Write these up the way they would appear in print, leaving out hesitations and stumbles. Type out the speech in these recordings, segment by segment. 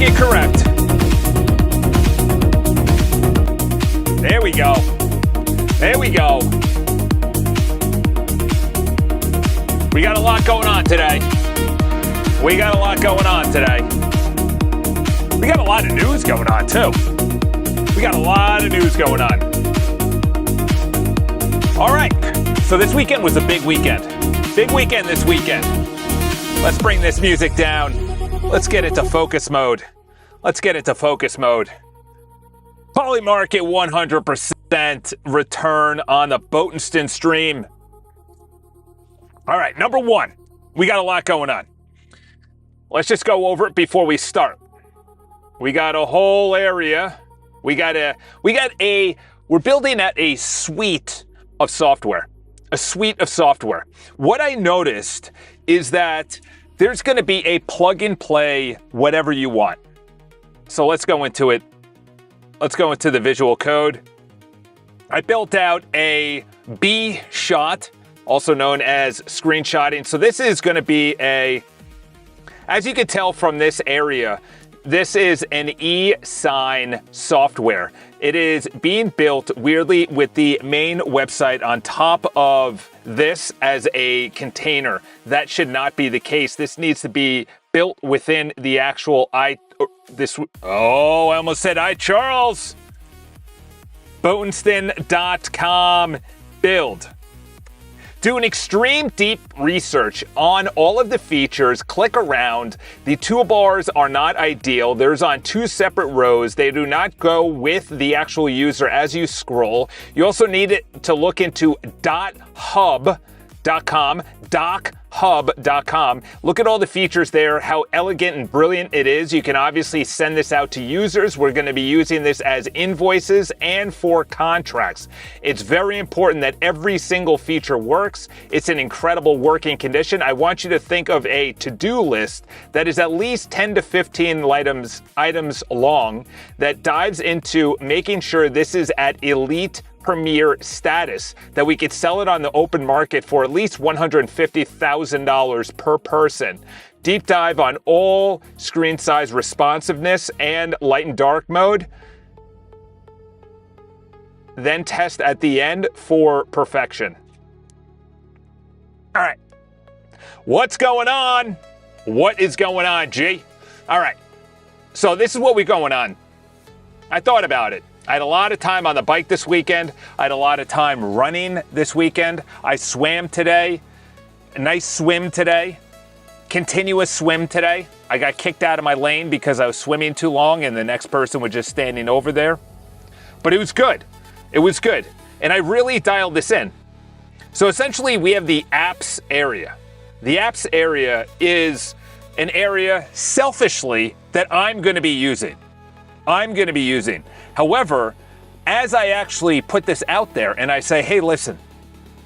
you correct. There we go. There we go. We got a lot going on today. We got a lot going on today. We got a lot of news going on, too. We got a lot of news going on. All right. So this weekend was a big weekend. Big weekend this weekend. Let's bring this music down. Let's get into focus mode. Let's get into focus mode. Polymarket 100% return on the Botenstein stream. All right, number one, we got a lot going on. Let's just go over it before we start. We got a whole area. We're building at a suite of software. A suite of software. What I noticed is that there's going to be a plug and play whatever you want. So let's go into it. Let's go into the visual code. I built out a B shot, also known as screenshotting. So this is going to be as you can tell from this area, this is an e-sign software. It is being built weirdly with the main website on top of this as a container. That should not be the case. This needs to be built within the actual I almost said iCharles. Botenstein.com build. Do an extreme deep research on all of the features. Click around. The toolbars are not ideal. There's on two separate rows. They do not go with the actual user as you scroll. You also need to look into .hub.com, dochub.com. Look at all the features there, how elegant and brilliant it is. You can obviously send this out to users. We're going to be using this as invoices and for contracts. It's very important that every single feature works. It's an incredible working condition. I want you to think of a to-do list that is at least 10 to 15 items long that dives into making sure this is at elite premier status, that we could sell it on the open market for at least $150,000 per person. Deep dive on all screen size responsiveness and light and dark mode. Then test at the end for perfection. All right. What's going on? What is going on, G? All right. So this is what we're going on. I thought about it. I had a lot of time on the bike this weekend. I had a lot of time running this weekend. I swam today. A nice swim today. Continuous swim today. I got kicked out of my lane because I was swimming too long and the next person was just standing over there. But it was good. It was good. And I really dialed this in. So essentially we have the apps area. The apps area is an area selfishly that I'm going to be using. However, as I actually put this out there and I say, hey, listen,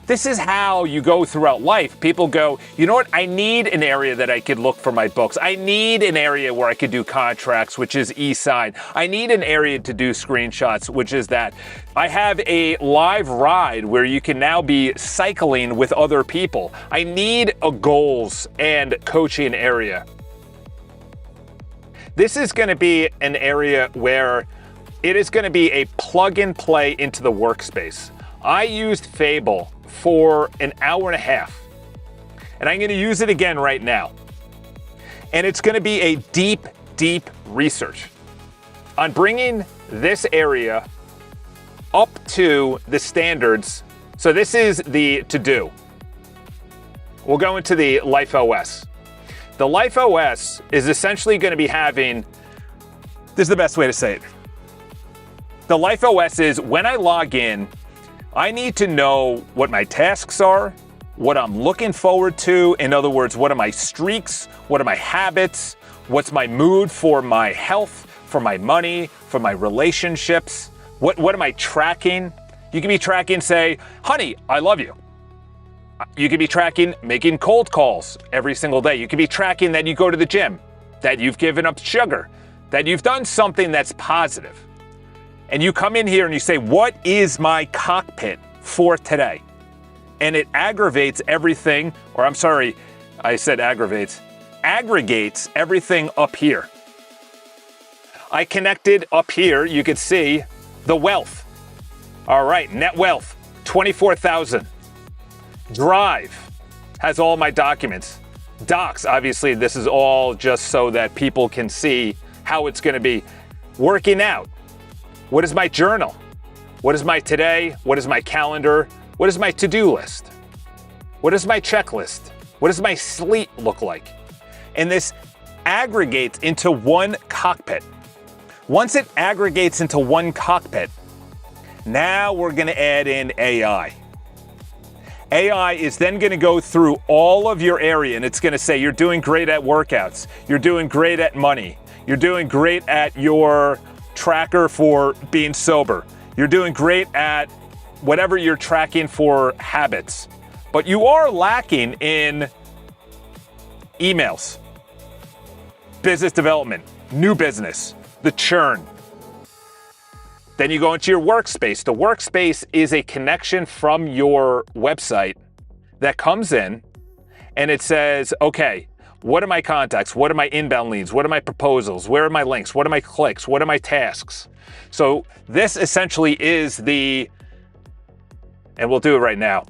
this is how you go throughout life. People go, you know what? I need an area that I could look for my books. I need an area where I could do contracts, which is e-sign. I need an area to do screenshots, which is that. I have a live ride where you can now be cycling with other people. I need a goals and coaching area. This is going to be an area where it is going to be a plug and play into the workspace. I used Fable for an hour and a half, and I'm going to use it again right now. And it's going to be a deep, deep research on bringing this area up to the standards. So this is the to-do. We'll go into the Life OS. The Life OS is essentially going to be having, this is the best way to say it. The Life OS is when I log in, I need to know what my tasks are, what I'm looking forward to. In other words, what are my streaks? What are my habits? What's my mood for my health, for my money, for my relationships? What am I tracking? You can be tracking, say, honey, I love you. You could be tracking making cold calls every single day. You could be tracking that you go to the gym, that you've given up sugar, that you've done something that's positive. And you come in here and you say, what is my cockpit for today? And it aggravates everything, or I'm sorry, I said aggravates, aggregates everything up here. I connected up here, you can see the wealth. All right, net wealth, 24,000. Drive has all my documents. Docs, obviously, this is all just so that people can see how it's going to be. Working out. What is my journal? What is my today? What is my calendar? What is my to-do list? What is my checklist? What does my slate look like? And this aggregates into one cockpit. Once it aggregates into one cockpit, now we're going to add in AI. AI is then going to go through all of your area, and it's going to say you're doing great at workouts, you're doing great at money, you're doing great at your tracker for being sober, you're doing great at whatever you're tracking for habits, but you are lacking in emails, business development, new business, the churn. Then you go into your workspace. The workspace is a connection from your website that comes in and it says, okay, what are my contacts? What are my inbound leads? What are my proposals? Where are my links? What are my clicks? What are my tasks? So this essentially is and we'll do it right now.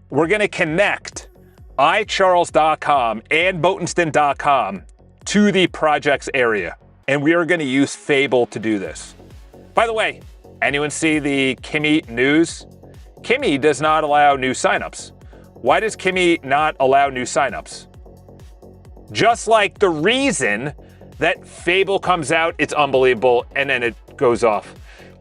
We're going to connect iCharles.com and Botenston.com to the projects area. And we are going to use Fable to do this. By the way, anyone see the Kimi news? Kimi does not allow new signups. Why does Kimi not allow new signups? Just like the reason that Fable comes out, it's unbelievable, and then it goes off.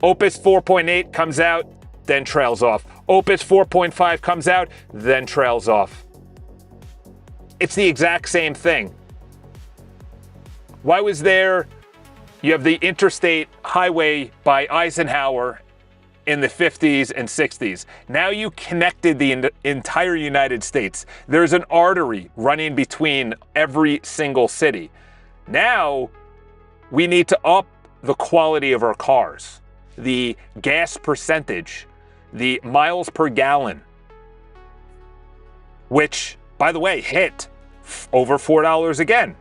Opus 4.8 comes out, then trails off. Opus 4.5 comes out, then trails off. It's the exact same thing. Why was there... You have the interstate highway by Eisenhower in the 50s and 60s. Now you connected the entire United States. There's an artery running between every single city. Now we need to up the quality of our cars, the gas percentage, the miles per gallon, which, by the way, hit over $4 again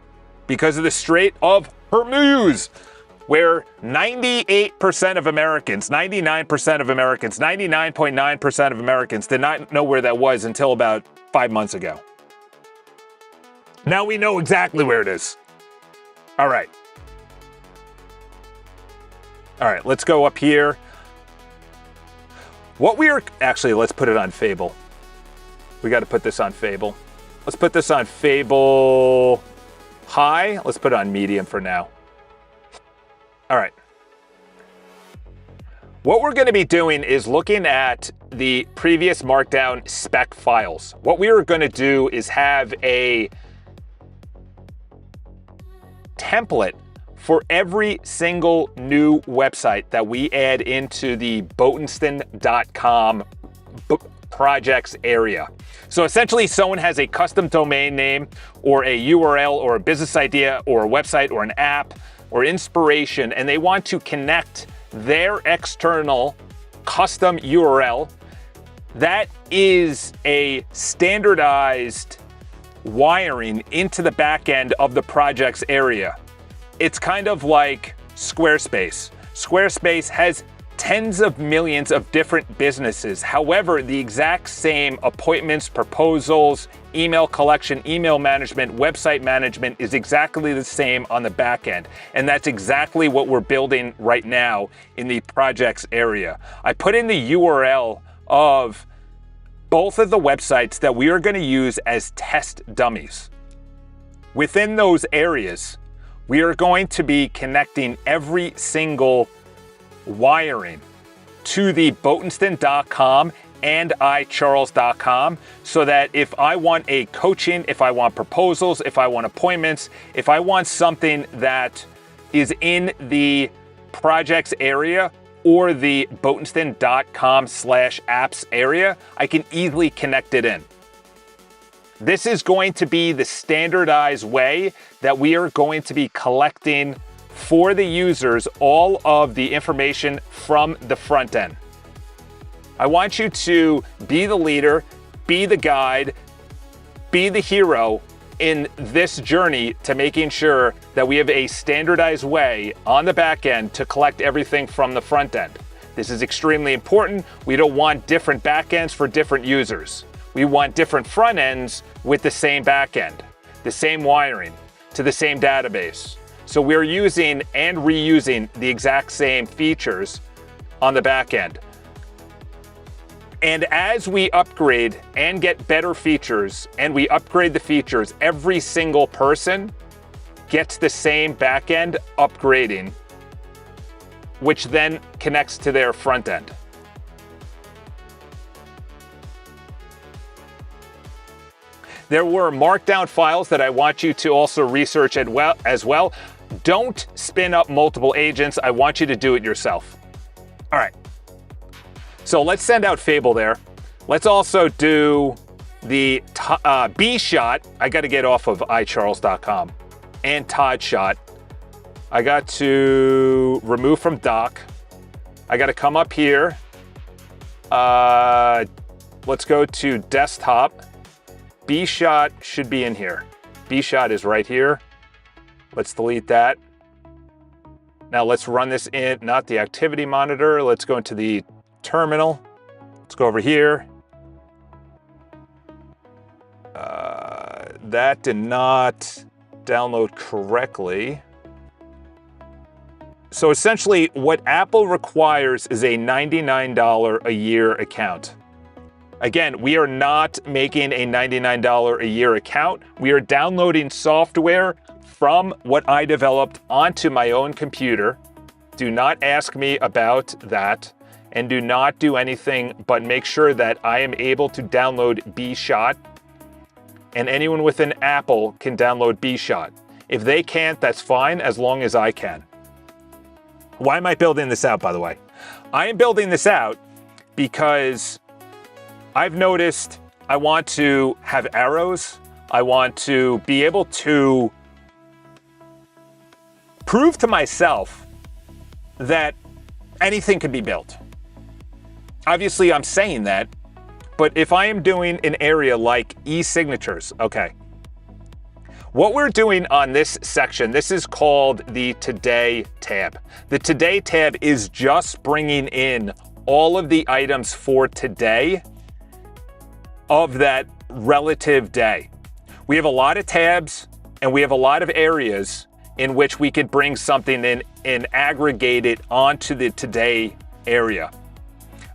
because of the Strait of Hormuz, where 98% of Americans, 99% of Americans, 99.9% of Americans did not know where that was until about 5 months ago. Now we know exactly where it is. All right. All right, let's go up here. Actually, let's put it on Fable. We got to put this on Fable. Let's put this on Fable High. Let's put it on Medium for now. All right. What we're going to be doing is looking at the previous Markdown spec files. What we are going to do is have a template for every single new website that we add into the Botenston.com projects area. So essentially, someone has a custom domain name or a URL or a business idea or a website or an app or inspiration, and they want to connect their external custom URL. That is a standardized wiring into the back end of the projects area. It's kind of like Squarespace. Squarespace has tens of millions of different businesses. However, the exact same appointments, proposals, email collection, email management, website management is exactly the same on the back end. And that's exactly what we're building right now in the projects area. I put in the URL of both of the websites that we are going to use as test dummies. Within those areas, we are going to be connecting every single wiring to the Botenston.com and iCharles.com so that if I want a coaching, if I want proposals, if I want appointments, if I want something that is in the projects area or the Botenston.com/apps area, I can easily connect it in. This is going to be the standardized way that we are going to be collecting for the users all of the information from the front end. I want you to be the leader, be the guide, be the hero in this journey to making sure that we have a standardized way on the back end to collect everything from the front end. This is extremely important. We don't want different back ends for different users. We want different front ends with the same back end, the same wiring, to the same database. So we're using and reusing the exact same features on the back end. And as we upgrade and get better features, and we upgrade the features, every single person gets the same back end upgrading, which then connects to their front end. There were markdown files that I want you to also research as well. Don't spin up multiple agents. I want you to do it yourself. All right. So let's send out Fable there. Let's also do the B shot. I got to get off of iCharles.com and Todd shot. I got to remove from doc. I got to come up here. Let's go to desktop. B shot should be in here. B shot is right here. Let's delete that. Now let's run this in, not the activity monitor. Let's go into the terminal. Let's go over here. That did not download correctly. So essentially what Apple requires is a $99 a year account. Again, we are not making a $99 a year account. We are downloading software from what I developed onto my own computer. Do not ask me about that, and do not do anything but make sure that I am able to download B-Shot, and anyone with an Apple can download B-Shot. If they can't, that's fine, as long as I can. Why am I building this out, by the way? I am building this out because I've noticed I want to have arrows. I want to be able to prove to myself that anything can be built. Obviously, I'm saying that, but if I am doing an area like e-signatures, okay. What we're doing on this section, this is called the Today tab. The Today tab is just bringing in all of the items for today of that relative day. We have a lot of tabs and we have a lot of areas in which we could bring something in and aggregate it onto the Today area.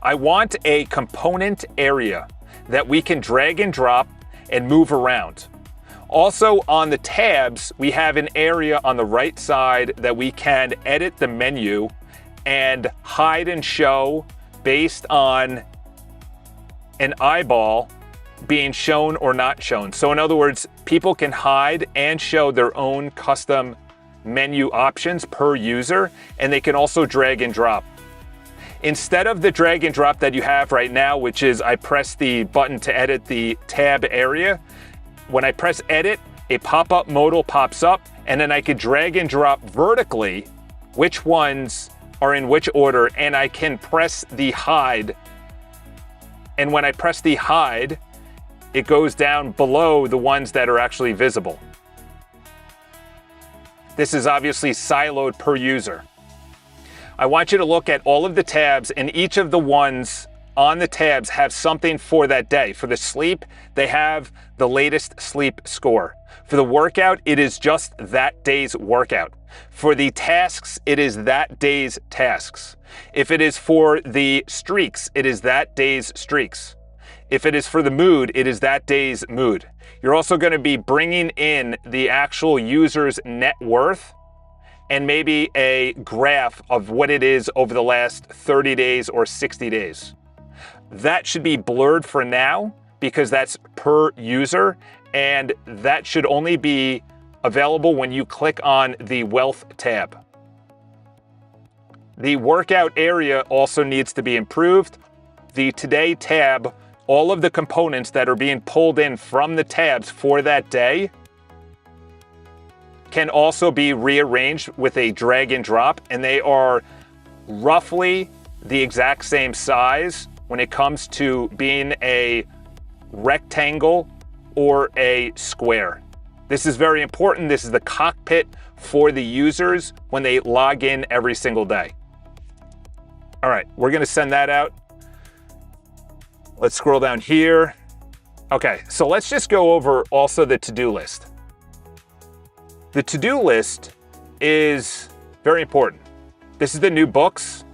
I want a component area that we can drag and drop and move around. Also on the tabs, we have an area on the right side that we can edit the menu and hide and show based on an eyeball being shown or not shown. So in other words, people can hide and show their own custom menu options per user, and they can also drag and drop. Instead of the drag and drop that you have right now, which is I press the button to edit the tab area, when I press edit, a pop-up modal pops up, and then I could drag and drop vertically which ones are in which order, and I can press the hide. And when I press the hide, it goes down below the ones that are actually visible. This is obviously siloed per user. I want you to look at all of the tabs, and each of the ones on the tabs have something for that day. For the sleep, they have the latest sleep score. For the workout, it is just that day's workout. For the tasks, it is that day's tasks. If it is for the streaks, it is that day's streaks. If it is for the mood, it is that day's mood. You're also going to be bringing in the actual user's net worth and maybe a graph of what it is over the last 30 days or 60 days. That should be blurred for now because that's per user, and that should only be available when you click on the Wealth tab. The workout area also needs to be improved. The Today tab, all of the components that are being pulled in from the tabs for that day can also be rearranged with a drag and drop, and they are roughly the exact same size when it comes to being a rectangle or a square. This is very important. This is the cockpit for the users when they log in every single day. All right, we're gonna send that out. Let's scroll down here. Okay, so let's just go over also the to-do list. The to-do list is very important. This is the new books.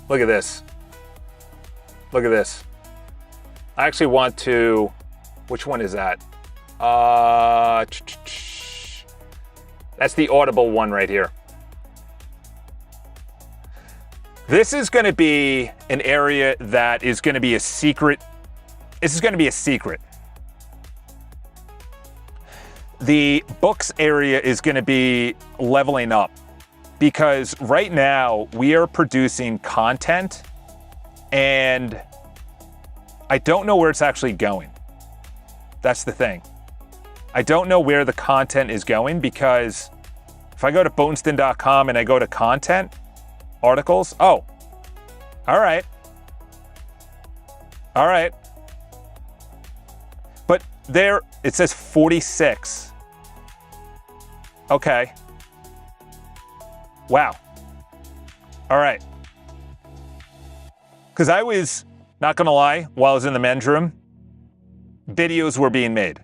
Look at this. Look at this. I actually want to, which one is that? That's the Audible one right here. This is going to be an area that is going to be a secret. This is going to be a secret. The books area is going to be leveling up because right now we are producing content and I don't know where it's actually going. That's the thing. I don't know where the content is going because if I go to boatston.com and I go to content, articles, oh, all right. All right. But there, it says 46. Okay. Wow. All right. Because I was, not gonna lie, while I was in the men's room, videos were being made.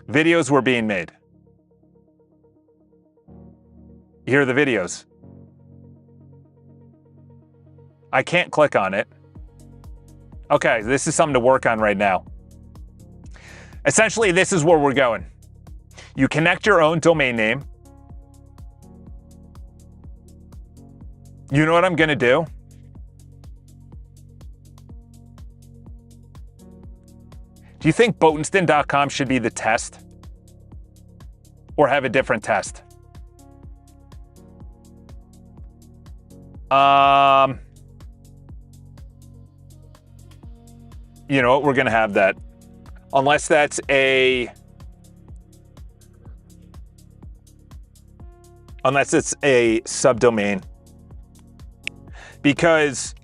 Videos were being made. Here are the videos. I can't click on it. Okay, this is something to work on right now. Essentially, this is where we're going. You connect your own domain name. You know what I'm gonna do? Do you think boatston.com should be the test? Or have a different test? You know what, we're gonna have that. Unless it's a subdomain. Because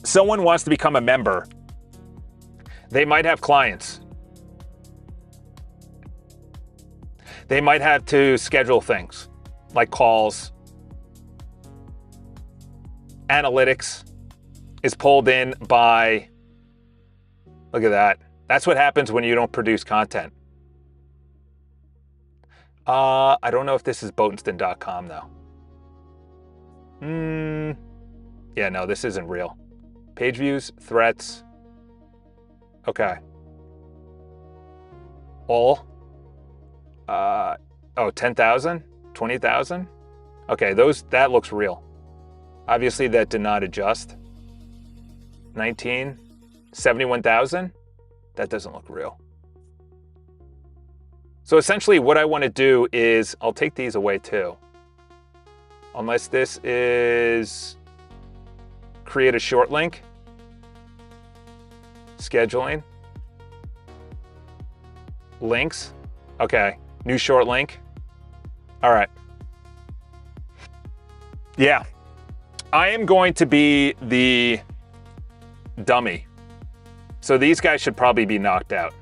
someone wants to become a member. They might have clients. They might have to schedule things like calls. Analytics is pulled in by, look at that. That's what happens when you don't produce content. I don't know if this is boatston.com though. Yeah, no, this isn't real. Page views, threats. Okay. All. 10,000? 20,000? Okay, that looks real. Obviously that did not adjust. 71,000? That doesn't look real. So essentially what I want to do is, I'll take these away too. Unless this is create a short link. Scheduling. Links. Okay, new short link. All right. Yeah, I am going to be the dummy. So these guys should probably be knocked out.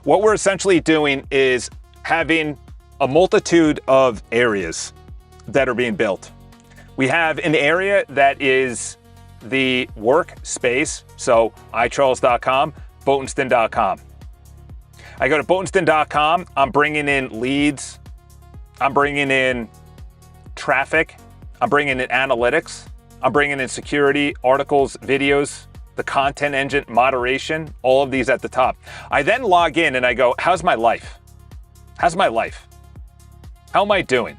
What we're essentially doing is having a multitude of areas that are being built. We have an area that is the workspace, so iCharles.com, boatston.com. I go to boatston.com, I'm bringing in leads, I'm bringing in traffic, I'm bringing in analytics, I'm bringing in security, articles, videos, the content engine, moderation, all of these at the top. I then log in and I go, how's my life? How's my life? How am I doing?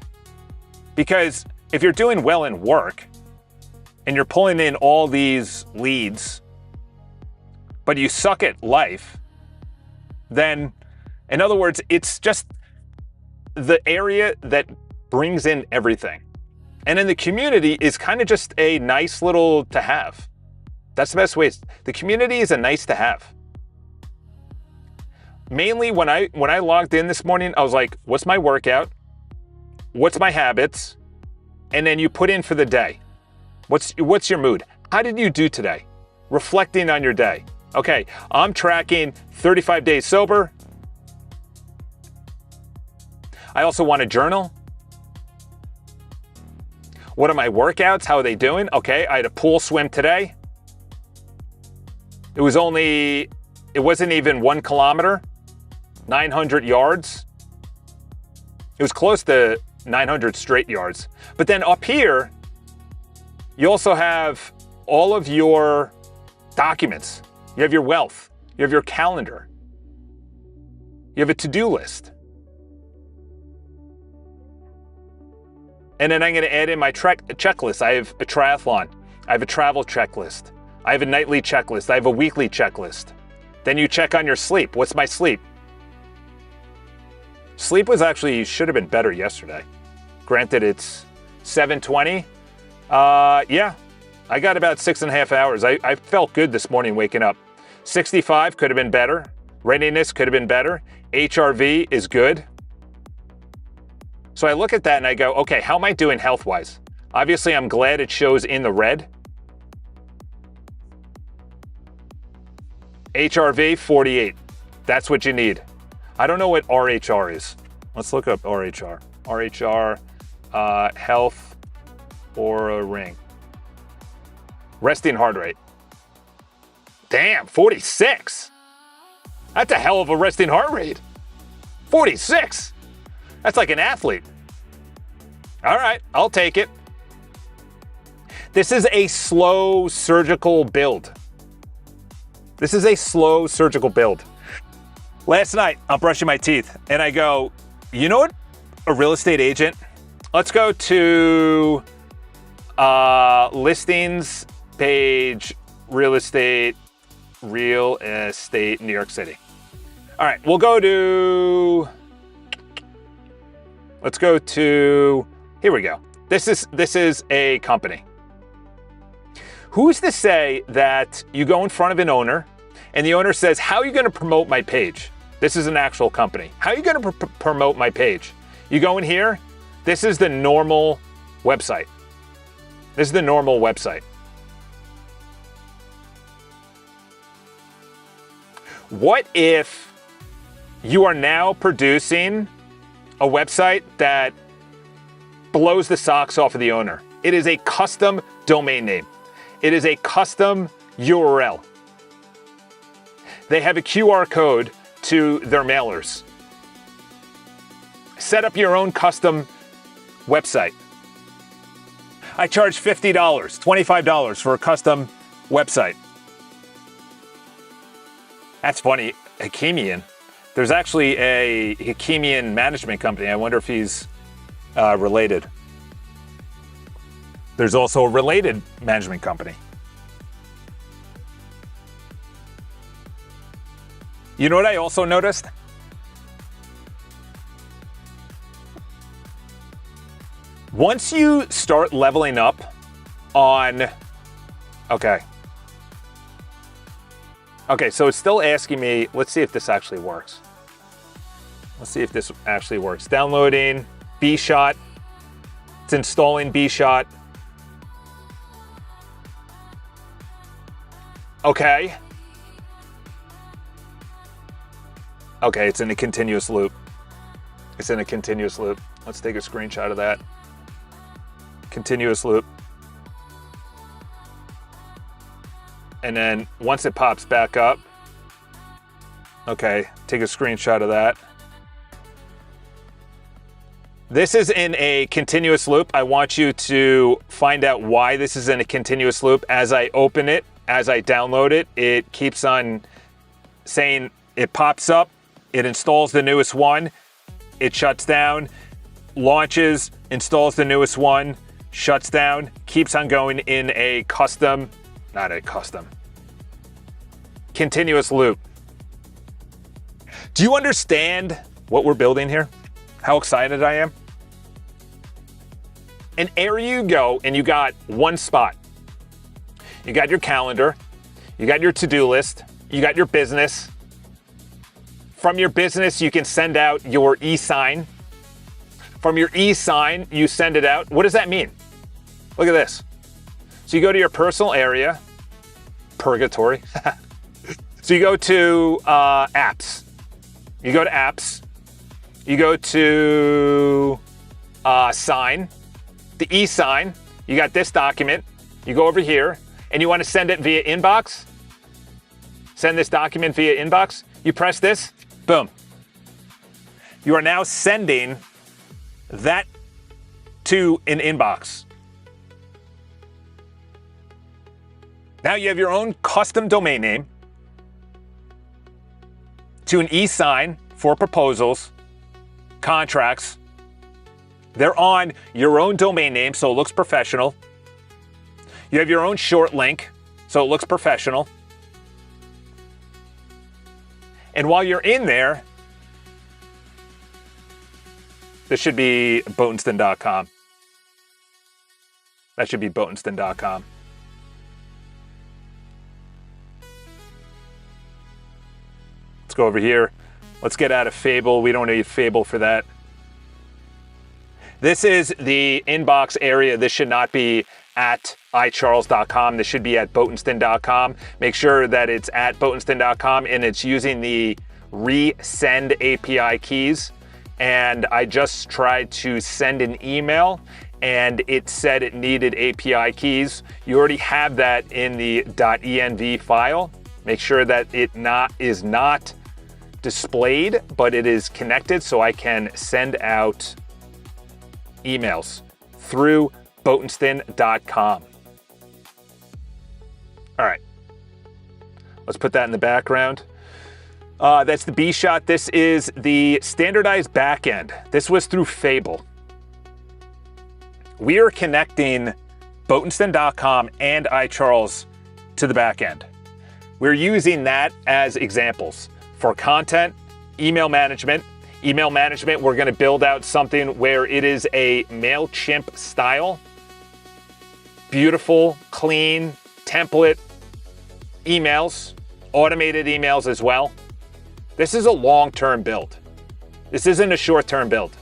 Because if you're doing well in work and you're pulling in all these leads, but you suck at life, then, in other words, it's just the area that brings in everything. And in the community is kind of just a nice little to have. That's the best way. The community is a nice to have. Mainly when I logged in this morning, I was like, what's my workout? What's my habits? And then you put in for the day. What's your mood? How did you do today? Reflecting on your day. Okay, I'm tracking 35 days sober. I also want to journal. What are my workouts? How are they doing? Okay, I had a pool swim today. It wasn't even 1 kilometer, 900 yards. It was close to 900 straight yards. But then up here, you also have all of your documents. You have your wealth. You have your calendar. You have a to-do list. And then I'm going to add in my checklist. I have a triathlon. I have a travel checklist. I have a nightly checklist. I have a weekly checklist. Then you check on your sleep. What's my sleep? Sleep should have been better yesterday. Granted, it's 7:20. Yeah, I got about 6.5 hours. I felt good this morning waking up. 65 could have been better. Readiness could have been better. HRV is good. So I look at that and I go, okay, how am I doing health-wise? Obviously, I'm glad it shows in the red. HRV, 48. That's what you need. I don't know what RHR is. Let's look up RHR. RHR, health or a ring. Resting heart rate. Damn, 46. That's a hell of a resting heart rate. 46. That's like an athlete. All right, I'll take it. This is a slow surgical build. This is a slow surgical build. Last night, I'm brushing my teeth and I go, you know what? A real estate agent. Let's go to listings page, real estate, New York City. All right, let's go to, here we go. This is a company. Who's to say that you go in front of an owner and the owner says, how are you going to promote my page? This is an actual company. How are you going to promote my page? You go in here. This is the normal website. This is the normal website. What if you are now producing a website that blows the socks off of the owner? It is a custom domain name. It is a custom URL. They have a QR code to their mailers. Set up your own custom website. I charge $50, $25 for a custom website. That's funny, Hakimian. There's actually a Hakimian management company. I wonder if he's related. There's also a related management company. You know what I also noticed? Once you start leveling up on, okay, so it's still asking me, let's see if this actually works. Downloading B-Shot. It's installing B-Shot. Okay, it's in a continuous loop. Let's take a screenshot of that. Continuous loop. And then once it pops back up, okay, take a screenshot of that. This is in a continuous loop. I want you to find out why this is in a continuous loop. As I open it, as I download it, it keeps on saying it pops up, it installs the newest one, it shuts down, launches, installs the newest one, shuts down, keeps on going in a continuous loop. Do you understand what we're building here? How excited I am? And there you go, and you got one spot. You got your calendar, you got your to-do list, you got your business. From your business, you can send out your e-sign. From your e-sign, you send it out. What does that mean? Look at this. So you go to your personal area, purgatory. So you go to apps. You go to apps. You go to sign, the e-sign. You got this document. You go over here and you want to send it via inbox. Send this document via inbox. You press this, boom. You are now sending that to an inbox. Now you have your own custom domain name to an e-sign for proposals, contracts. They're on your own domain name, so it looks professional. You have your own short link, so it looks professional. And while you're in there, this should be Botenston.com. That should be Botenston.com. Let's go over here. Let's get out of Fable. We don't need Fable for that. This is the inbox area. This should not be at iCharles.com. This should be at Botenston.com. Make sure that it's at Botenston.com and it's using the resend API keys. And I just tried to send an email and it said it needed API keys. You already have that in the .env file. Make sure that it is not displayed, but it is connected so I can send out emails through Botenston.com. All right, let's put that in the background. That's the B shot. This is the standardized backend. This was through Fable. We are connecting Botenston.com and iCharles to the backend. We're using that as examples for content, email management. Email management, we're going to build out something where it is a MailChimp style. Beautiful, clean, template emails, automated emails as well. This is a long-term build. This isn't a short-term build.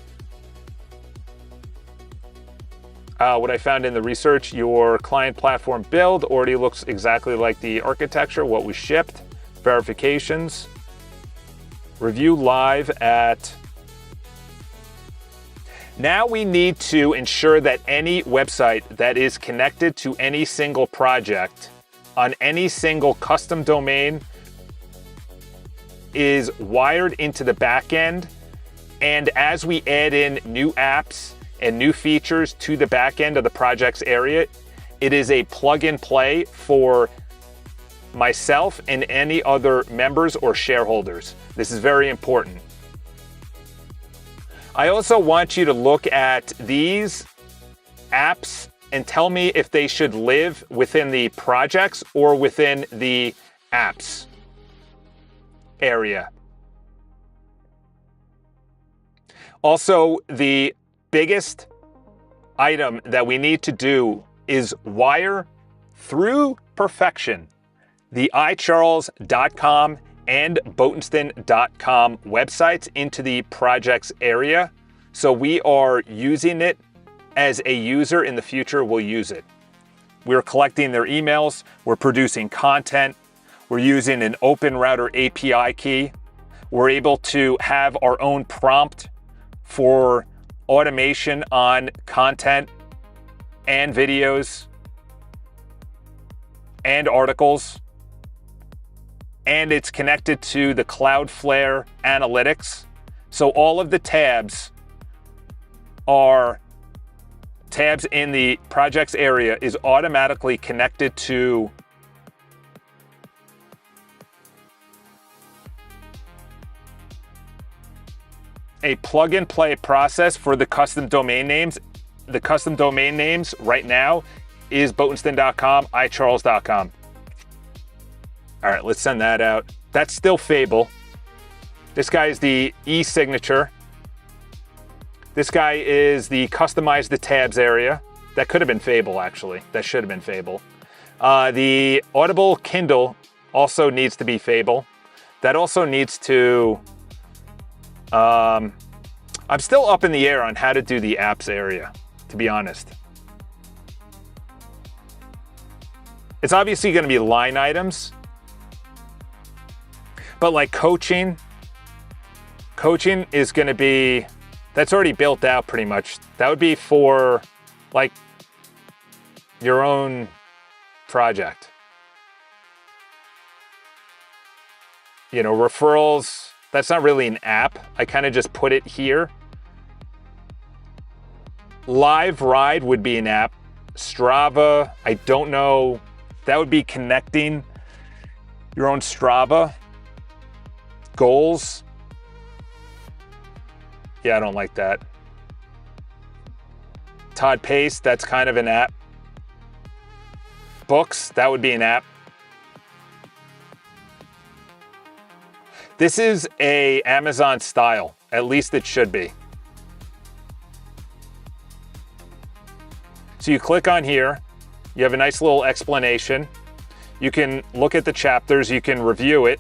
What I found in the research, your client platform build already looks exactly like the architecture, what was shipped, verifications. Review live at... Now we need to ensure that any website that is connected to any single project on any single custom domain is wired into the back end. And as we add in new apps and new features to the back end of the projects area, it is a plug and play for myself and any other members or shareholders. This is very important. I also want you to look at these apps and tell me if they should live within the projects or within the apps area. Also, the biggest item that we need to do is wire through perfection the iCharles.com and Botenston.com websites into the projects area. So we are using it as a user. In the future, we'll use it. We're collecting their emails. We're producing content. We're using an open router API key. We're able to have our own prompt for automation on content and videos and articles. And it's connected to the Cloudflare analytics. So all of the tabs are tabs in the projects area is automatically connected to a plug and play process for the custom domain names. The custom domain names right now is Botenston.com, iCharles.com. All right, let's send that out. That's still Fable. This guy is the e-signature. This guy is the customize the tabs area. That could have been Fable, actually. That should have been Fable. The Audible Kindle also needs to be Fable. That also needs to... I'm still up in the air on how to do the apps area, to be honest. It's obviously going to be line items, but like coaching is going to be, that's already built out pretty much. That would be for like your own project. You know, referrals, that's not really an app. I kind of just put it here. Live Ride would be an app. Strava, I don't know. That would be connecting your own Strava. Goals. Yeah, I don't like that. Todd Pace, that's kind of an app. Books, that would be an app. This is a Amazon style, at least it should be. So you click on here, you have a nice little explanation. You can look at the chapters, you can review it,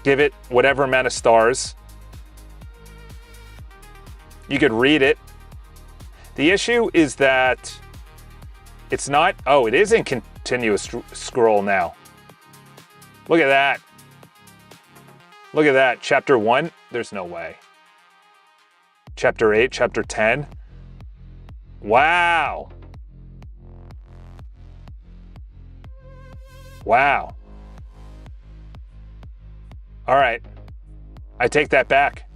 give it whatever amount of stars. You could read it. The issue is that it's not, oh, it is in continuous scroll now. Look at that. Look at that, chapter 1, there's no way. Chapter 8, chapter 10. Wow. Wow. All right, I take that back.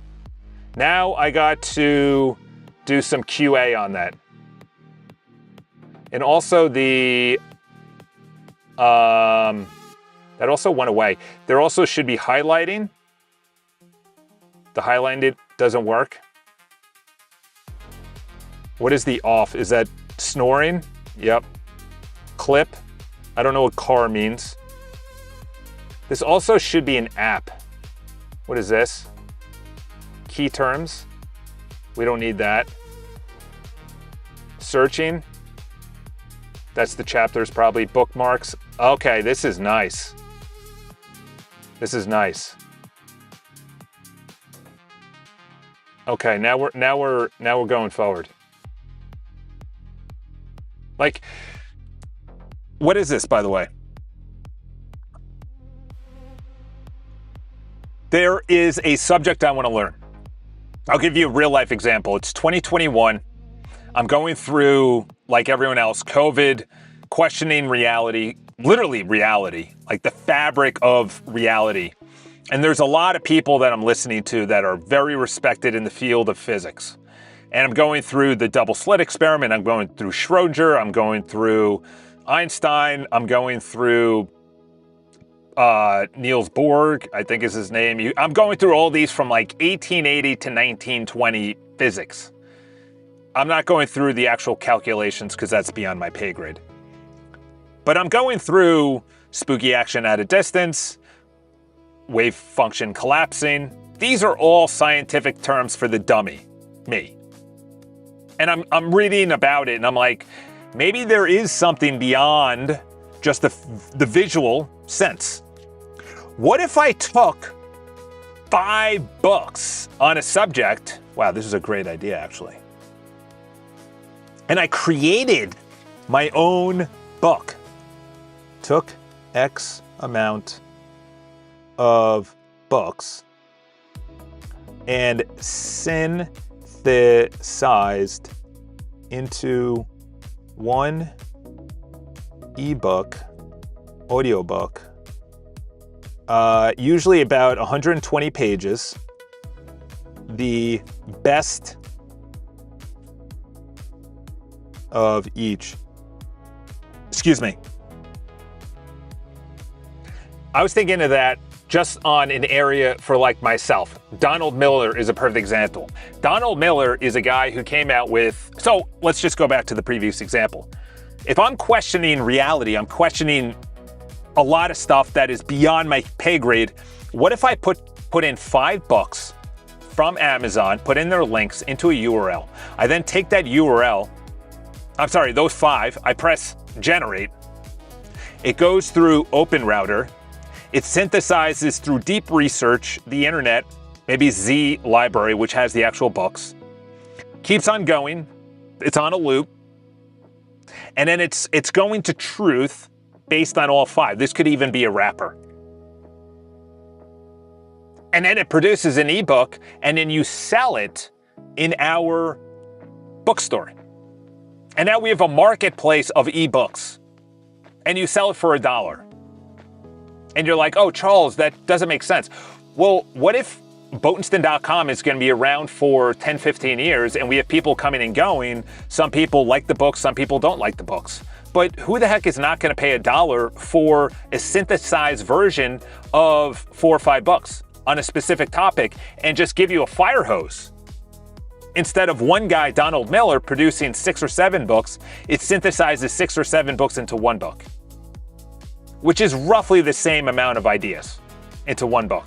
Now I got to do some QA on that. And also that also went away. There also should be highlighting. The highlighted doesn't work. What is the off? Is that snoring? Yep. Clip. I don't know what car means. This also should be an app. What is this? Key terms. We don't need that. Searching. That's the chapters, probably. Bookmarks. Okay, this is nice. This is nice. Okay, now we're going forward. Like, what is this, by the way? There is a subject I want to learn. I'll give you a real life example. It's 2021. I'm going through, like everyone else, COVID, questioning reality, literally reality, like the fabric of reality. And there's a lot of people that I'm listening to that are very respected in the field of physics. And I'm going through the double slit experiment. I'm going through Schrodinger. I'm going through Einstein. I'm going through Niels Bohr, I think is his name. I'm going through all these from like 1880 to 1920 physics. I'm not going through the actual calculations because that's beyond my pay grade. But I'm going through spooky action at a distance, wave function collapsing. These are all scientific terms for the dummy, me. And I'm reading about it and I'm like, maybe there is something beyond just the visual sense. What if I took 5 books on a subject? Wow, this is a great idea, actually. And I created my own book. Took X amount of books and synthesized into one ebook, audiobook, usually about 120 pages, the best of each. Excuse me. I was thinking of that just on an area for like myself. Donald Miller is a perfect example. Donald Miller is a guy who came out with, so let's just go back to the previous example. If I'm questioning reality, I'm questioning a lot of stuff that is beyond my pay grade. What if I put in 5 books from Amazon, put in their links into a URL. I then take that URL, I'm sorry, those 5, I press generate. It goes through Open Router. It synthesizes through deep research, the internet, maybe Z library, which has the actual books. Keeps on going. It's on a loop. And then it's going to truth. based on all 5. This could even be a wrapper. And then it produces an ebook, and then you sell it in our bookstore. And now we have a marketplace of ebooks, and you sell it for $1. And you're like, oh, Charles, that doesn't make sense. Well, what if Boatenston.com is going to be around for 10, 15 years, and we have people coming and going? Some people like the books, some people don't like the books. But who the heck is not going to pay $1 for a synthesized version of 4 or 5 books on a specific topic and just give you a fire hose? Instead of one guy, Donald Miller, producing 6 or 7 books, it synthesizes 6 or 7 books into one book, which is roughly the same amount of ideas into one book.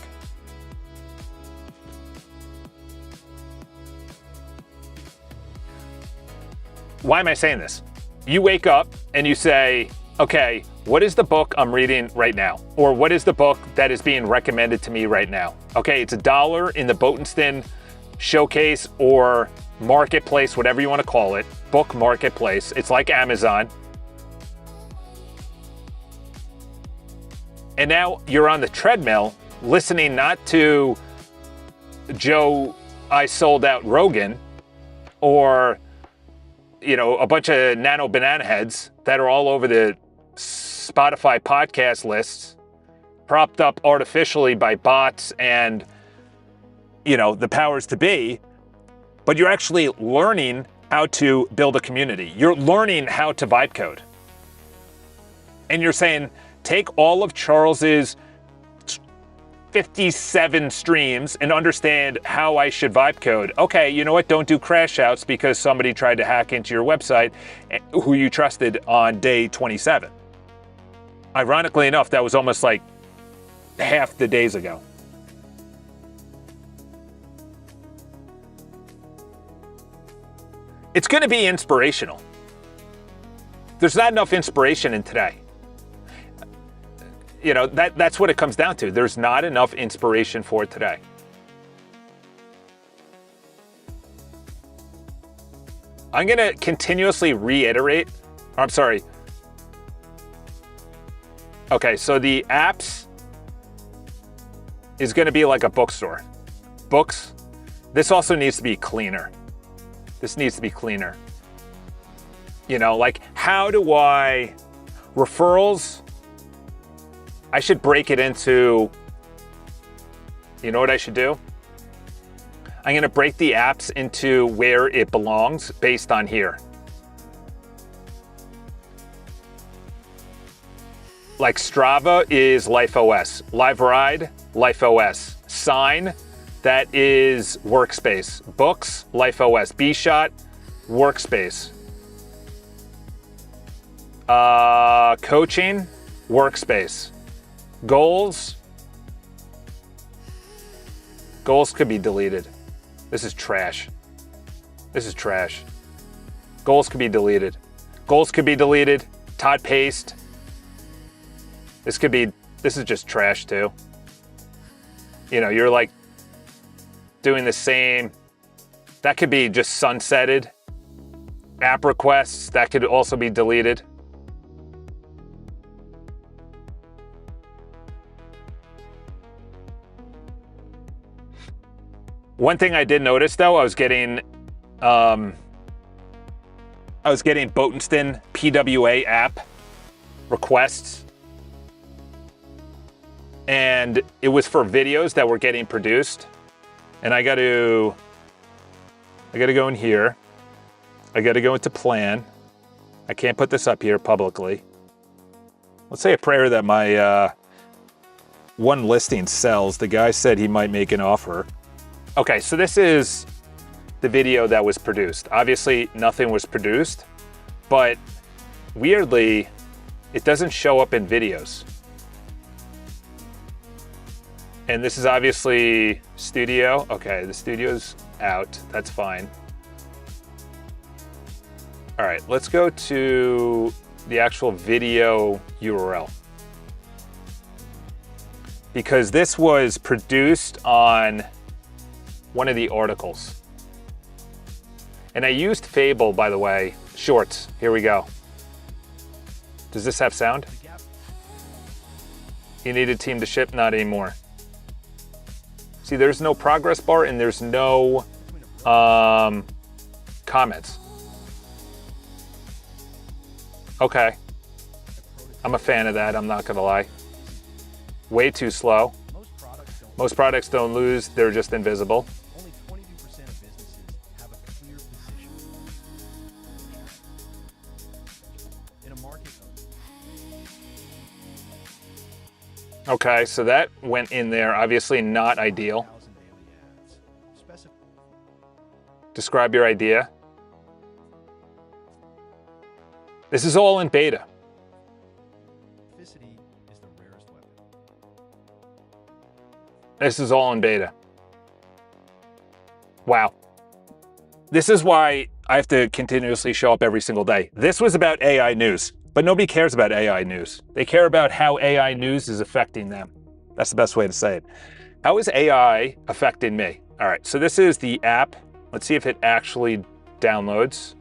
Why am I saying this? You wake up and you say, okay, what is the book I'm reading right now? Or what is the book that is being recommended to me right now? Okay, it's $1 in the Boatenston showcase or marketplace, whatever you want to call it, book marketplace. It's like Amazon. And now you're on the treadmill listening not to Joe I sold out Rogan or a bunch of nano banana heads that are all over the Spotify podcast lists, propped up artificially by bots and, the powers to be, but you're actually learning how to build a community. You're learning how to vibe code. And you're saying, take all of Charles's 57 streams and understand how I should vibe code. Okay, you know what? Don't do crash outs because somebody tried to hack into your website who you trusted on day 27. Ironically enough, that was almost like half the days ago. It's going to be inspirational. There's not enough inspiration in today. That's what it comes down to. There's not enough inspiration for today. I'm going to continuously reiterate. Okay, so the apps is going to be like a bookstore. Books. This also needs to be cleaner. This needs to be cleaner. Like how do I referrals? I should break it into, you know what I should do? I'm going to break the apps into where it belongs based on here. Like Strava is LifeOS, LiveRide, LifeOS, Sign, that is Workspace, Books, LifeOS, BShot, Workspace, Coaching, Workspace. Goals could be deleted. This is trash. Goals could be deleted. Todd Paste. This is just trash too. You're like doing the same. That could be just sunsetted. App requests, that could also be deleted. One thing I did notice though, I was getting Boatenston PWA app requests, and it was for videos that were getting produced. And I got to go in here. I got to go into plan. I can't put this up here publicly. Let's say a prayer that my one listing sells. The guy said he might make an offer. Okay, so this is the video that was produced. Obviously, nothing was produced, but weirdly, it doesn't show up in videos. And this is obviously studio. Okay, the studio's out. That's fine. All right, let's go to the actual video URL. Because this was produced on one of the articles. And I used Fable, by the way, shorts. Here we go. Does this have sound? You need a team to ship? Not anymore. See, there's no progress bar and there's no comments. Okay. I'm a fan of that, I'm not gonna lie. Way too slow. Most products don't lose, they're just invisible. Only 22% of businesses have a clear position in a market. Okay, so that went in there, obviously not ideal. Describe your idea. This is all in beta. Specificity is the rarest weapon. This is all in beta. Wow. This is why I have to continuously show up every single day. This was about AI news, but nobody cares about AI news. They care about how AI news is affecting them. That's the best way to say it. How is AI affecting me? All right, so this is the app. Let's see if it actually downloads.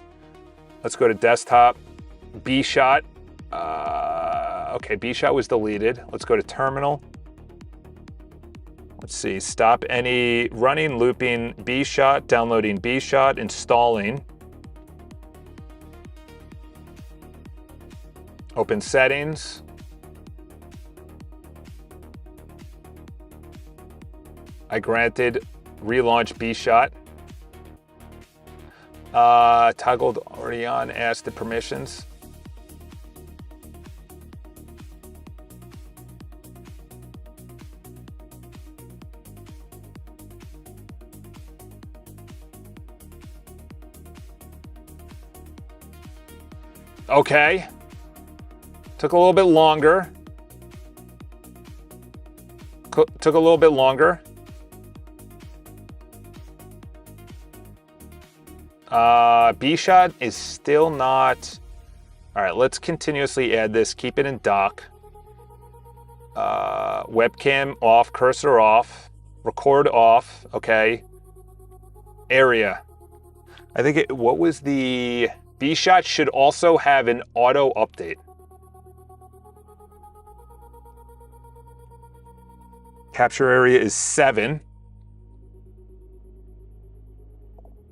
Let's go to desktop, B-Shot. Okay, B-Shot was deleted. Let's go to terminal. Let's see, stop any running, looping B-Shot, downloading B-Shot, installing. Open settings. I granted relaunch B-Shot. Toggled already on, asked the permissions. Okay. Took a little bit longer. Took a little bit longer. B-Shot is still not... All right, let's continuously add this. Keep it in dock. Webcam off, cursor off, record off, okay. Area. I think what was the... B-Shot should also have an auto update. Capture area is 7.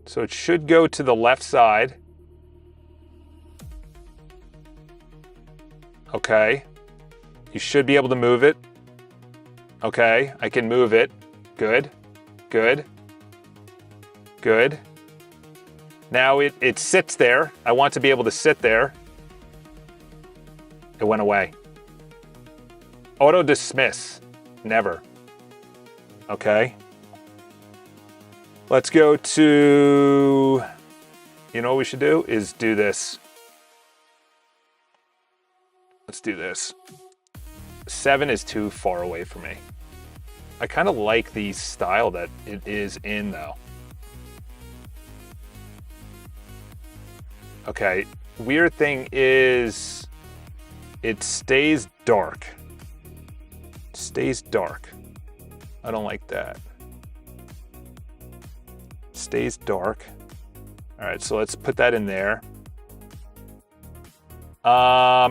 So it should go to the left side. Okay. You should be able to move it. Okay, I can move it. Good, good, good. Now it sits there. I want to be able to sit there. It went away. Auto dismiss, never. Okay. Let's go to, you know what we should do is do this. Let's do this. 7 is too far away for me. I kind of like the style that it is in though. Okay, weird thing is it stays dark. It stays dark. I don't like that. Stays dark. All right, so let's put that in there.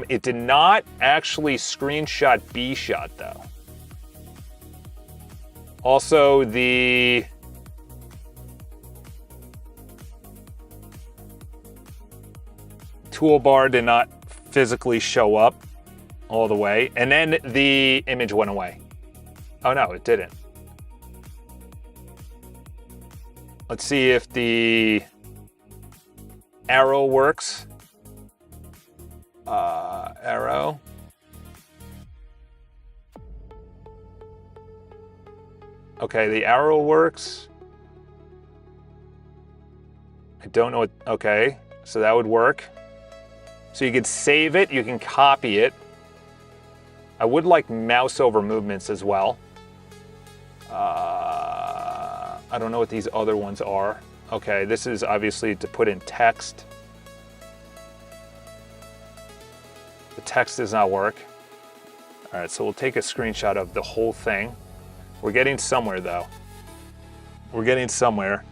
It did not actually screenshot B-Shot though. Also, the toolbar did not physically show up all the way, and then the image went away. Oh no, it didn't. Let's see if the arrow works. Arrow. Okay, the arrow works. I don't know what, okay, so that would work. So you could save it, you can copy it. I would like mouse over movements as well. I don't know what these other ones are. Okay, this is obviously to put in text. The text does not work. All right, so we'll take a screenshot of the whole thing. We're getting somewhere though. We're getting somewhere.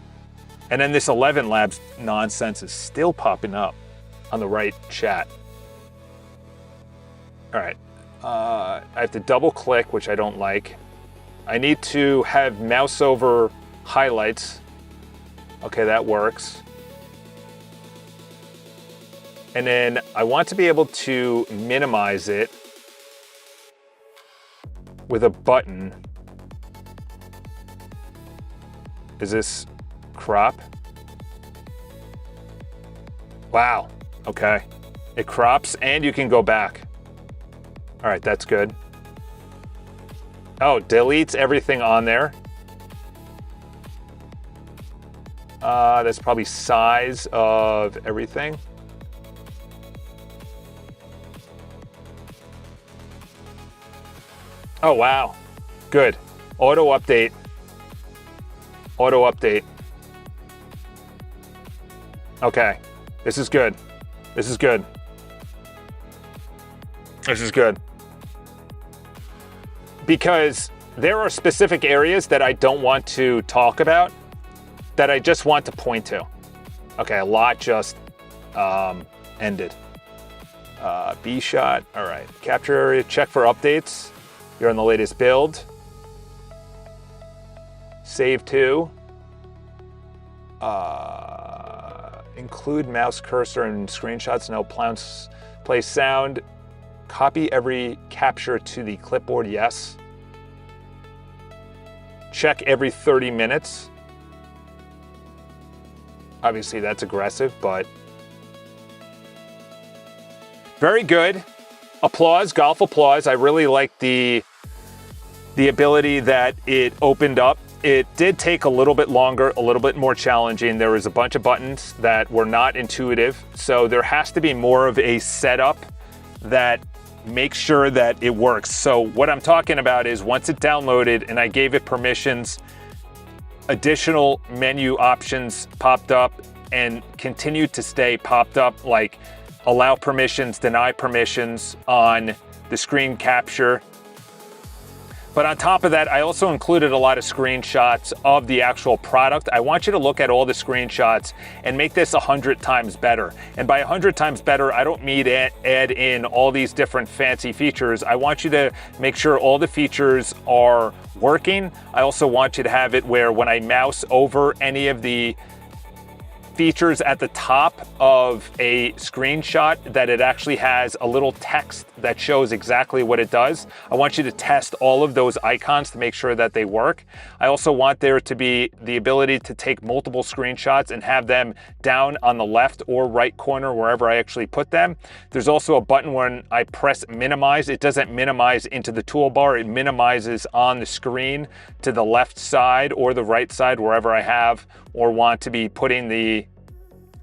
And then this 11 Labs nonsense is still popping up on the right chat. All right, I have to double click, which I don't like. I need to have mouse over highlights. Okay, that works. And then I want to be able to minimize it with a button. Is this crop? Wow, okay. It crops and you can go back. All right, that's good. Oh, deletes everything on there. That's probably size of everything. Oh, wow. Good. Auto update. Auto update. Okay. This is good. This is good. This is good. Because there are specific areas that I don't want to talk about that I just want to point to. Okay, a lot just ended. B shot. All right. Capture area. Check for updates. You're on the latest build. Save to. Include mouse cursor and screenshots. No play sound. Copy every capture to the clipboard. Yes. Check every 30 minutes. Obviously that's aggressive, but very good. Applause, golf applause. I really like the ability that it opened up. It did take a little bit longer, a little bit more challenging. There was a bunch of buttons that were not intuitive. So there has to be more of a setup that makes sure that it works. So what I'm talking about is once it downloaded and I gave it permissions, additional menu options popped up and continued to stay popped up, like allow permissions, deny permissions on the screen capture. But on top of that, I also included a lot of screenshots of the actual product. I want you to look at all the screenshots and make this 100 times better. And by 100 times better, I don't mean to add in all these different fancy features. I want you to make sure all the features are working. I also want you to have it where when I mouse over any of the features at the top of a screenshot, that it actually has a little text that shows exactly what it does. I want you to test all of those icons to make sure that they work. I also want there to be the ability to take multiple screenshots and have them down on the left or right corner, wherever I actually put them. There's also a button when I press minimize. It doesn't minimize into the toolbar. It minimizes on the screen to the left side or the right side, wherever I have or want to be putting the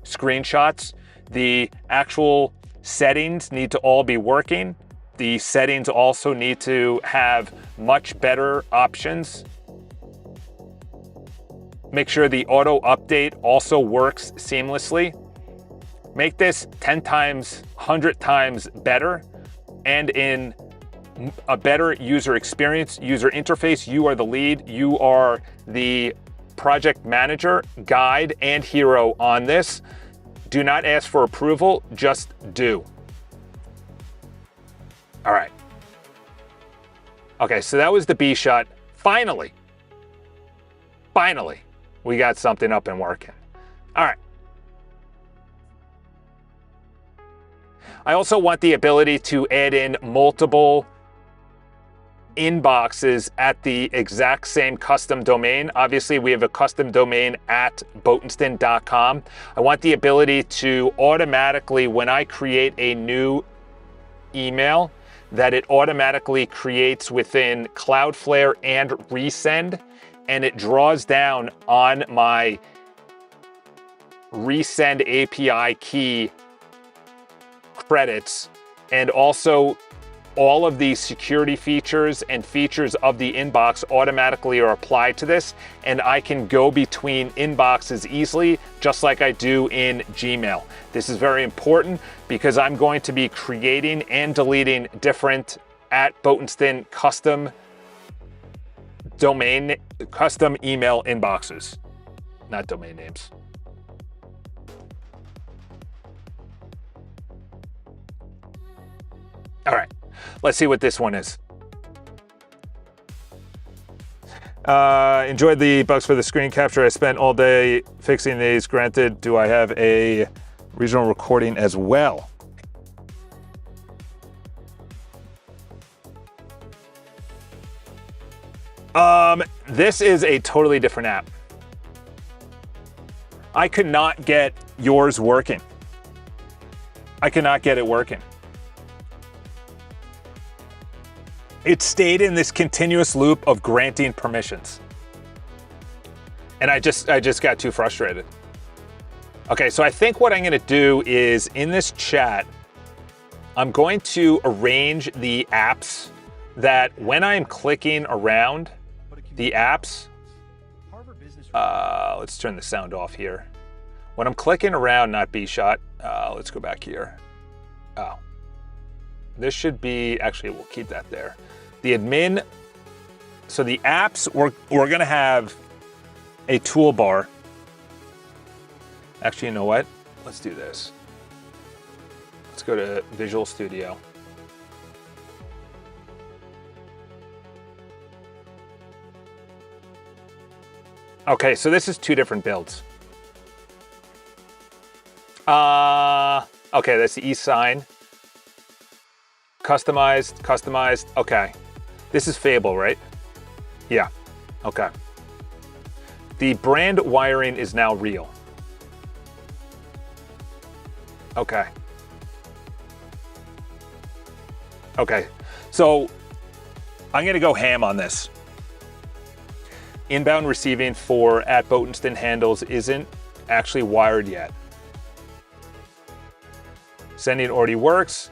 screenshots. The actual settings need to all be working. The settings also need to have much better options. Make sure the auto update also works seamlessly. Make this 10 times, 100 times better and in a better user experience, user interface. You are the lead. You are the project manager, guide, and hero on this. Do not ask for approval, just do. All right. Okay, so that was the B shot. Finally, we got something up and working. All right. I also want the ability to add in multiple inboxes at the exact same custom domain. Obviously, we have a custom domain at botenston.com. I want the ability to automatically, when I create a new email, that it automatically creates within Cloudflare and Resend, and it draws down on my Resend API key credits, and also all of the security features and features of the inbox automatically are applied to this, and I can go between inboxes easily, just like I do in Gmail. This is very important because I'm going to be creating and deleting different at Botenston custom email inboxes, not domain names. All right. Let's see what this one is. Enjoyed the bugs for the screen capture. I spent all day fixing these. Granted, do I have a regional recording as well? This is a totally different app. I could not get yours working. I could not get it working. It stayed in this continuous loop of granting permissions. And I just got too frustrated. Okay, so I think what I'm gonna do is in this chat, I'm going to arrange the apps that when I'm clicking around the apps, let's turn the sound off here. When I'm clicking around, not B-Shot, let's go back here. Oh, this should be, actually we'll keep that there. The admin, so the apps, we're gonna have a toolbar. Actually, you know what? Let's do this. Let's go to Visual Studio. Okay, so this is two different builds. Okay, that's the e-sign. Customized, okay. This is Fable, right? Yeah, okay. The brand wiring is now real. Okay. Okay, so I'm gonna go ham on this. Inbound receiving for @Boatenston handles isn't actually wired yet. Sending already works.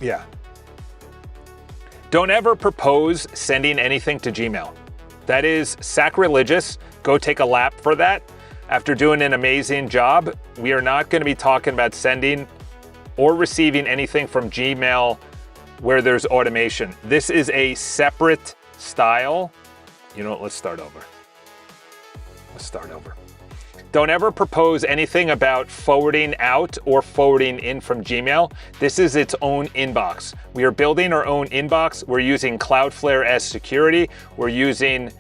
Yeah. Don't ever propose sending anything to Gmail. That is sacrilegious. Go take a lap for that. After doing an amazing job, we are not going to be talking about sending or receiving anything from Gmail where there's automation. This is a separate style. You know what, let's start over. Don't ever propose anything about forwarding out or forwarding in from Gmail. This is its own inbox. We are building our own inbox. We're using Cloudflare as security. We're using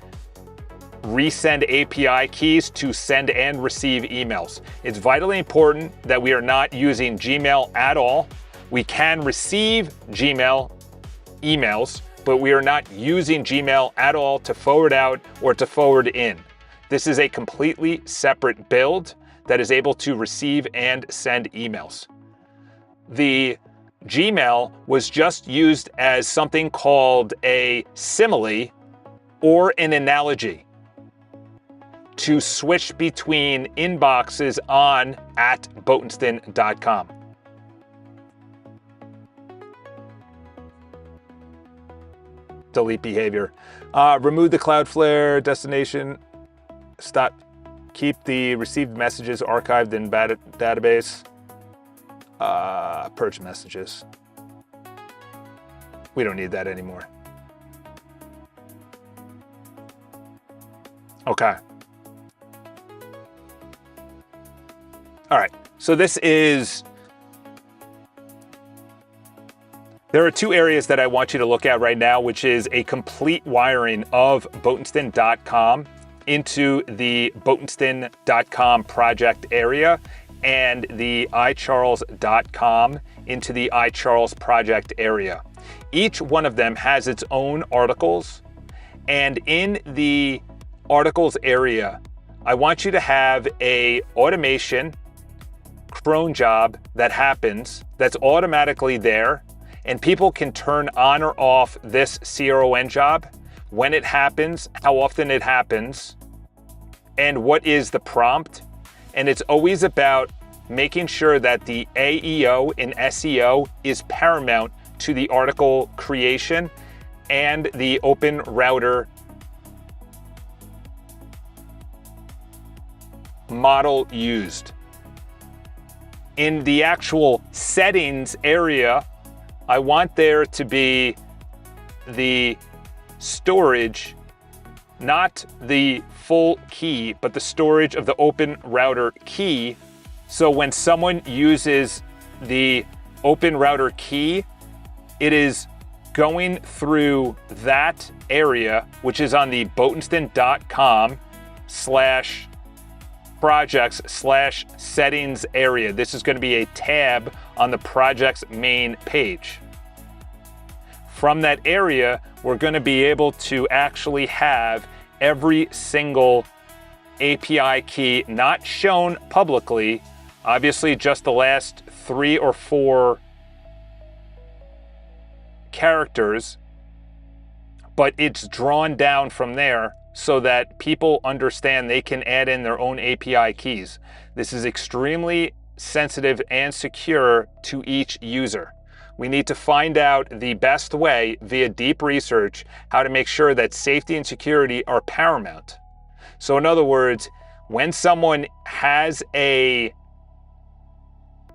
resend API keys to send and receive emails. It's vitally important that we are not using Gmail at all. We can receive Gmail emails, but we are not using Gmail at all to forward out or to forward in. This is a completely separate build that is able to receive and send emails. The Gmail was just used as something called a simile or an analogy to switch between inboxes on @Boatenston.com. Delete behavior. Remove the Cloudflare destination. Stop. Keep the received messages archived in database. Purge messages. We don't need that anymore. Okay. All right. So this is. There are two areas that I want you to look at right now, which is a complete wiring of Boatenston.com into the Boatenston.com project area and the iCharles.com into the iCharles project area. Each one of them has its own articles, and in the articles area, I want you to have a automation cron job that happens that's automatically there, and people can turn on or off this CRON job, when it happens, how often it happens, and what is the prompt. And it's always about making sure that the AEO and SEO is paramount to the article creation and the open router model used. In the actual settings area, I want there to be the storage not the full key, but the storage of the Open Router key. So when someone uses the Open Router key, it is going through that area, which is on the botenstein.com/projects/settings area. This is going to be a tab on the project's main page. From that area, we're going to be able to actually have every single API key not shown publicly, obviously just the last 3 or 4 characters, but it's drawn down from there so that people understand they can add in their own API keys. This is extremely sensitive and secure to each user. We need to find out the best way via deep research how to make sure that safety and security are paramount. So in other words, when someone has a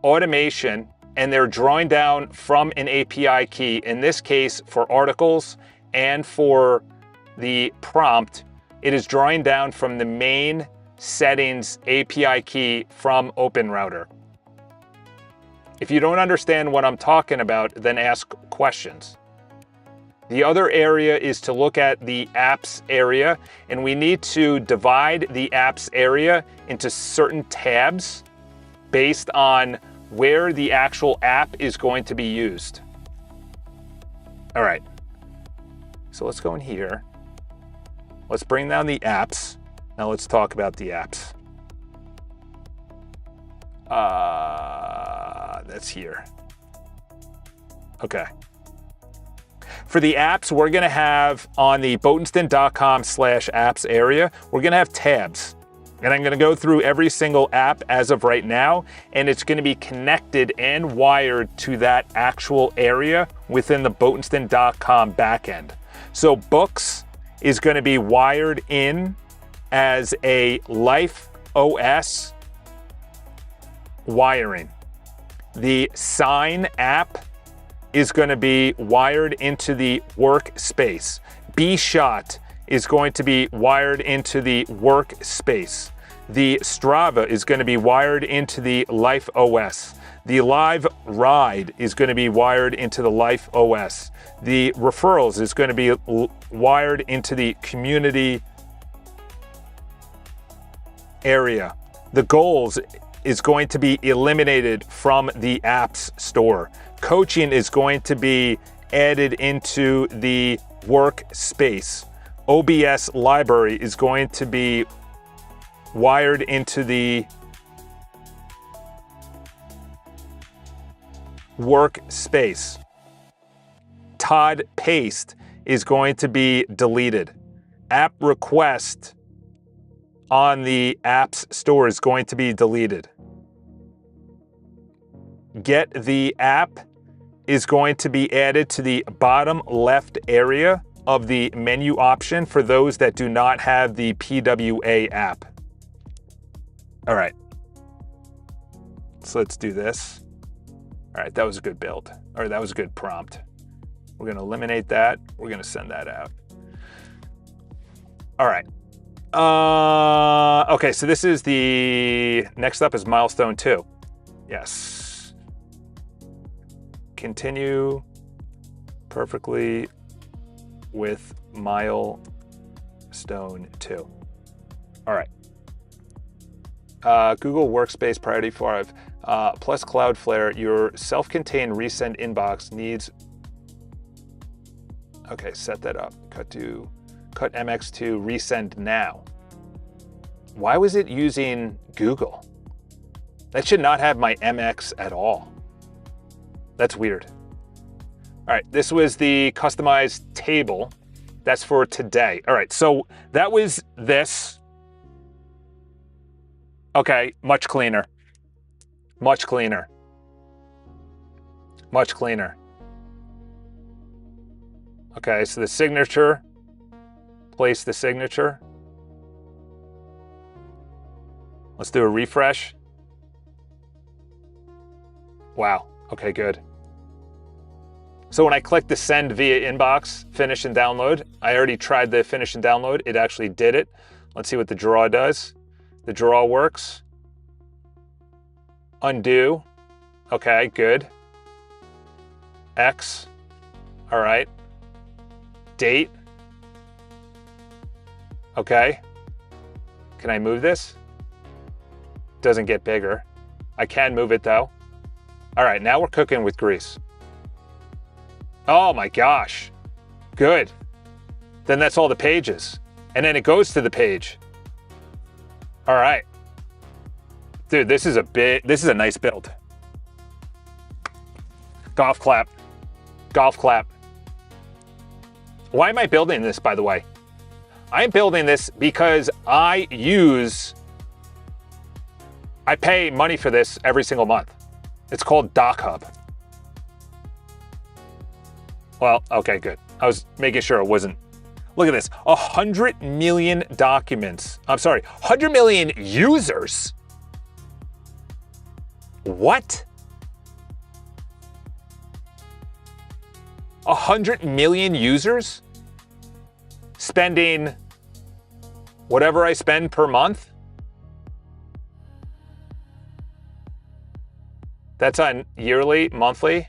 automation and they're drawing down from an API key, in this case for articles and for the prompt, it is drawing down from the main settings API key from Open Router. If you don't understand what I'm talking about, then ask questions. The other area is to look at the apps area, and we need to divide the apps area into certain tabs based on where the actual app is going to be used. All right, so let's go in here. Let's bring down the apps. Now let's talk about the apps. That's here. Okay. For the apps, we're gonna have on the botenstein.com/apps area, we're gonna have tabs. And I'm gonna go through every single app as of right now, and it's gonna be connected and wired to that actual area within the botenstein.com backend. So Books is gonna be wired in as a Life OS wiring. The Sign app is going to be wired into the workspace. B-Shot is going to be wired into the workspace. The Strava is going to be wired into the Life OS. The Live Ride is going to be wired into the Life OS. The Referrals is going to be wired into the community area. The Goals is going to be eliminated from the apps store. Coaching is going to be added into the workspace. OBS library is going to be wired into the workspace. Todd Paste is going to be deleted. App request on the apps store is going to be deleted. Get the app is going to be added to the bottom left area of the menu option for those that do not have the PWA app. All right, so let's do this. All right, that was a good build, or that was a good prompt. We're gonna eliminate that. We're gonna send that out. All right. Okay, so this is next up is milestone 2. Yes. Continue perfectly with milestone 2. All right. Google Workspace Priority 5 plus Cloudflare, your self-contained resend inbox needs. Okay, set that up. Cut MX to resend now. Why was it using Google? That should not have my MX at all. That's weird. All right, this was the customized table. That's for today. All right, so that was this. Okay, much cleaner. Much cleaner. Much cleaner. Okay, so the signature. Place the signature. Let's do a refresh. Wow, okay, good. So when I click the send via inbox, finish and download, I already tried the finish and download. It actually did it. Let's see what the draw does. The draw works. Undo. Okay, good. X. All right. Date. Okay. Can I move this? Doesn't get bigger. I can move it though. All right, now we're cooking with grease. Oh my gosh. Good. Then that's all the pages. And then it goes to the page. All right. Dude, this is a nice build. Golf clap. Golf clap. Why am I building this, by the way? I'm building this because I pay money for this every single month. It's called Doc Hub. Well, okay, good. I was making sure it wasn't. Look at this, 100 million documents. I'm sorry, 100 million users. What? 100 million users? Spending whatever I spend per month? That's on yearly, monthly?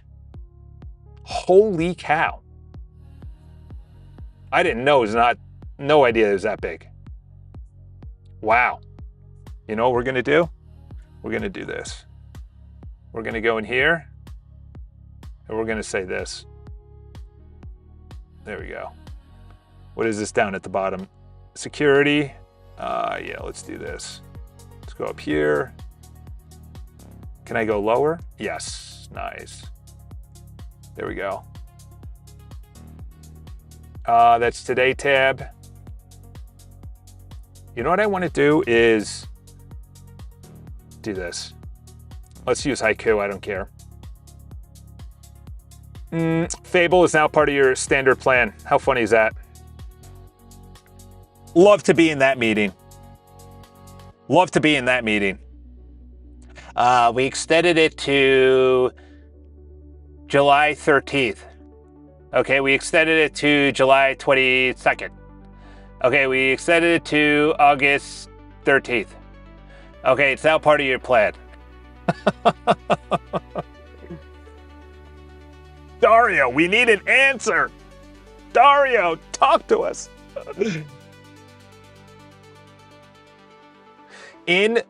Holy cow. I didn't know no idea it was that big. Wow. You know what we're gonna do? We're gonna do this. We're gonna go in here and we're gonna say this. There we go. What is this down at the bottom? Security. Yeah, let's do this. Let's go up here. Can I go lower? Yes, nice. There we go. That's Today tab. You know what I want to do is do this. Let's use Haiku, I don't care. Fable is now part of your standard plan. How funny is that? Love to be in that meeting. Love to be in that meeting. We extended it to July 13th. Okay, we extended it to July 22nd. Okay, we extended it to August 13th. Okay, it's now part of your plan. Dario, we need an answer. Dario, talk to us. In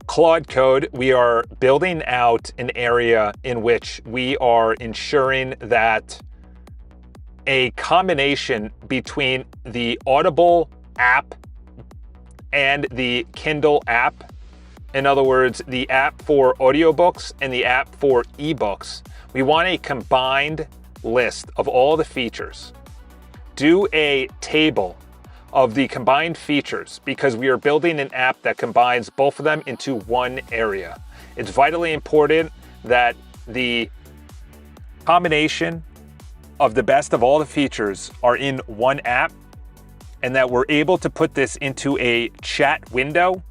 Claude Code, we are building out an area in which we are ensuring that a combination between the Audible app and the Kindle app, in other words, the app for audiobooks and the app for ebooks, we want a combined list of all the features. Do a table of the combined features because we are building an app that combines both of them into one area. It's vitally important that the combination of the best of all the features are in one app and that we're able to put this into a chat window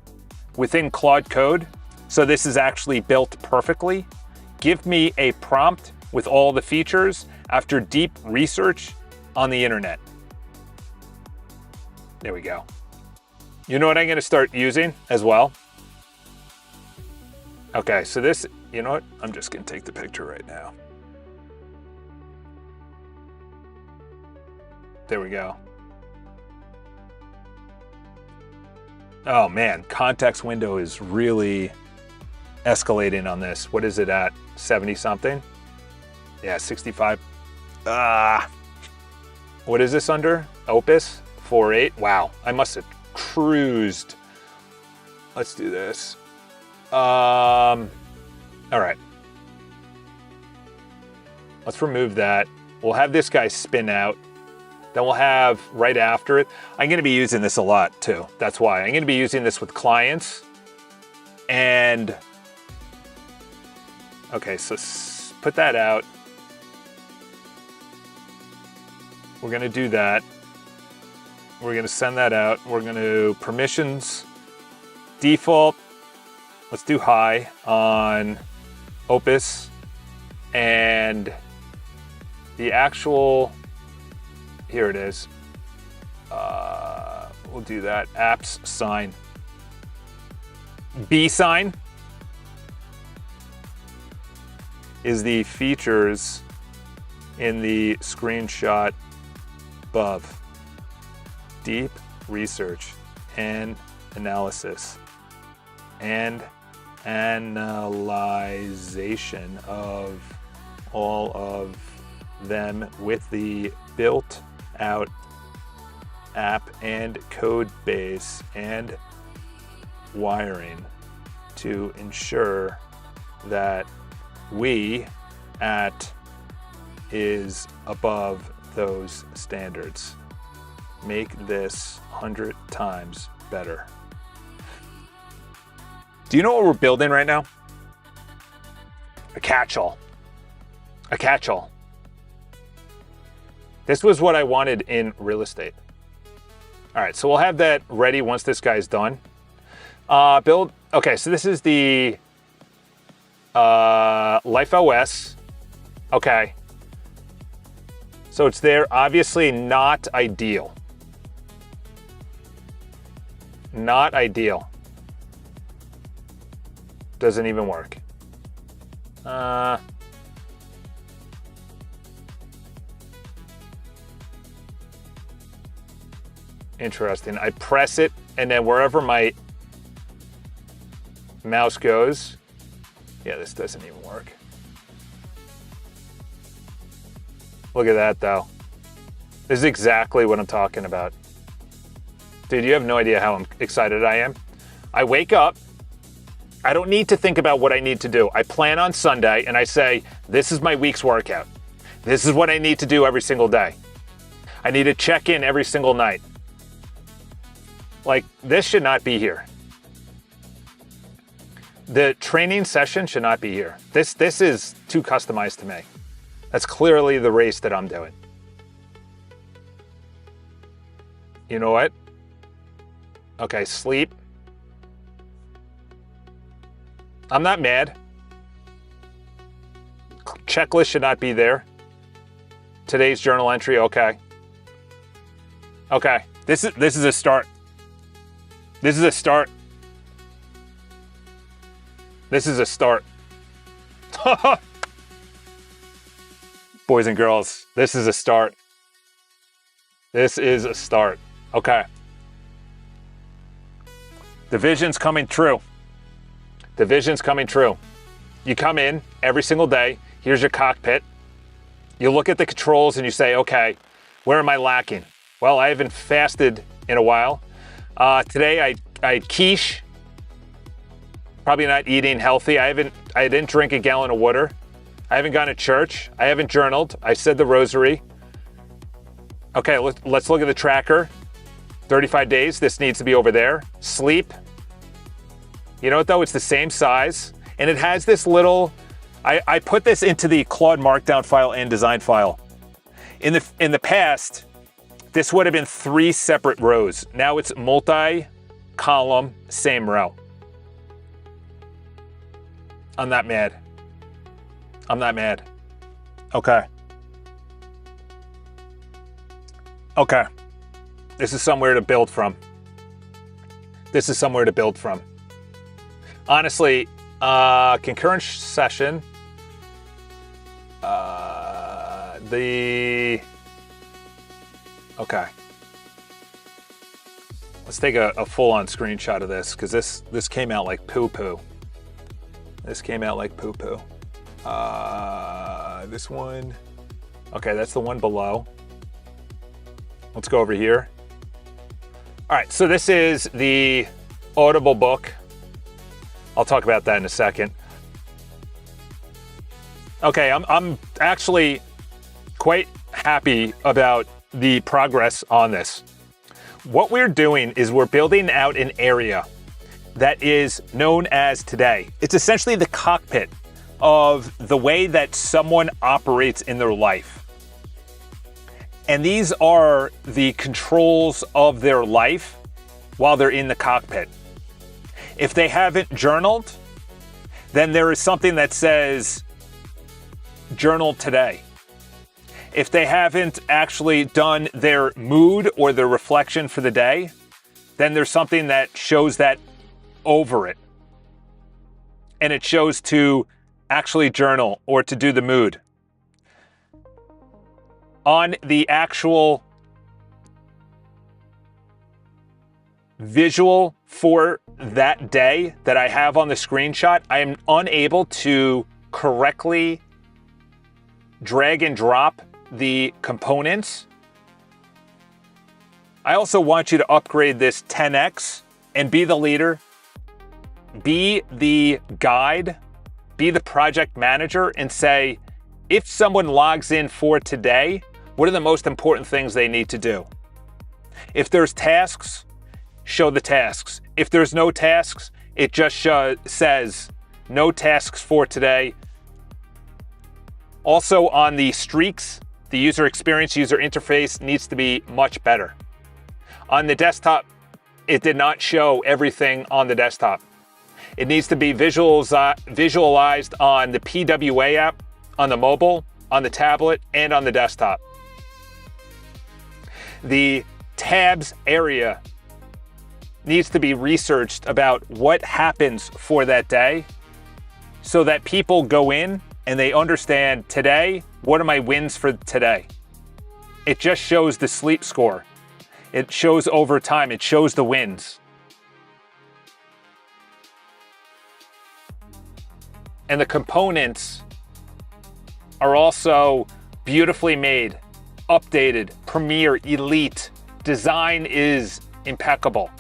within Claude Code. So this is actually built perfectly. Give me a prompt with all the features after deep research on the internet. There we go. You know what I'm gonna start using as well? Okay, so this, you know what? I'm just gonna take the picture right now. There we go. Oh man, context window is really escalating on this. What is it at? 70 something? Yeah, 65. What is this under? Opus 4.8. Wow, I must have cruised. Let's do this. All right. Let's remove that. We'll have this guy spin out. Then we'll have right after it. I'm gonna be using this a lot too. That's why. I'm gonna be using this with clients. And, okay, so put that out. We're gonna do that. We're gonna send that out. We're gonna permissions, default. Let's do high on Opus and the actual, here it is. We'll do that. Apps sign. B sign is the features in the screenshot above. Deep research and analysis and analyzation of all of them with the built out app and code base and wiring to ensure that we at is above those standards. Make this 100 times better. Do you know what we're building right now? A catch-all. A catch-all. This was what I wanted in real estate. All right, so we'll have that ready once this guy's done. Okay, so this is the Life OS. Okay. So it's there, obviously not ideal. Not ideal. Doesn't even work. Interesting. I press it, and then wherever my mouse goes, yeah, this doesn't even work. Look at that, though. This is exactly what I'm talking about. Dude, you have no idea how excited I am. I wake up. I don't need to think about what I need to do. I plan on Sunday, and I say, this is my week's workout. This is what I need to do every single day. I need to check in every single night. Like, this should not be here. The training session should not be here. This is too customized to me. That's clearly the race that I'm doing. You know what? Okay, sleep. I'm not mad. Checklist should not be there. Today's journal entry, okay. Okay, this is a start. This is a start. This is a start. Boys and girls, this is a start. This is a start. Okay. The vision's coming true. The vision's coming true. You come in every single day. Here's your cockpit. You look at the controls and you say, okay, where am I lacking? Well, I haven't fasted in a while. Today I had quiche. Probably not eating healthy. I didn't drink a gallon of water. I haven't gone to church. I haven't journaled. I said the rosary. Okay, let's look at the tracker. 35 days, this needs to be over there. Sleep. You know what though, it's the same size. And it has this little, I put this into the Claude Markdown file and design file. In the past, this would have been 3 separate rows. Now it's multi-column, same row. I'm not mad. I'm not mad. Okay. Okay. This is somewhere to build from. This is somewhere to build from. Honestly, concurrent session, okay. Let's take a full-on screenshot of this, because this came out like poo-poo. This came out like poo-poo. This one, okay, that's the one below. Let's go over here. All right, so this is the Audible book. I'll talk about that in a second. Okay, I'm actually quite happy about the progress on this. What we're doing is we're building out an area that is known as today. It's essentially the cockpit of the way that someone operates in their life. And these are the controls of their life while they're in the cockpit. If they haven't journaled, then there is something that says journal today. If they haven't actually done their mood or their reflection for the day, then there's something that shows that over it. And it shows to actually journal or to do the mood. On the actual visual for that day that I have on the screenshot, I am unable to correctly drag and drop the components. I also want you to upgrade this 10x and be the leader, be the guide, be the project manager, and say, if someone logs in for today, what are the most important things they need to do? If there's tasks, show the tasks. If there's no tasks, it just says no tasks for today. Also on the streaks, the user experience, user interface needs to be much better. On the desktop, it did not show everything on the desktop. It needs to be visualized on the PWA app, on the mobile, on the tablet, and on the desktop. The tabs area needs to be researched about what happens for that day so that people go in and they understand today, what are my wins for today? It just shows the sleep score. It shows over time. It shows the wins. And the components are also beautifully made, updated, premier, elite. Design is impeccable.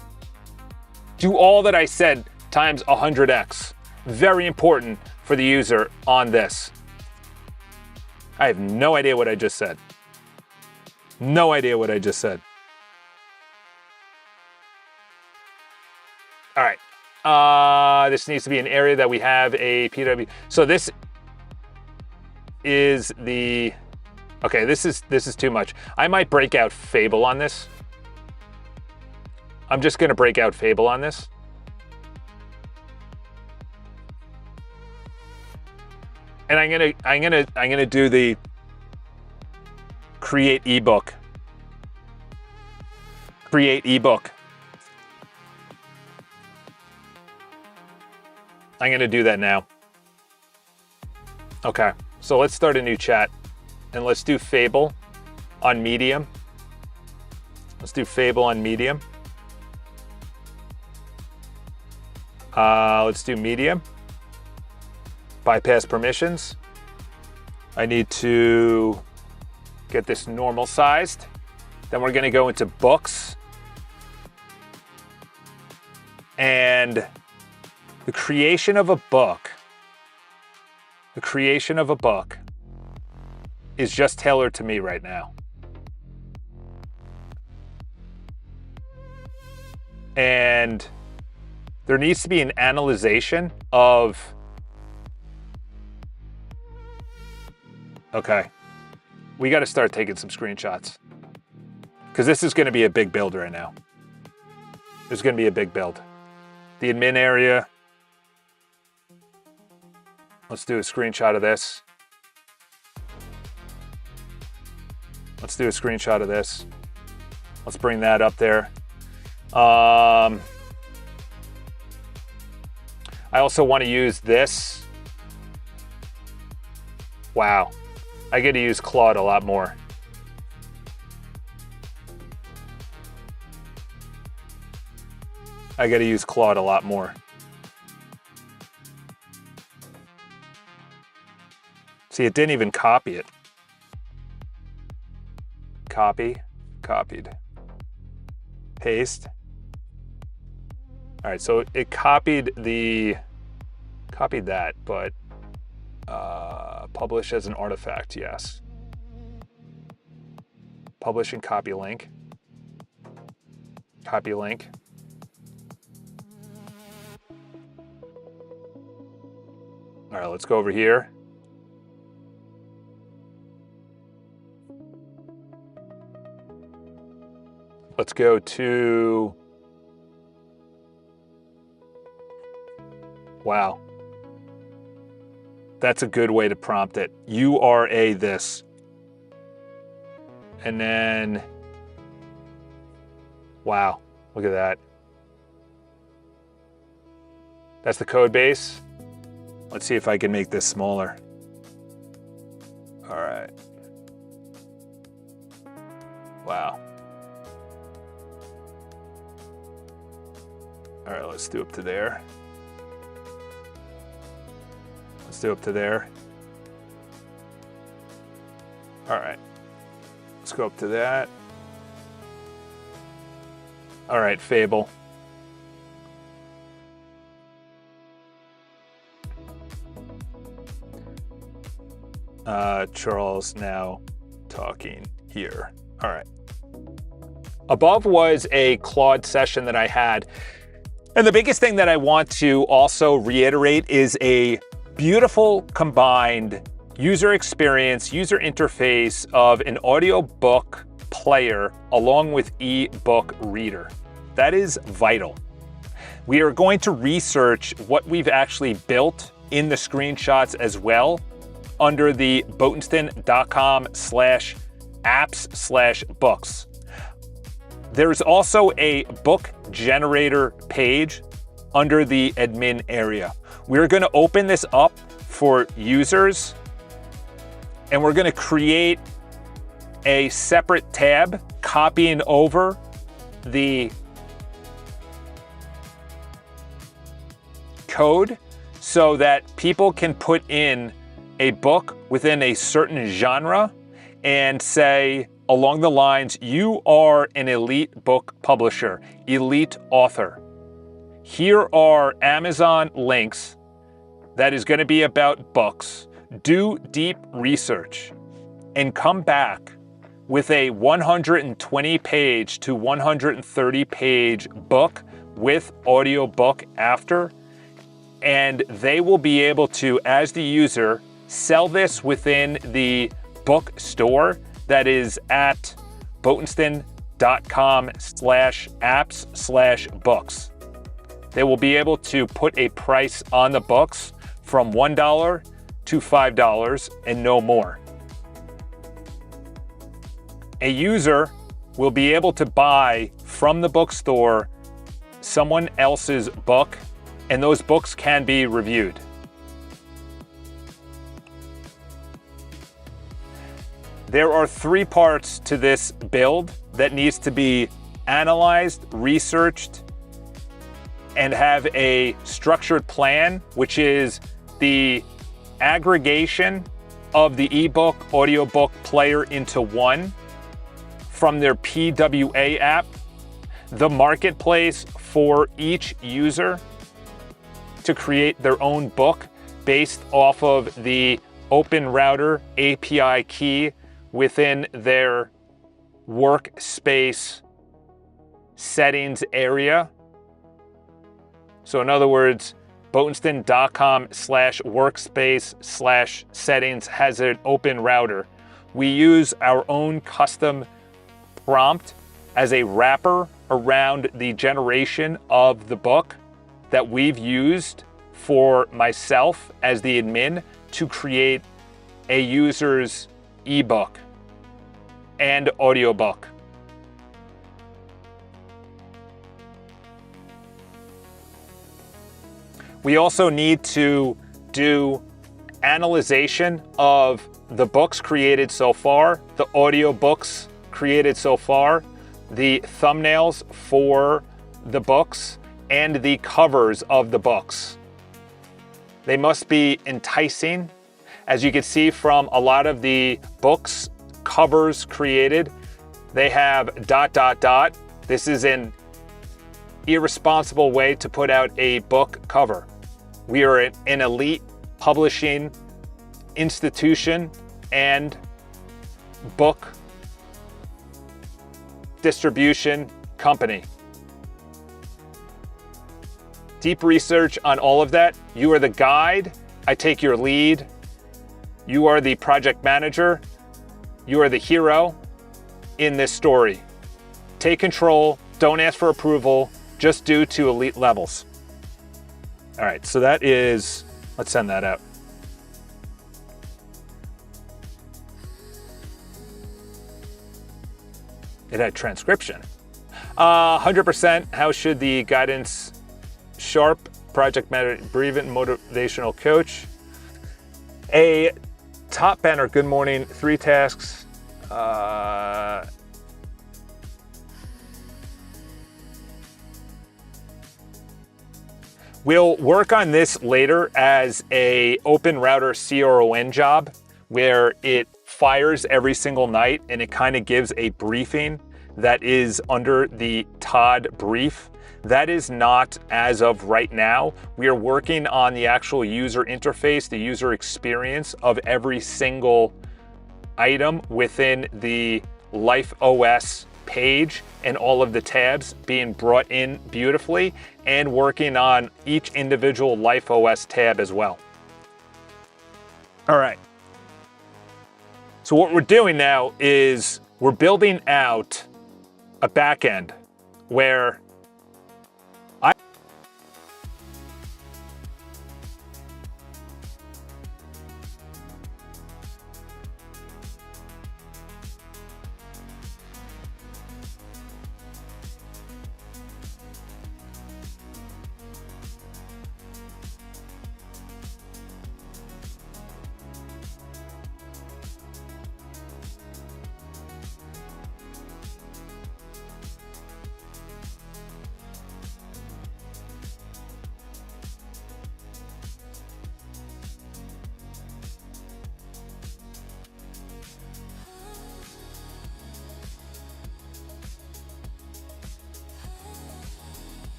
Do all that I said times 100x. Very important for the user on this. I have no idea what I just said. No idea what I just said. All right. This needs to be an area that we have a PW. So this is the, okay, this is too much. I might break out Fable on this. I'm just gonna break out Fable on this. And I'm gonna do the create ebook. Create ebook. I'm gonna do that now. Okay, so let's start a new chat and let's do Fable on Medium. Let's do Fable on Medium. Let's do Medium. Bypass permissions. I need to get this normal sized. Then we're gonna go into books. And the creation of a book is just tailored to me right now. And there needs to be an analyzation of, okay, we got to start taking some screenshots because this is going to be a big build right now. There's going to be a big build. The admin area. Let's do a screenshot of this. Let's do a screenshot of this. Let's bring that up there. I also want to use this. Wow. I get to use Claude a lot more. I got to use Claude a lot more. See, it didn't even copy it. Copy, copied, paste. All right, so it copied that, but publish as an artifact, yes. Publish and copy link. Copy link. All right, let's go over here. Let's go to, wow. That's a good way to prompt it. You are a this. And then, wow, look at that. That's the code base. Let's see if I can make this smaller. All right. Wow. All right, let's do up to there. Let's do up to there. All right. Let's go up to that. All right, Fable. Charles now talking here. All right. Above was a Claude session that I had. And the biggest thing that I want to also reiterate is a beautiful combined user experience, user interface of an audiobook player along with ebook reader. That is vital. We are going to research what we've actually built in the screenshots as well under the botensten.com/apps/books. There's also a book generator page under the admin area. We're going to open this up for users, and we're going to create a separate tab, copying over the code so that people can put in a book within a certain genre and say along the lines, you are an elite book publisher, elite author. Here are Amazon links that is going to be about books. Do deep research and come back with a 120-page to 130-page book with audiobook after, and they will be able to, as the user, sell this within the book store that is at botensten.com/apps/books. They will be able to put a price on the books from $1 to $5 and no more. A user will be able to buy from the bookstore someone else's book, and those books can be reviewed. There are 3 parts to this build that needs to be analyzed, researched, and have a structured plan, which is the aggregation of the ebook, audiobook player into one from their PWA app, the marketplace for each user to create their own book based off of the Open Router API key within their workspace settings area. So in other words, botensten.com/workspace/settings has an open router. We use our own custom prompt as a wrapper around the generation of the book that we've used for myself as the admin to create a user's ebook and audiobook. We also need to do analyzation of the books created so far, the audiobooks created so far, the thumbnails for the books, and the covers of the books. They must be enticing. As you can see from a lot of the books covers created, they have ... This is an irresponsible way to put out a book cover. We are an elite publishing institution and book distribution company. Deep research on all of that. You are the guide. I take your lead. You are the project manager. You are the hero in this story. Take control. Don't ask for approval. Just do to elite levels. All right, so that is, let's send that out. It had transcription. 100%. How should the guidance sharp project manager, breathing motivational coach? A top banner, good morning, 3 tasks. We'll work on this later as a open router CRON job where it fires every single night and it kind of gives a briefing that is under the Todd brief. That is not as of right now. We are working on the actual user interface, the user experience of every single item within the Life OS page and all of the tabs being brought in beautifully, and working on each individual Life OS tab as well. All right. So what we're doing now is we're building out a backend where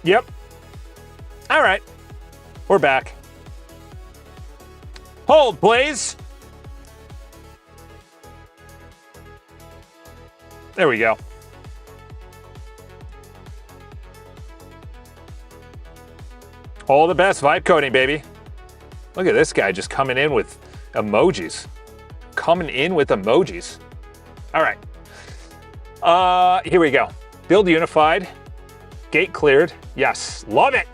Yep. All right. We're back. Hold, please. There we go. All the best vibe coding, baby. Look at this guy just coming in with emojis. Coming in with emojis. All right. Here we go. Build unified. Gate cleared. Yes. Love it.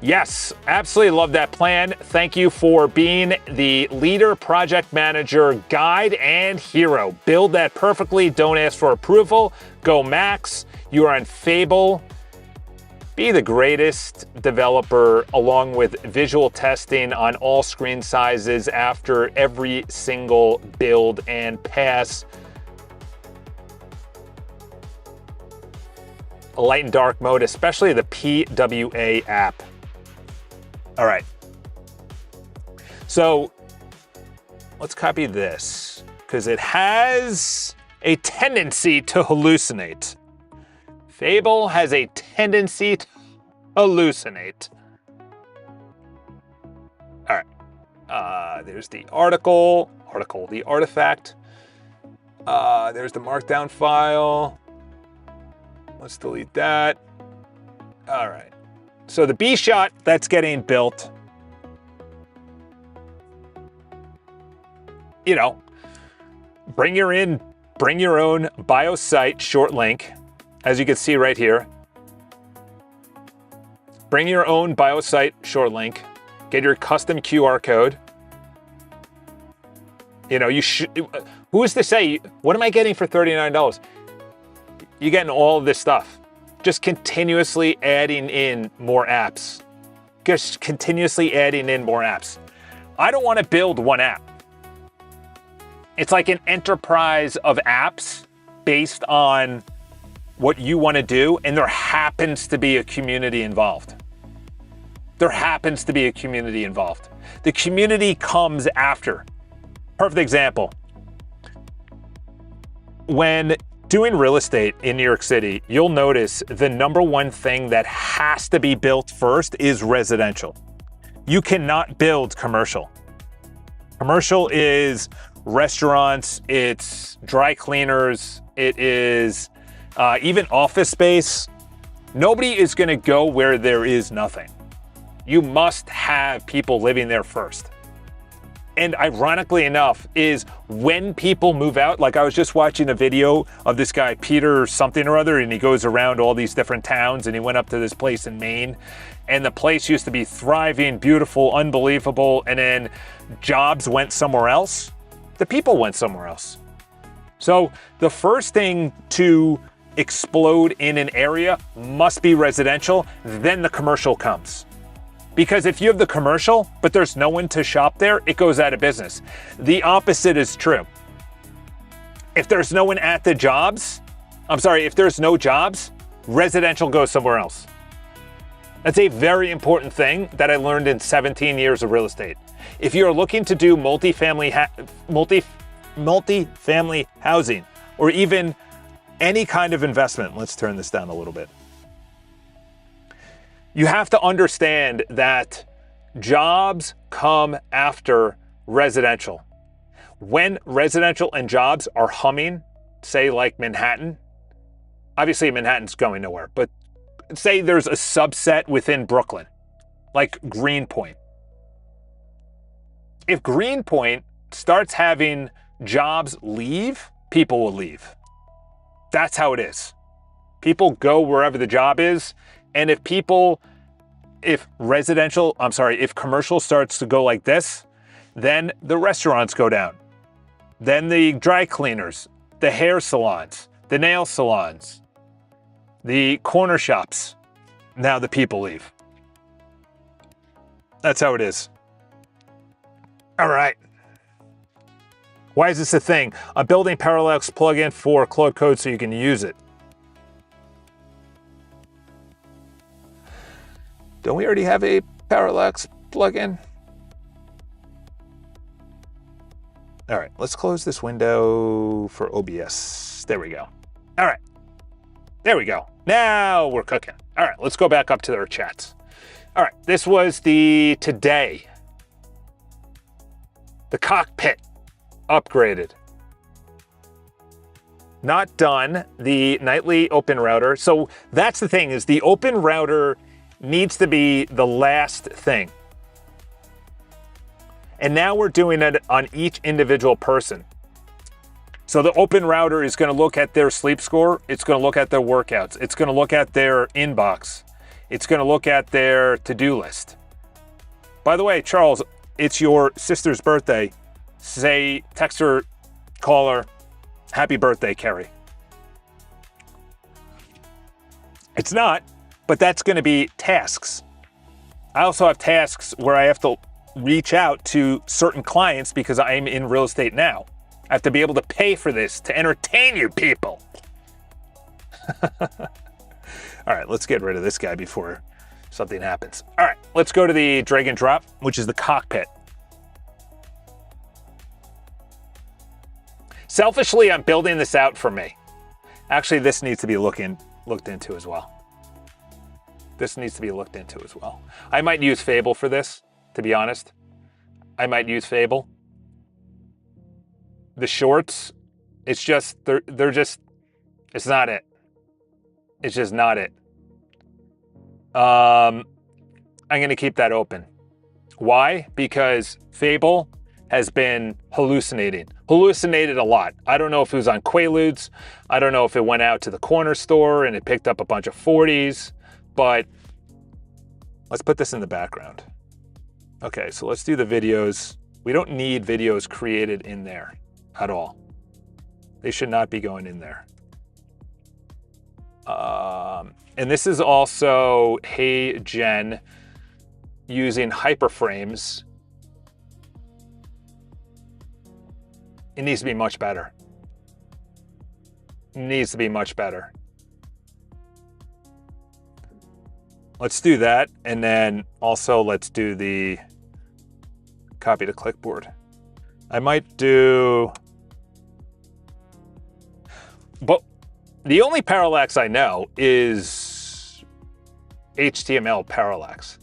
Yes. Absolutely love that plan. Thank you for being the leader, project manager, guide, and hero. Build that perfectly. Don't ask for approval. Go max. You are on Fable. Be the greatest developer along with visual testing on all screen sizes after every single build and pass. Light and dark mode, especially the PWA app. All right. So let's copy this because it has a tendency to hallucinate. Fable has a tendency to hallucinate. All right. There's the the artifact. There's the markdown file. Let's delete that. All right. So the B shot, that's getting built. You know, bring your own bio site short link. As you can see right here, bring your own bio site short link, get your custom QR code. You know, who is to say, what am I getting for $39? You're getting all of this stuff. Just continuously adding in more apps. Just continuously adding in more apps. I don't want to build one app. It's like an enterprise of apps based on what you want to do, and there happens to be a community involved. There happens to be a community involved. The community comes after. Perfect example. When doing real estate in New York City, you'll notice the number one thing that has to be built first is residential. You cannot build commercial. Commercial is restaurants, it's dry cleaners, it is even office space. Nobody is going to go where there is nothing. You must have people living there first. And ironically enough, is when people move out, like I was just watching a video of this guy, Peter something or other, and he goes around all these different towns, and he went up to this place in Maine, and the place used to be thriving, beautiful, unbelievable, and then jobs went somewhere else. The people went somewhere else. So the first thing to explode in an area must be residential, then the commercial comes. Because if you have the commercial, but there's no one to shop there, it goes out of business. The opposite is true. If there's no one at the jobs, if there's no jobs, residential goes somewhere else. That's a very important thing that I learned in 17 years of real estate. If you're looking to do multifamily housing, or even any kind of investment, let's turn this down a little bit. You have to understand that jobs come after residential. When residential and jobs are humming, say like Manhattan, obviously Manhattan's going nowhere, but say there's a subset within Brooklyn, like Greenpoint. If Greenpoint starts having jobs leave, people will leave. That's how it is. People go wherever the job is. And if commercial starts to go like this, then the restaurants go down. Then the dry cleaners, the hair salons, the nail salons, the corner shops. Now the people leave. That's how it is. All right. Why is this a thing? I'm building Parallax plugin for Claude Code so you can use it. Don't we already have a Parallax plugin? All right, let's close this window for OBS. There we go. All right, there we go. Now we're cooking. All right, let's go back up to our chats. All right, this was the today. The cockpit upgraded. Not done. The nightly open router. So that's the thing, is the open router needs to be the last thing. And now we're doing it on each individual person. So the open router is going to look at their sleep score. It's going to look at their workouts. It's going to look at their inbox. It's going to look at their to-do list. By the way, Charles, it's your sister's birthday. Say, text her, call her, happy birthday, Kerry. It's not, but that's going to be tasks. I also have tasks where I have to reach out to certain clients because I'm in real estate now. I have to be able to pay for this to entertain you people. All right, let's get rid of this guy before something happens. All right, let's go to the drag and drop, which is the cockpit. Selfishly, I'm building this out for me. Actually, this needs to be looked into as well. This needs to be looked into as well. I might use Fable for this, to be honest. I might use Fable. The shorts, it's just, they're just, it's not it. It's just not it. I'm going to keep that open. Why? Because Fable has been hallucinated a lot. I don't know if it was on Quaaludes. I don't know if it went out to the corner store and it picked up a bunch of 40s, but let's put this in the background. Okay, so let's do the videos. We don't need videos created in there at all. They should not be going in there. And this is also Hey Jen using hyperframes. It needs to be much better. It needs to be much better. Let's do that. And then also let's do the copy to clipboard. I might do, but the only parallax I know is HTML parallax.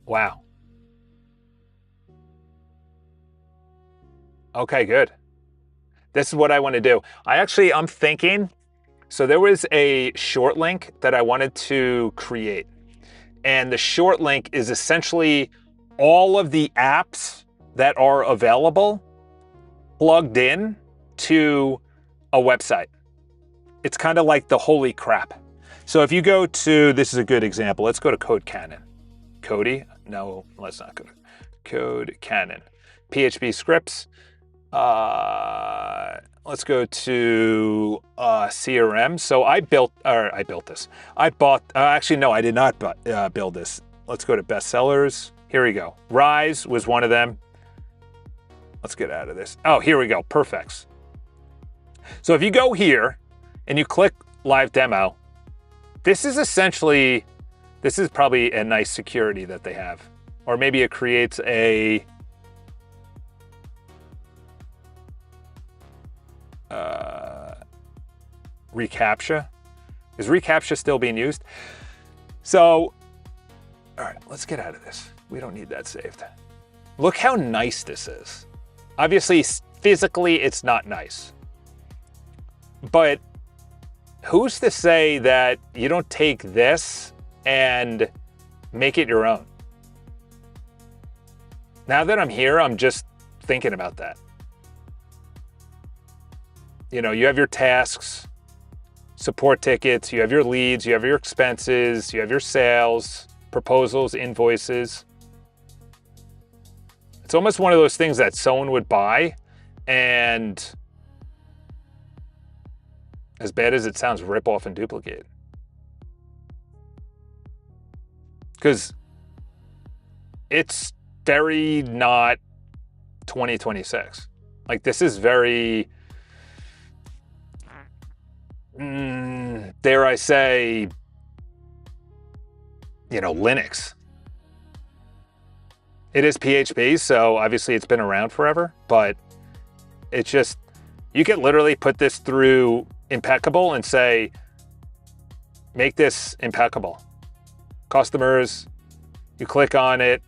Wow. Okay, good. This is what I want to do. I'm thinking, so there was a short link that I wanted to create. And the short link is essentially all of the apps that are available plugged in to a website. It's kind of like the holy crap. So if you go to, this is a good example. Let's go to Code Cannon. Cody? No, let's not go to Code Cannon. PHP scripts. Let's go to CRM. So I built this. I bought, actually, no, I did not build this. Let's go to bestsellers. Here we go. Rise was one of them. Let's get out of this. Oh, here we go. Perfects. So if you go here and you click live demo, this is probably a nice security that they have. Or maybe it creates a reCAPTCHA. Is reCAPTCHA still being used? So, all right, let's get out of this. We don't need that saved. Look how nice this is. Obviously, physically, it's not nice. But who's to say that you don't take this and make it your own? Now that I'm here, I'm just thinking about that. You know, you have your tasks, support tickets, you have your leads, you have your expenses, you have your sales, proposals, invoices. It's almost one of those things that someone would buy, and as bad as it sounds, rip off and duplicate. Because it's very not 2026. Like, this is very, dare I say, Linux. It is PHP, so obviously it's been around forever, but it's just, you can literally put this through impeccable and say, make this impeccable. Customers, you click on it,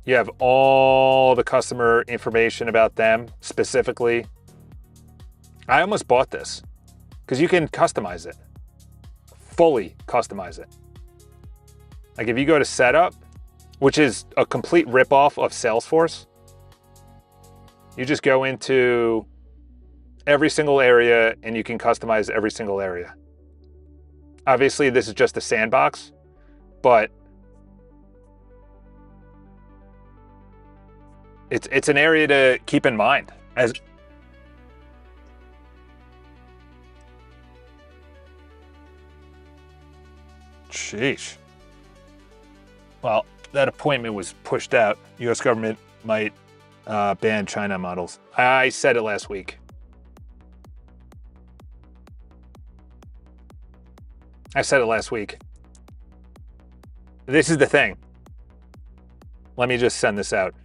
you have all the customer information about them specifically. I almost bought this because you can customize it, fully customize it. Like if you go to setup, which is a complete ripoff of Salesforce, you just go into every single area and you can customize every single area. Obviously, this is just a sandbox, but it's an area to keep in mind. Sheesh. Well, that appointment was pushed out. U.S. government might ban China models. I said it last week. This is the thing. Let me just send this out.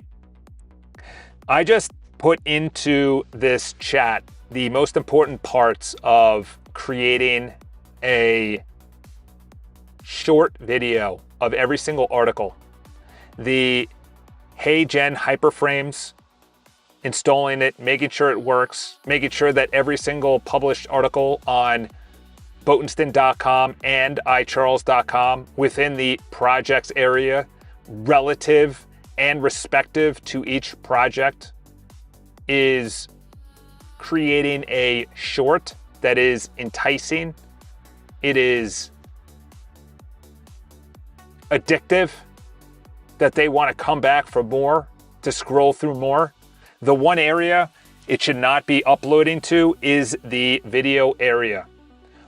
I just put into this chat the most important parts of creating a short video of every single article. The Hey Gen hyperframes, installing it, making sure it works, making sure that every single published article on Botenstein.com and iCharles.com within the projects area, relative and respective to each project, is creating a short that is enticing. It is addictive, that they want to come back for more, to scroll through more. The one area it should not be uploading to is the video area.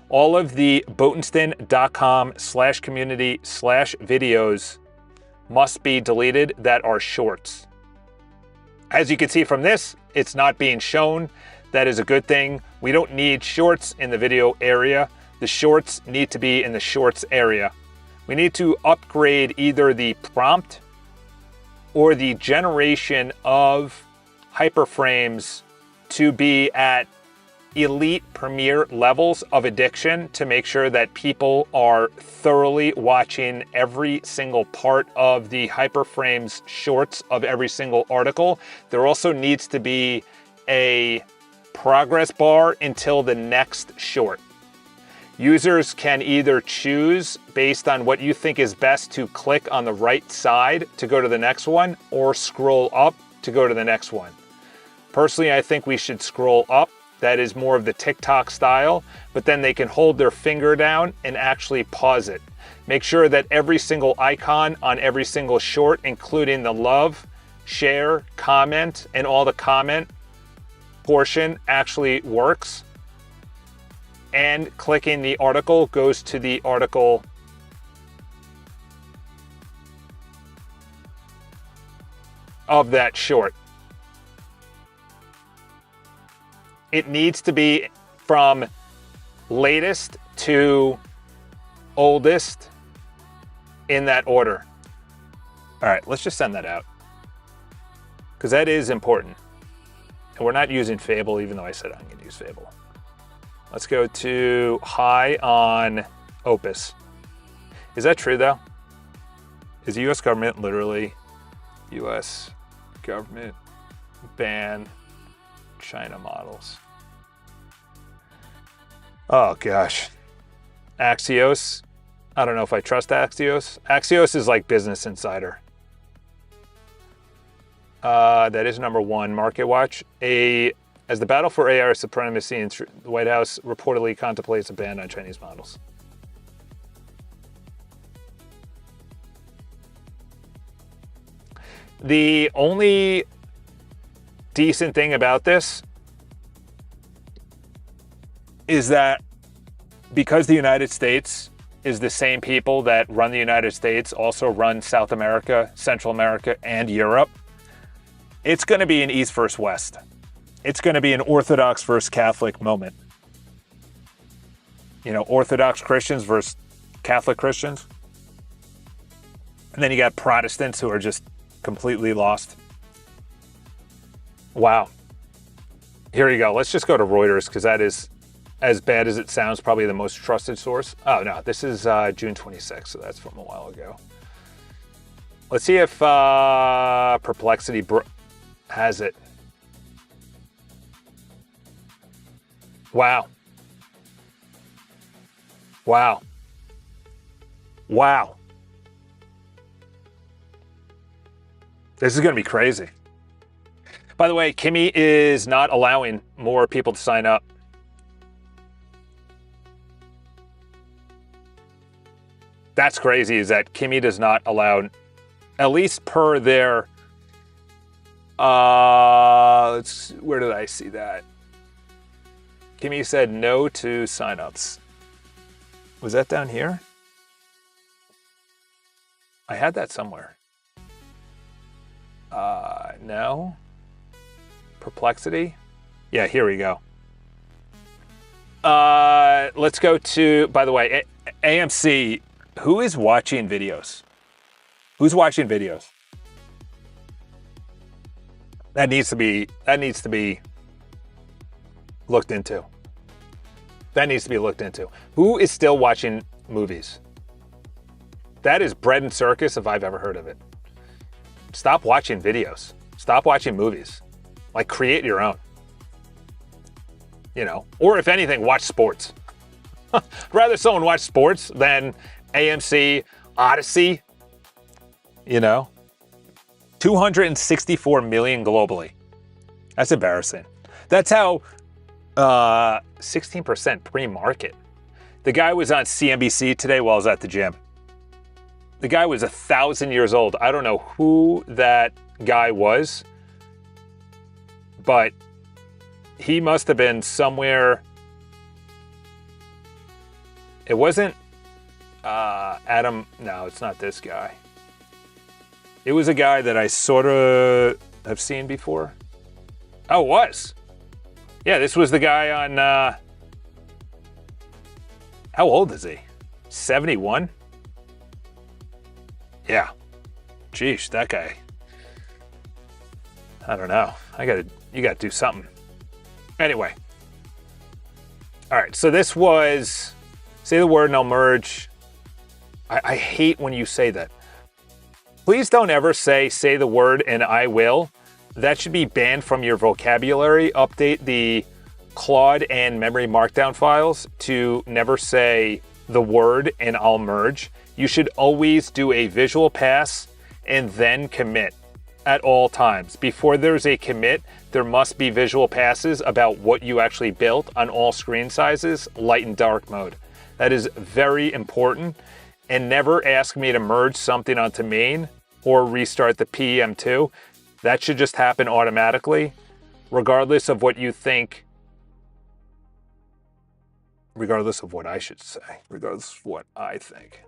All of the Botenstein.com/community/videos must be deleted that are shorts. As you can see from this, it's not being shown. That is a good thing. We don't need shorts in the video area. The shorts need to be in the shorts area. We need to upgrade either the prompt or the generation of hyperframes to be at elite premier levels of addiction to make sure that people are thoroughly watching every single part of the hyperframes shorts of every single article. There also needs to be a progress bar until the next short. Users can either choose based on what you think is best to click on the right side to go to the next one or scroll up to go to the next one. Personally, I think we should scroll up. That is more of the TikTok style, but then they can hold their finger down and actually pause it. Make sure that every single icon on every single short, including the love, share, comment, and all the comment portion actually works. And clicking the article goes to the article of that short. It needs to be from latest to oldest in that order. All right, let's just send that out because that is important. And we're not using Fable, even though I said I'm going to use Fable. Let's go to high on Opus. Is that true though? Is the U.S. government literally U.S. government ban China models? Oh gosh. Axios. I don't know if I trust Axios. Axios is like Business Insider. That is number one. Market Watch. As the battle for AI supremacy, the White House reportedly contemplates a ban on Chinese models. The only decent thing about this is that because the United States is the same people that run the United States, also run South America, Central America, and Europe, it's going to be an East versus West. It's going to be an Orthodox versus Catholic moment. You know, Orthodox Christians versus Catholic Christians. And then you got Protestants who are just completely lost. Wow. Here you go. Let's just go to Reuters because that is as bad as it sounds, probably the most trusted source. Oh, no, this is June 26th, so that's from a while ago. Let's see if Perplexity has it. Wow. Wow. Wow. This is going to be crazy. By the way, Kimmy is not allowing more people to sign up. That's crazy, is that Kimmy does not allow, at least per their, where did I see that? Kimmy said no to signups. Was that down here? I had that somewhere. No. Perplexity? Yeah, here we go. Let's go to, by the way, AMC. Who is watching videos? Who's watching videos? That needs to be looked into. That needs to be looked into. Who is still watching movies? That is bread and circus if I've ever heard of it. Stop watching videos. Stop watching movies. Like, create your own. You know, or if anything, watch sports. Rather someone watch sports than AMC, Odyssey. You know, 264 million globally. That's embarrassing. That's how 16% pre-market. The guy was on CNBC today while I was at the gym. The guy was 1,000 years old. I don't know who that guy was, but he must have been somewhere. It wasn't Adam. No, it's not this guy. It was a guy that I sort of have seen before. Oh, it was. Yeah, this was the guy on, how old is he? 71? Yeah. Geesh, that guy. I don't know. You gotta do something. Anyway. All right, so this was, say the word and I'll merge. I hate when you say that. Please don't ever say the word and I will. That should be banned from your vocabulary. Update the Claude and memory markdown files to never say the word and I'll merge. You should always do a visual pass and then commit at all times. Before there's a commit, there must be visual passes about what you actually built on all screen sizes, light and dark mode. That is very important. And never ask me to merge something onto main or restart the PM2. That should just happen automatically, regardless of what you think. Regardless of what I should say. Regardless of what I think.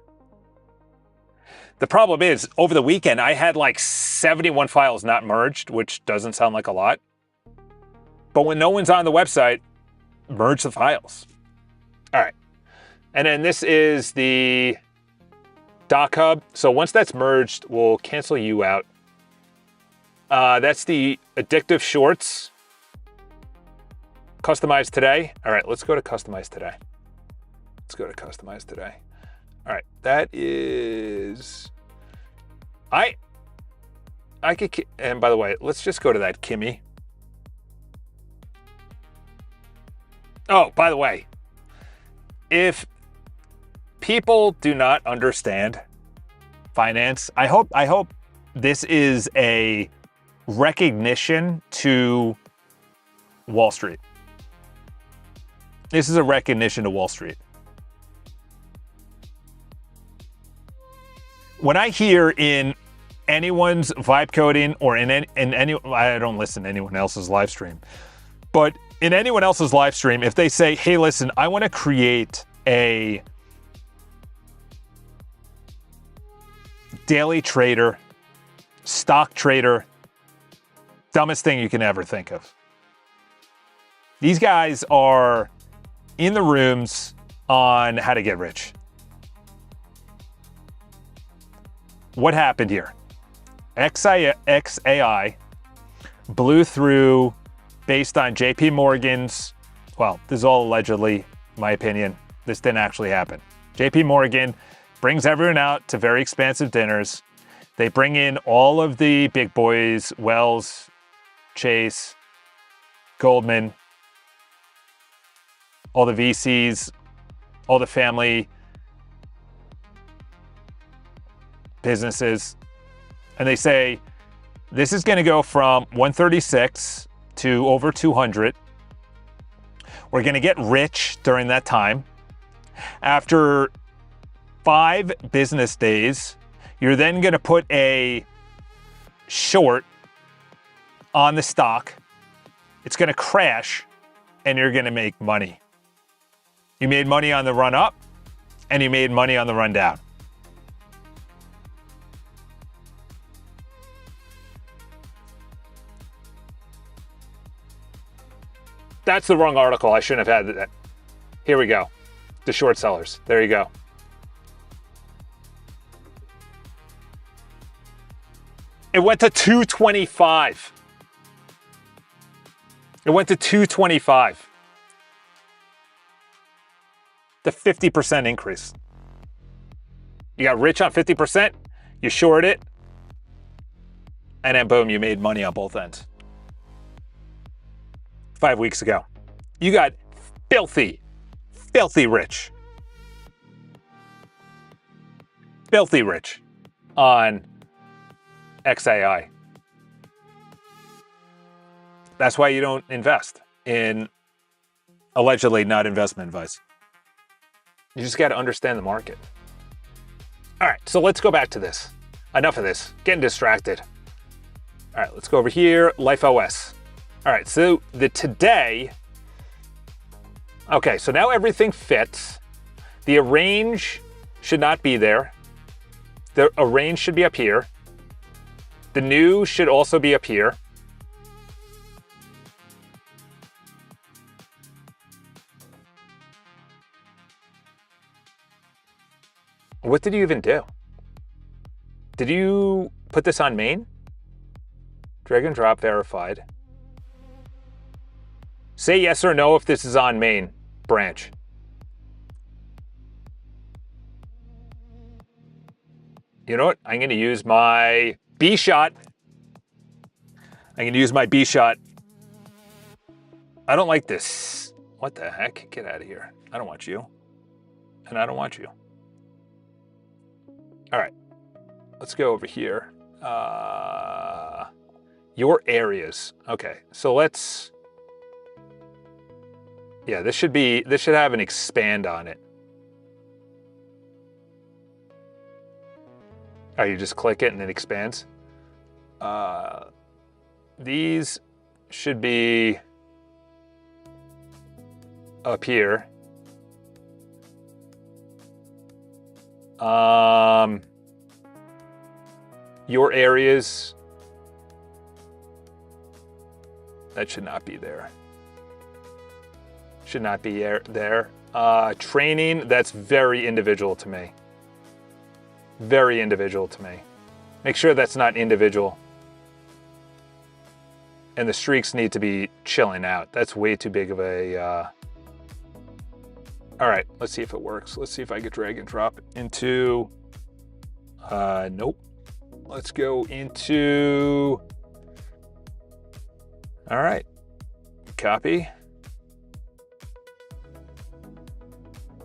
The problem is, over the weekend, I had like 71 files not merged, which doesn't sound like a lot. But when no one's on the website, merge the files. All right. And then this is the Doc Hub. So once that's merged, we'll cancel you out. That's the Addictive Shorts. Customize today. All right, let's go to Customize today. Let's go to Customize today. All right, that is... I could... And by the way, let's just go to that Kimmy. Oh, by the way, if people do not understand finance, I hope this is a recognition to Wall Street. This is a recognition to Wall Street. When I hear in anyone's vibe coding or in any, I don't listen to anyone else's live stream, but in anyone else's live stream, if they say, hey, listen, I want to create a daily trader, stock trader, dumbest thing you can ever think of. These guys are in the rooms on how to get rich. What happened here? XAI blew through based on JP Morgan's Well, this is all allegedly, my opinion. This didn't actually happen. JP Morgan brings everyone out to very expensive dinners. They bring in all of the big boys, Wells, Chase, Goldman, all the VCs, all the family businesses. And they say, this is going to go from 136 to over 200. We're going to get rich during that time. After 5 business days, you're then going to put a short on the stock. It's going to crash, and you're going to make money. You made money on the run up, and you made money on the run down. That's the wrong article. I shouldn't have had that. Here we go. The short sellers. There you go. It went to 225. It went to 225. The 50% increase. You got rich on 50%, you short it, and then boom, you made money on both ends. 5 weeks ago. You got filthy rich. Filthy rich on XAI. That's why you don't invest in allegedly not investment advice. You just got to understand the market. All right, so let's go back to this. Enough of this. Getting distracted. All right, let's go over here. Life OS. All right, so the today, okay, so now everything fits. The arrange should not be there. The arrange should be up here. The new should also be up here. What did you even do? Did you put this on main? Drag and drop verified. Say yes or no if this is on main branch. You know what? I'm going to use my B shot. I'm going to use my B shot. I don't like this. What the heck? Get out of here. I don't want you. And I don't want you. All right. Let's go over here. Your areas. Okay. So let's... Yeah, this should have an expand on it. Oh, you just click it and it expands. These should be up here. Your areas, that should not be there. Should not be there. Training, that's very individual to me. Very individual to me. Make sure that's not individual. And the streaks need to be chilling out. That's way too big of a... All right, let's see if it works. Let's see if I could drag and drop into... Nope. Let's go into... All right. Copy.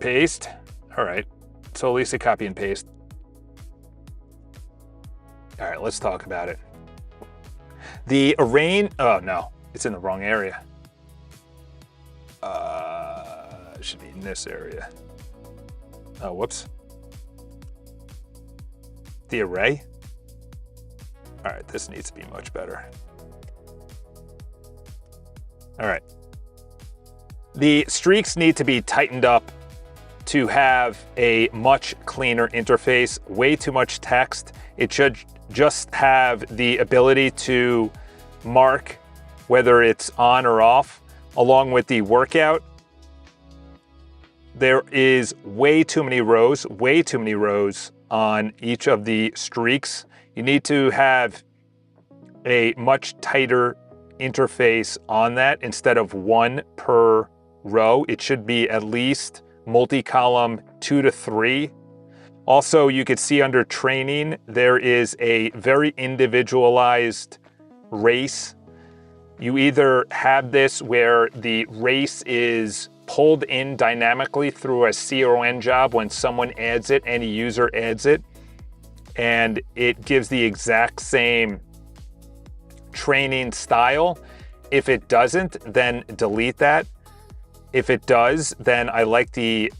Paste. All right. So at least a copy and paste. All right, let's talk about it. The arraign, oh no, it's in the wrong area. It should be in this area. Oh, whoops. The array. All right, this needs to be much better. All right. The streaks need to be tightened up to have a much cleaner interface, way too much text. It should just have the ability to mark whether it's on or off, along with the workout. There is way too many rows on each of the streaks. You need to have a much tighter interface on that instead of one per multi-row. It should be at least multi-column 2 to 3. Also, you could see under training, there is a very individualized race. You either have this where the race is pulled in dynamically through a CRN job when someone adds it, any user adds it, and it gives the exact same training style. If it doesn't, then delete that. If it does, then I like the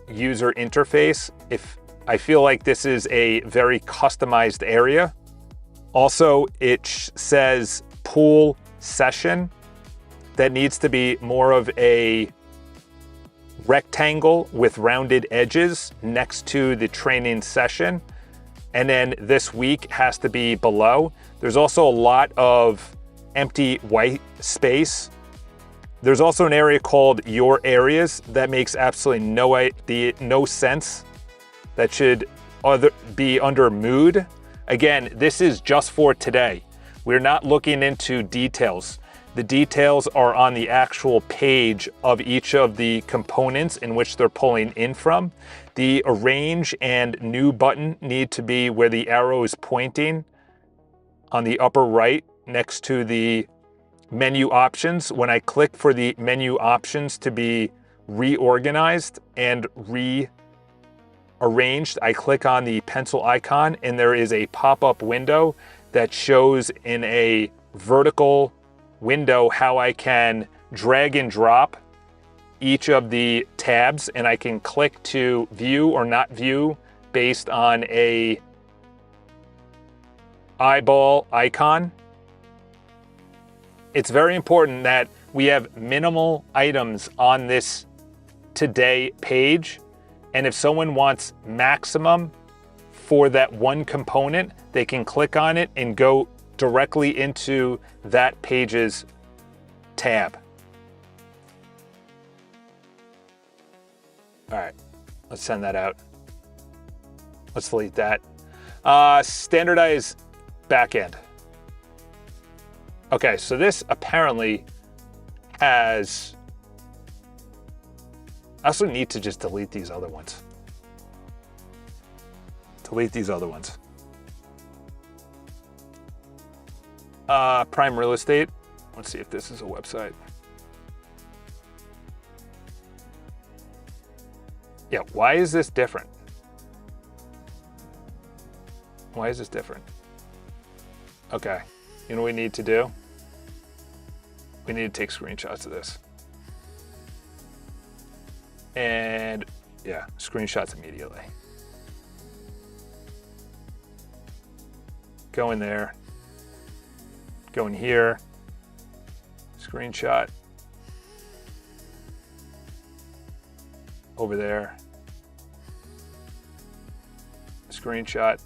user interface. If I feel like this is a very customized area. Also, it says pool session. That needs to be more of a rectangle with rounded edges next to the training session. And then this week has to be below. There's also a lot of empty white space. There's also an area called Your Areas that makes absolutely no sense. That should be under Mood. Again, this is just for today. We're not looking into details. The details are on the actual page of each of the components in which they're pulling in from. The Arrange and New button need to be where the arrow is pointing on the upper right next to the menu options. When I click for the menu options to be reorganized and rearranged, I click on the pencil icon and there is a pop-up window that shows in a vertical window how I can drag and drop each of the tabs, and I can click to view or not view based on a eyeball icon. It's very important that we have minimal items on this today page, and if someone wants maximum for that one component, they can click on it and go directly into that page's tab. All right, let's send that out. Let's delete that. Standardize backend. Okay, so this apparently has, I also need to just delete these other ones. Delete these other ones. Prime Real Estate. Let's see if this is a website. Yeah, why is this different? Why is this different? Okay, you know what we need to do? We need to take screenshots of this. And yeah, screenshots immediately. Go in there. Go in here. Screenshot. Over there. Screenshot.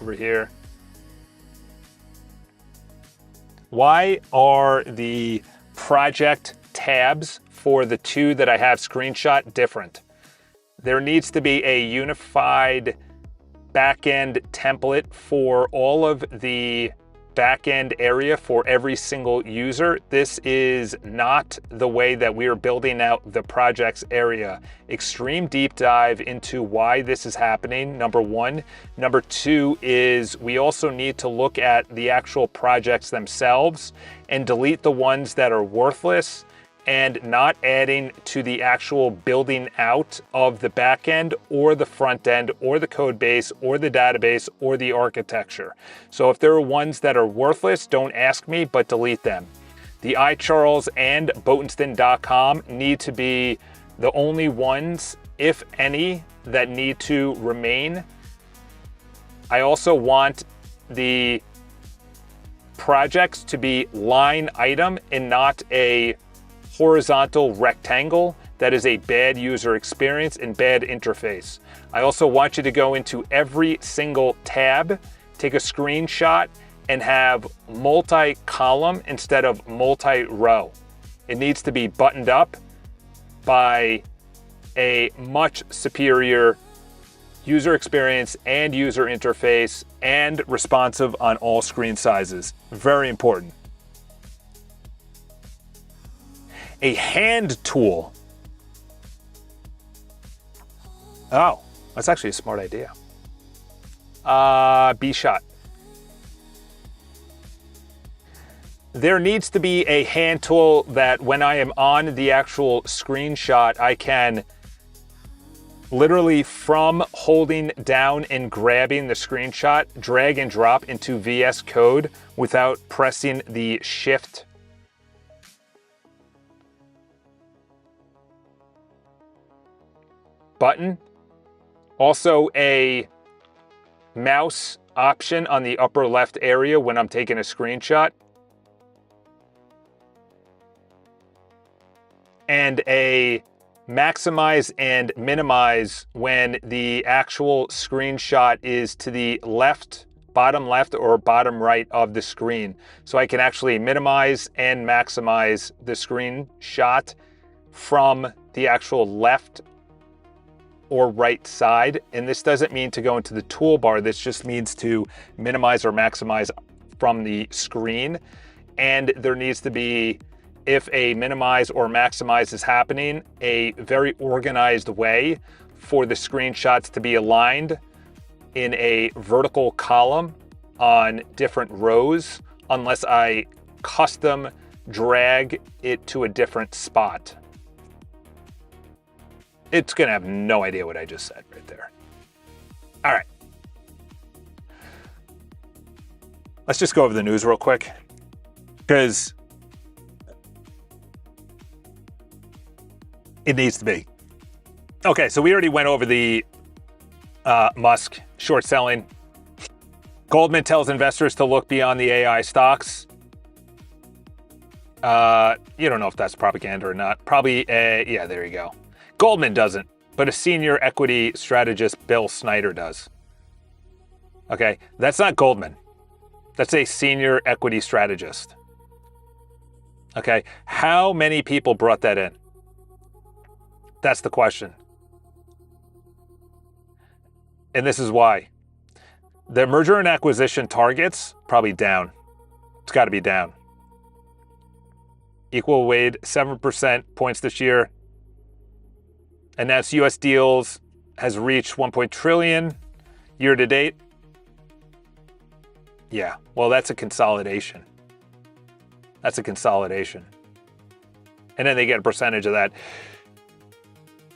Over here. Why are the project tabs for the two that I have screenshot different? There needs to be a unified backend template for all of the backend area for every single user. This is not the way that we are building out the projects area. Extreme deep dive into why this is happening, number one. Number two is we also need to look at the actual projects themselves and delete the ones that are worthless and not adding to the actual building out of the back end or the front end or the code base or the database or the architecture. So if there are ones that are worthless, don't ask me, but delete them. The iCharles and Botenston.com need to be the only ones, if any, that need to remain. I also want the projects to be line item and not a horizontal rectangle. That is a bad user experience and bad interface. I also want you to go into every single tab, take a screenshot, and have multi-column instead of multi-row. It needs to be buttoned up by a much superior user experience and user interface and responsive on all screen sizes. Very important. A hand tool. Oh, that's actually a smart idea. B shot. There needs to be a hand tool that when I am on the actual screenshot, I can literally from holding down and grabbing the screenshot, drag and drop into VS Code without pressing the shift button. Also a mouse option on the upper left area when I'm taking a screenshot. And a maximize and minimize when the actual screenshot is to the left, bottom left or bottom right of the screen. So I can actually minimize and maximize the screenshot from the actual left or right side. And this doesn't mean to go into the toolbar. This just means to minimize or maximize from the screen. And there needs to be, if a minimize or maximize is happening, a very organized way for the screenshots to be aligned in a vertical column on different rows, unless I custom drag it to a different spot. It's gonna have no idea what I just said right there. All right. Let's just go over the news real quick, because it needs to be. Okay, so we already went over the Musk short selling. Goldman tells investors to look beyond the AI stocks. You don't know if that's propaganda or not. Probably, yeah, there you go. Goldman doesn't, but a senior equity strategist, Bill Snyder, does. Okay, that's not Goldman. That's a senior equity strategist. Okay, how many people brought that in? That's the question. And this is why. The merger and acquisition targets, probably down. It's got to be down. Equal weight, 7% points this year. Announced U.S. deals has reached 1 trillion year to date. Yeah, well, that's a consolidation. That's a consolidation. And then they get a percentage of that.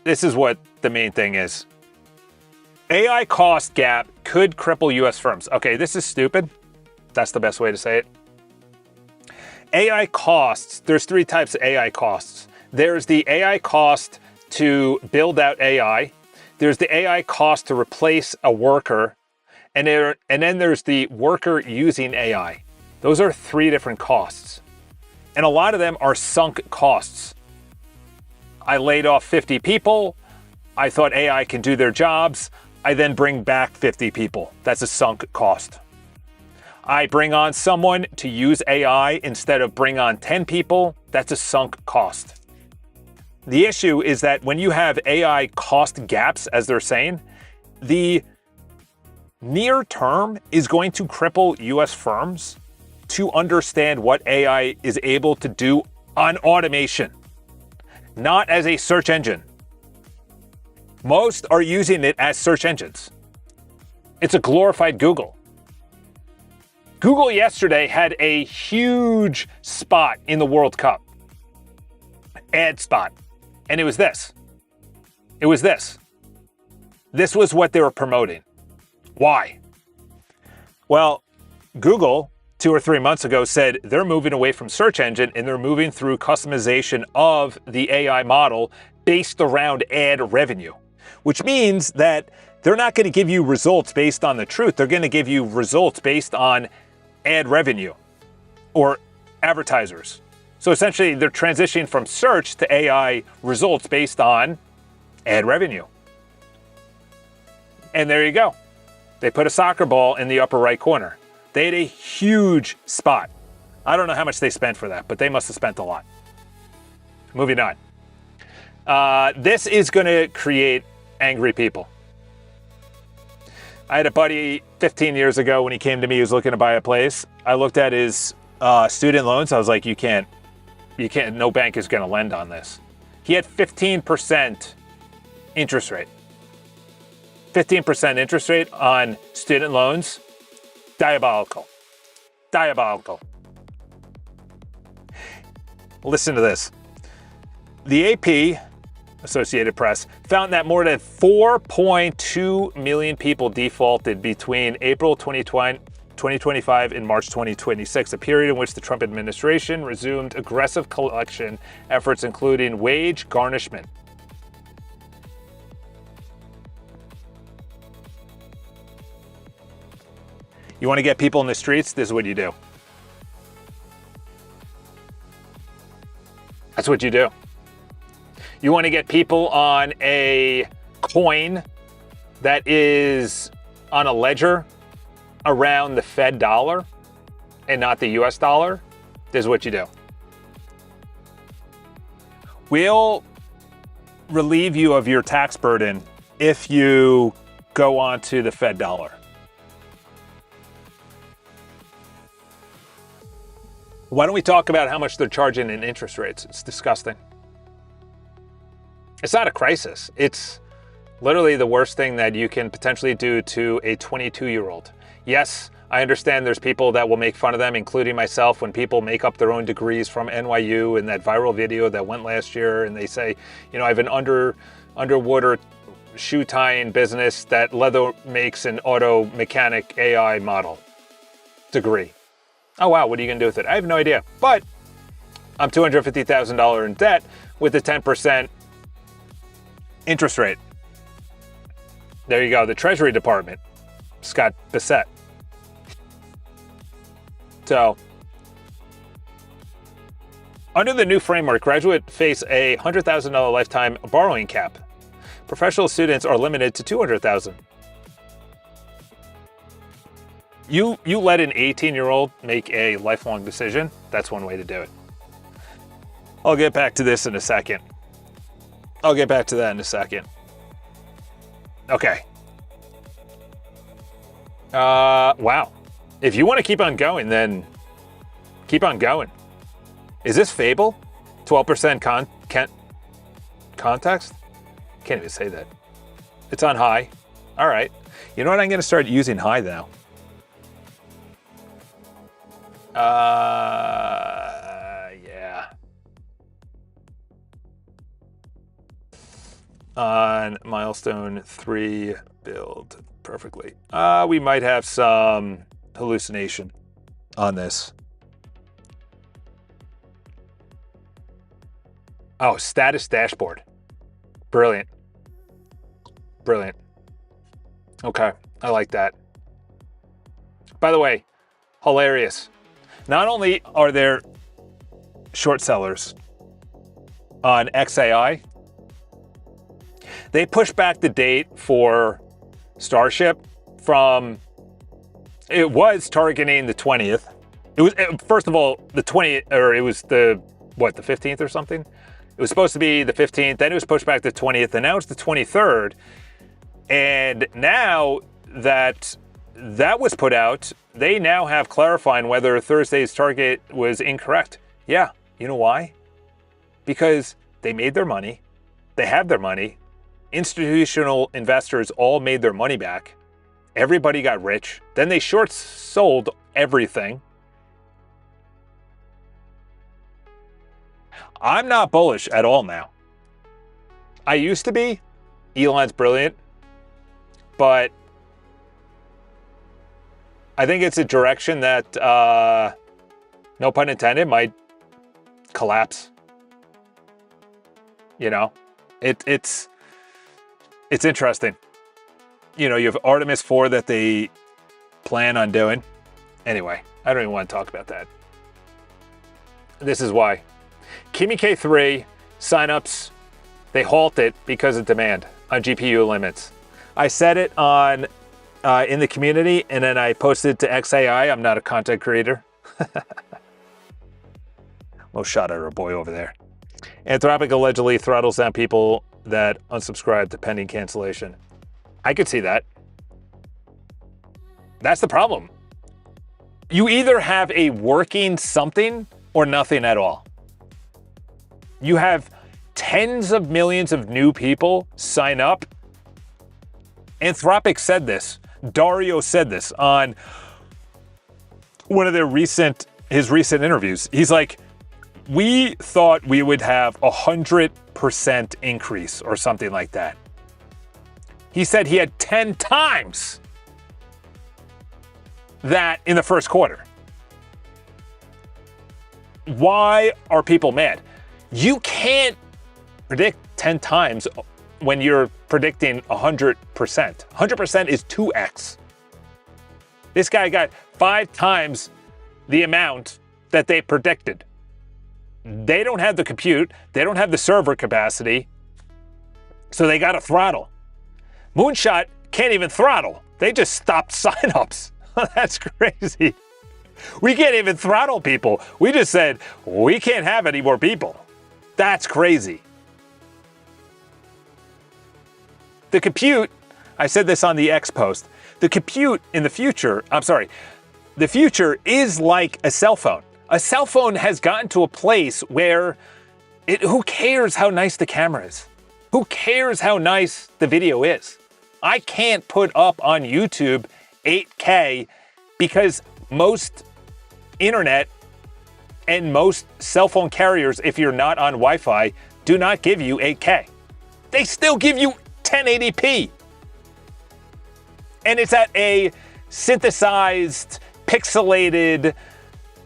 This is what the main thing is. AI cost gap could cripple U.S. firms. Okay, this is stupid. That's the best way to say it. AI costs, there's three types of AI costs. There's the AI cost to build out AI. There's the AI cost to replace a worker. And then there's the worker using AI. Those are three different costs. And a lot of them are sunk costs. I laid off 50 people. I thought AI can do their jobs. I then bring back 50 people. That's a sunk cost. I bring on someone to use AI instead of bring on 10 people. That's a sunk cost. The issue is that when you have AI cost gaps, as they're saying, the near term is going to cripple US firms to understand what AI is able to do on automation, not as a search engine. Most are using it as search engines. It's a glorified Google. Google yesterday had a huge spot in the World Cup. Ad spot. And it was this. It was this. This was what they were promoting. Why? Well, Google 2 or 3 months ago said they're moving away from search engine and they're moving through customization of the AI model based around ad revenue, which means that they're not going to give you results based on the truth. They're going to give you results based on ad revenue or advertisers. So essentially, they're transitioning from search to AI results based on ad revenue. And there you go. They put a soccer ball in the upper right corner. They had a huge spot. I don't know how much they spent for that, but they must have spent a lot. Moving on. This is going to create angry people. I had a buddy 15 years ago when he came to me, he was looking to buy a place. I looked at his student loans. I was like, you can't You can't, no bank is going to lend on this. He had 15% interest rate. 15% interest rate on student loans. Diabolical. Diabolical. Listen to this. The AP, Associated Press, found that more than 4.2 million people defaulted between April 2025 and March 2026, a period in which the Trump administration resumed aggressive collection efforts, including wage garnishment. You want to get people in the streets? This is what you do. That's what you do. You want to get people on a coin that is on a ledger around the Fed dollar and not the US dollar? This is what you do. We'll relieve you of your tax burden if you go on to the Fed dollar. Why don't we talk about how much they're charging in interest rates? It's disgusting. It's not a crisis. It's literally the worst thing that you can potentially do to a 22-year-old. Yes, I understand there's people that will make fun of them, including myself, when people make up their own degrees from NYU in that viral video that went last year, and they say, you know, I have an underwater shoe tying business that leather makes an auto mechanic AI model degree. Oh, wow, what are you going to do with it? I have no idea. But I'm $250,000 in debt with a 10% interest rate. There you go. The Treasury Department, Scott Bissett. So, under the new framework, graduates face a $100,000 lifetime borrowing cap. Professional students are limited to $200,000. You let an 18-year-old make a lifelong decision. That's one way to do it. I'll get back to this in a second. I'll get back to that in a second. Okay. Wow. If you want to keep on going, then keep on going. Is this Fable? 12% context? Can't even say that. It's on high. All right. You know what? I'm going to start using high now. Yeah. On milestone 3 build perfectly. We might have some hallucination on this. Oh, status dashboard. Brilliant. Brilliant. Okay, I like that. By the way, hilarious. Not only are there short sellers on XAI, they pushed back the date for Starship from, it was targeting the 20th. It was, first of all, the 20th, or it was the 15th or something? It was supposed to be the 15th, then it was pushed back to the 20th, and now it's the 23rd. And now that was put out, they now have clarifying whether Thursday's target was incorrect. Yeah, you know why? Because they made their money. They have their money. Institutional investors all made their money back. Everybody got rich. Then they short sold everything. I'm not bullish at all now. I used to be. Elon's brilliant. But I think it's a direction that, no pun intended, might collapse. You know, it's interesting. You know, you have Artemis 4 that they plan on doing. Anyway, I don't even want to talk about that. This is why. Kimi K3 signups, they halted because of demand on GPU limits. I said it on in the community, and then I posted to XAI. I'm not a content creator. Well, shot at our boy over there. Anthropic allegedly throttles down people that unsubscribe to pending cancellation. I could see that. That's the problem. You either have a working something or nothing at all. You have tens of millions of new people sign up. Anthropic said this. Dario said this on one of his recent interviews. He's like, we thought we would have 100% increase or something like that. He said he had 10 times that in the first quarter. Why are people mad? You can't predict 10 times when you're predicting 100%. 100% is 2x. This guy got 5 times the amount that they predicted. They don't have the compute, they don't have the server capacity, so they got to throttle. Moonshot can't even throttle. They just stopped signups. That's crazy. We can't even throttle people. We just said, we can't have any more people. That's crazy. The compute, I said this on the X post, the compute in the future, the future is like a cell phone. A cell phone has gotten to a place where who cares how nice the camera is? Who cares how nice the video is? I can't put up on YouTube 8K because most internet and most cell phone carriers, if you're not on Wi-Fi, do not give you 8K. They still give you 1080p. And it's at a synthesized, pixelated,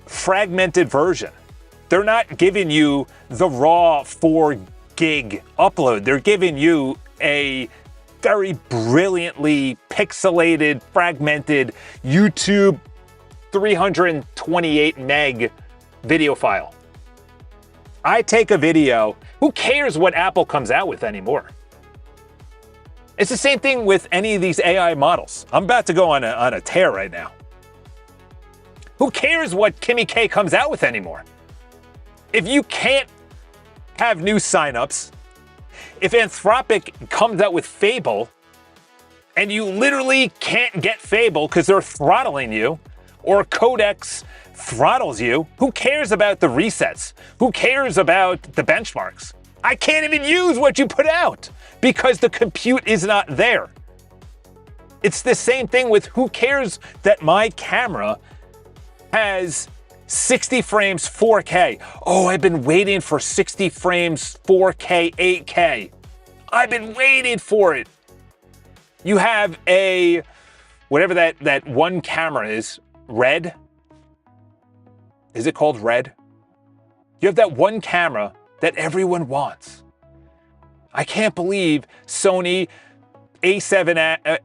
fragmented version. They're not giving you the raw 4 gig upload. They're giving you a very brilliantly pixelated, fragmented YouTube 328 meg video file. I take a video, who cares what Apple comes out with anymore? It's the same thing with any of these AI models. I'm about to go on a tear right now. Who cares what Kimmy K comes out with anymore? If you can't have new signups, if Anthropic comes out with Fable, and you literally can't get Fable because they're throttling you, or Codex throttles you, who cares about the resets? Who cares about the benchmarks? I can't even use what you put out because the compute is not there. It's the same thing with who cares that my camera has 60 frames 4K. Oh, I've been waiting for 60 frames 4K 8K. I've been waiting for it. You have a, whatever that one camera is, Red? Is it called Red? You have that one camera that everyone wants. I can't believe Sony A7,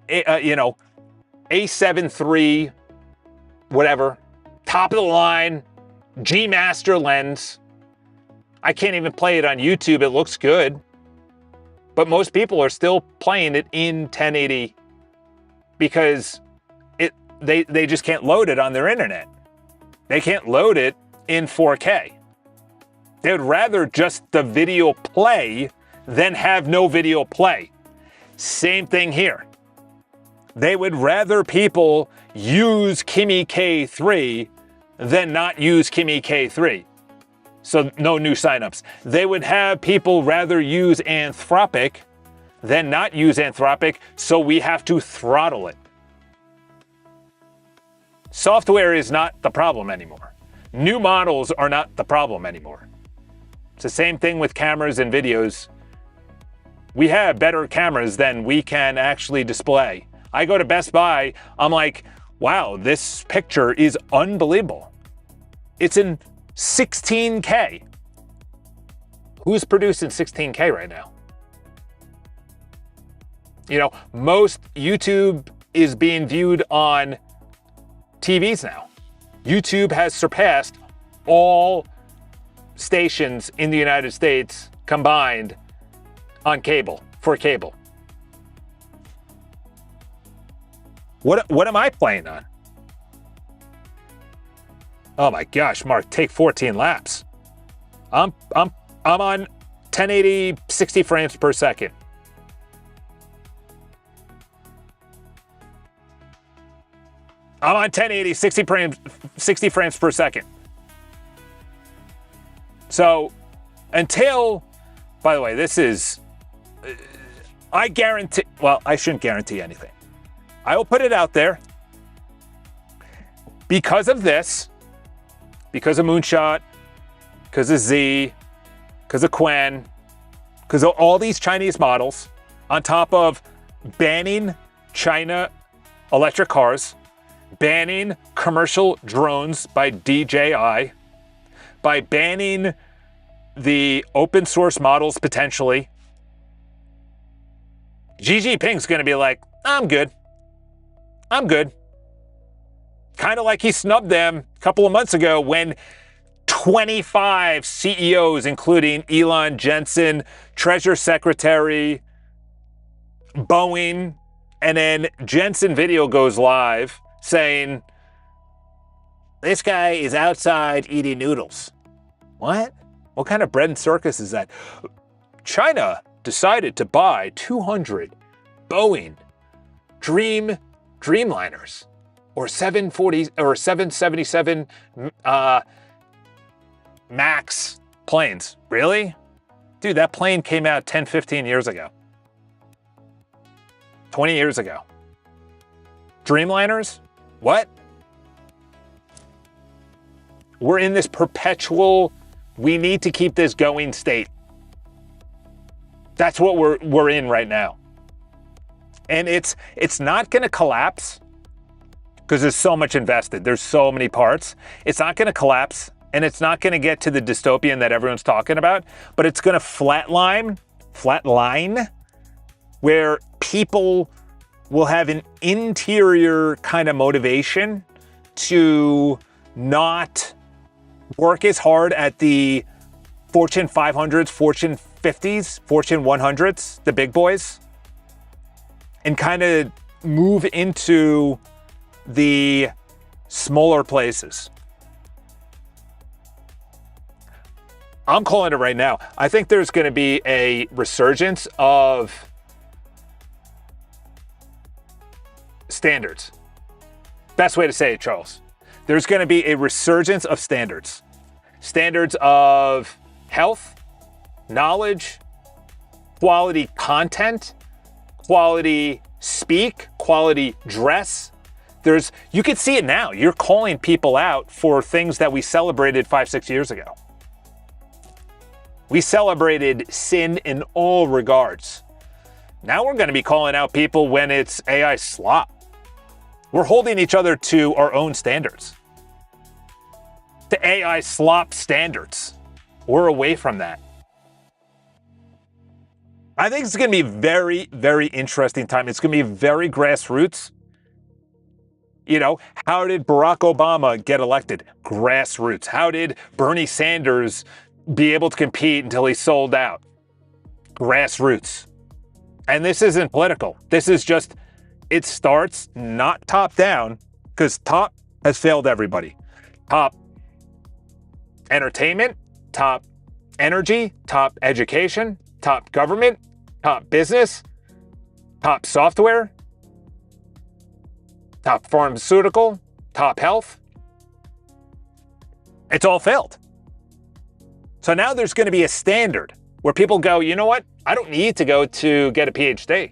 A7 III, whatever, top of the line, G Master lens. I can't even play it on YouTube. It looks good. But most people are still playing it in 1080 because they just can't load it on their internet. They can't load it in 4K. They would rather just the video play than have no video play. Same thing here. They would rather people use Kimmy K3 than not use Kimmy K3. So no new signups. They would have people rather use Anthropic than not use Anthropic, so we have to throttle it. Software is not the problem anymore. New models are not the problem anymore. It's the same thing with cameras and videos. We have better cameras than we can actually display. I go to Best Buy, I'm like, wow, this picture is unbelievable. It's in 16K. Who's producing 16K right now? You know, most YouTube is being viewed on TVs now. YouTube has surpassed all stations in the United States combined on cable, for cable. What am I playing on? Oh my gosh, Mark, take 14 laps. I'm on 1080, 60 frames per second. I'm on 1080, 60 frames per second. So Until, by the way, this is, I guarantee, well, I shouldn't guarantee anything. I will put it out there. Because of this, because of Moonshot, because of Z, because of Quen, because of all these Chinese models, on top of banning China electric cars, banning commercial drones by DJI, by banning the open source models potentially, Xi Jinping's going to be like, I'm good. I'm good. Kind of like he snubbed them a couple of months ago when 25 CEOs, including Elon, Jensen, Treasury Secretary, Boeing, and then Jensen video goes live saying, this guy is outside eating noodles. What? What kind of bread and circus is that? China decided to buy 200 Boeing Dreamliners or 740 or 777 Max planes. Really? Dude, that plane came out 10, 15 years ago. 20 years ago. Dreamliners? What? We're in this perpetual, we need to keep this going state. That's what we're in right now. And it's not going to collapse because there's so much invested. There's so many parts. It's not going to collapse, and it's not going to get to the dystopian that everyone's talking about, but it's going to flatline where people will have an interior kind of motivation to not work as hard at the Fortune 500s, Fortune 50s, Fortune 100s, the big boys, and kind of move into the smaller places. I'm calling it right now. I think there's going to be a resurgence of standards. Best way to say it, Charles. There's going to be a resurgence of standards. Standards of health, knowledge, quality content, quality speak, quality dress. You can see it now. You're calling people out for things that we celebrated 5-6 years ago. We celebrated sin in all regards. Now we're going to be calling out people when it's AI slop. We're holding each other to our own standards. The AI slop standards. We're away from that. I think it's going to be a very, very interesting time. It's going to be very grassroots. You know, how did Barack Obama get elected? Grassroots. How did Bernie Sanders be able to compete until he sold out? Grassroots. And this isn't political. This is just, it starts not top down, because top has failed everybody. Top entertainment, top energy, top education, top government, top business, top software, top pharmaceutical, top health. It's all failed. So now there's going to be a standard where people go, you know what? I don't need to go to get a PhD.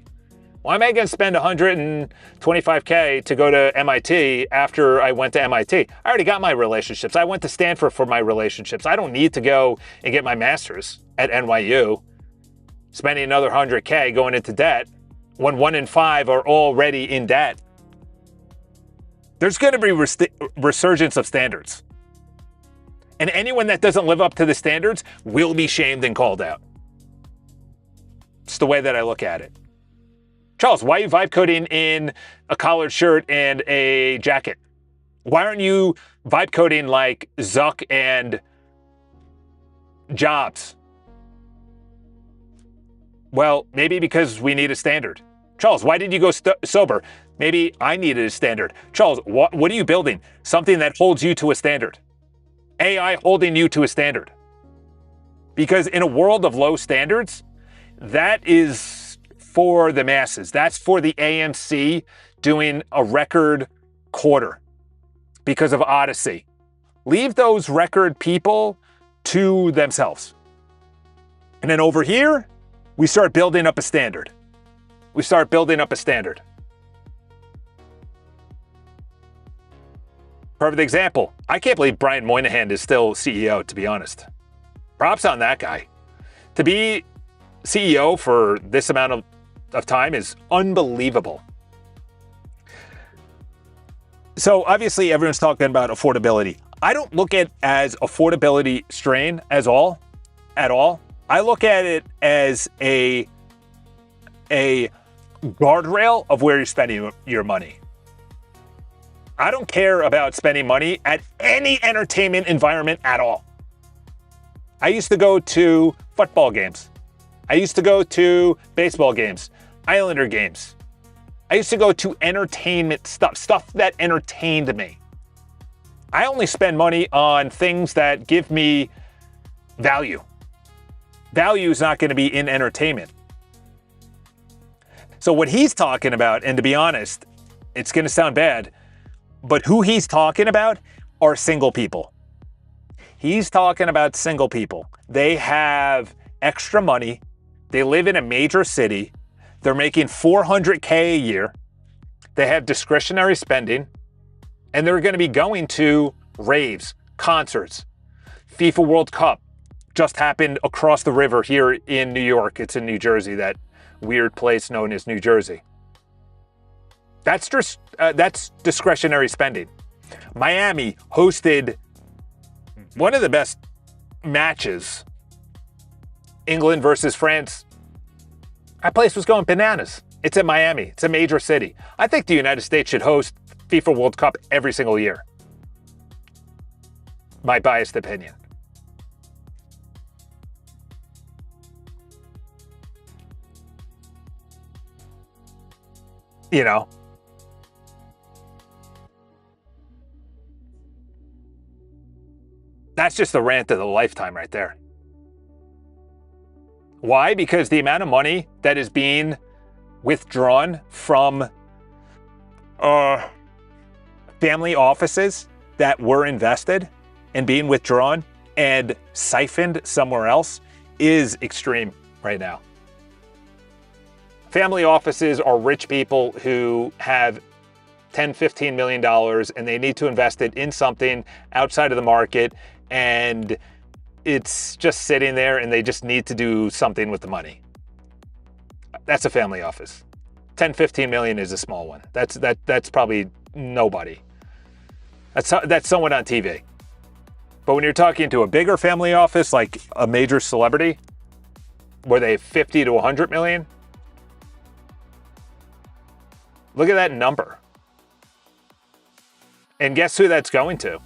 Why am I going to spend $125K to go to MIT after I went to MIT? I already got my relationships. I went to Stanford for my relationships. I don't need to go and get my master's at NYU, spending another $100K going into debt when 1 in 5 are already in debt. There's going to be resurgence of standards. And anyone that doesn't live up to the standards will be shamed and called out. It's the way that I look at it. Charles, why are you vibe coding in a collared shirt and a jacket? Why aren't you vibe coding like Zuck and Jobs? Well, maybe because we need a standard. Charles, why did you go sober? Maybe I needed a standard. Charles, what are you building? Something that holds you to a standard. AI holding you to a standard. Because in a world of low standards, that is for the masses. That's for the AMC doing a record quarter because of Odyssey. Leave those record people to themselves. And then over here, we start building up a standard. We start building up a standard. Perfect example. I can't believe Brian Moynihan is still CEO, to be honest. Props on that guy. To be CEO for this amount of time is unbelievable. So obviously everyone's talking about affordability. I don't look at it as affordability strain at all. I look at it as a guardrail of where you're spending your money. I don't care about spending money at any entertainment environment at all. I used to go to football games. I used to go to baseball games, Islander games. I used to go to entertainment stuff that entertained me. I only spend money on things that give me value. Value is not going to be in entertainment. So what he's talking about, and to be honest, it's going to sound bad, but who he's talking about are single people. He's talking about single people. They have extra money. They live in a major city. They're making $400K a year. They have discretionary spending, and they're going to be going to raves, concerts. FIFA World Cup just happened across the river here in New York. It's in New Jersey, that weird place known as New Jersey. That's discretionary spending. Miami hosted one of the best matches, England versus France. That place was going bananas. It's in Miami. It's a major city. I think the United States should host FIFA World Cup every single year. My biased opinion. You know, that's just the rant of the lifetime right there. Why? Because the amount of money that is being withdrawn from family offices that were invested and being withdrawn and siphoned somewhere else is extreme right now. Family offices are rich people who have $10, $15 million and they need to invest it in something outside of the market, and it's just sitting there and they just need to do something with the money. That's a family office. 10, 15 million is a small one. That's probably nobody. That's someone on TV. But when you're talking to a bigger family office, like a major celebrity, where they have 50 to 100 million, look at that number. And guess who that's going to?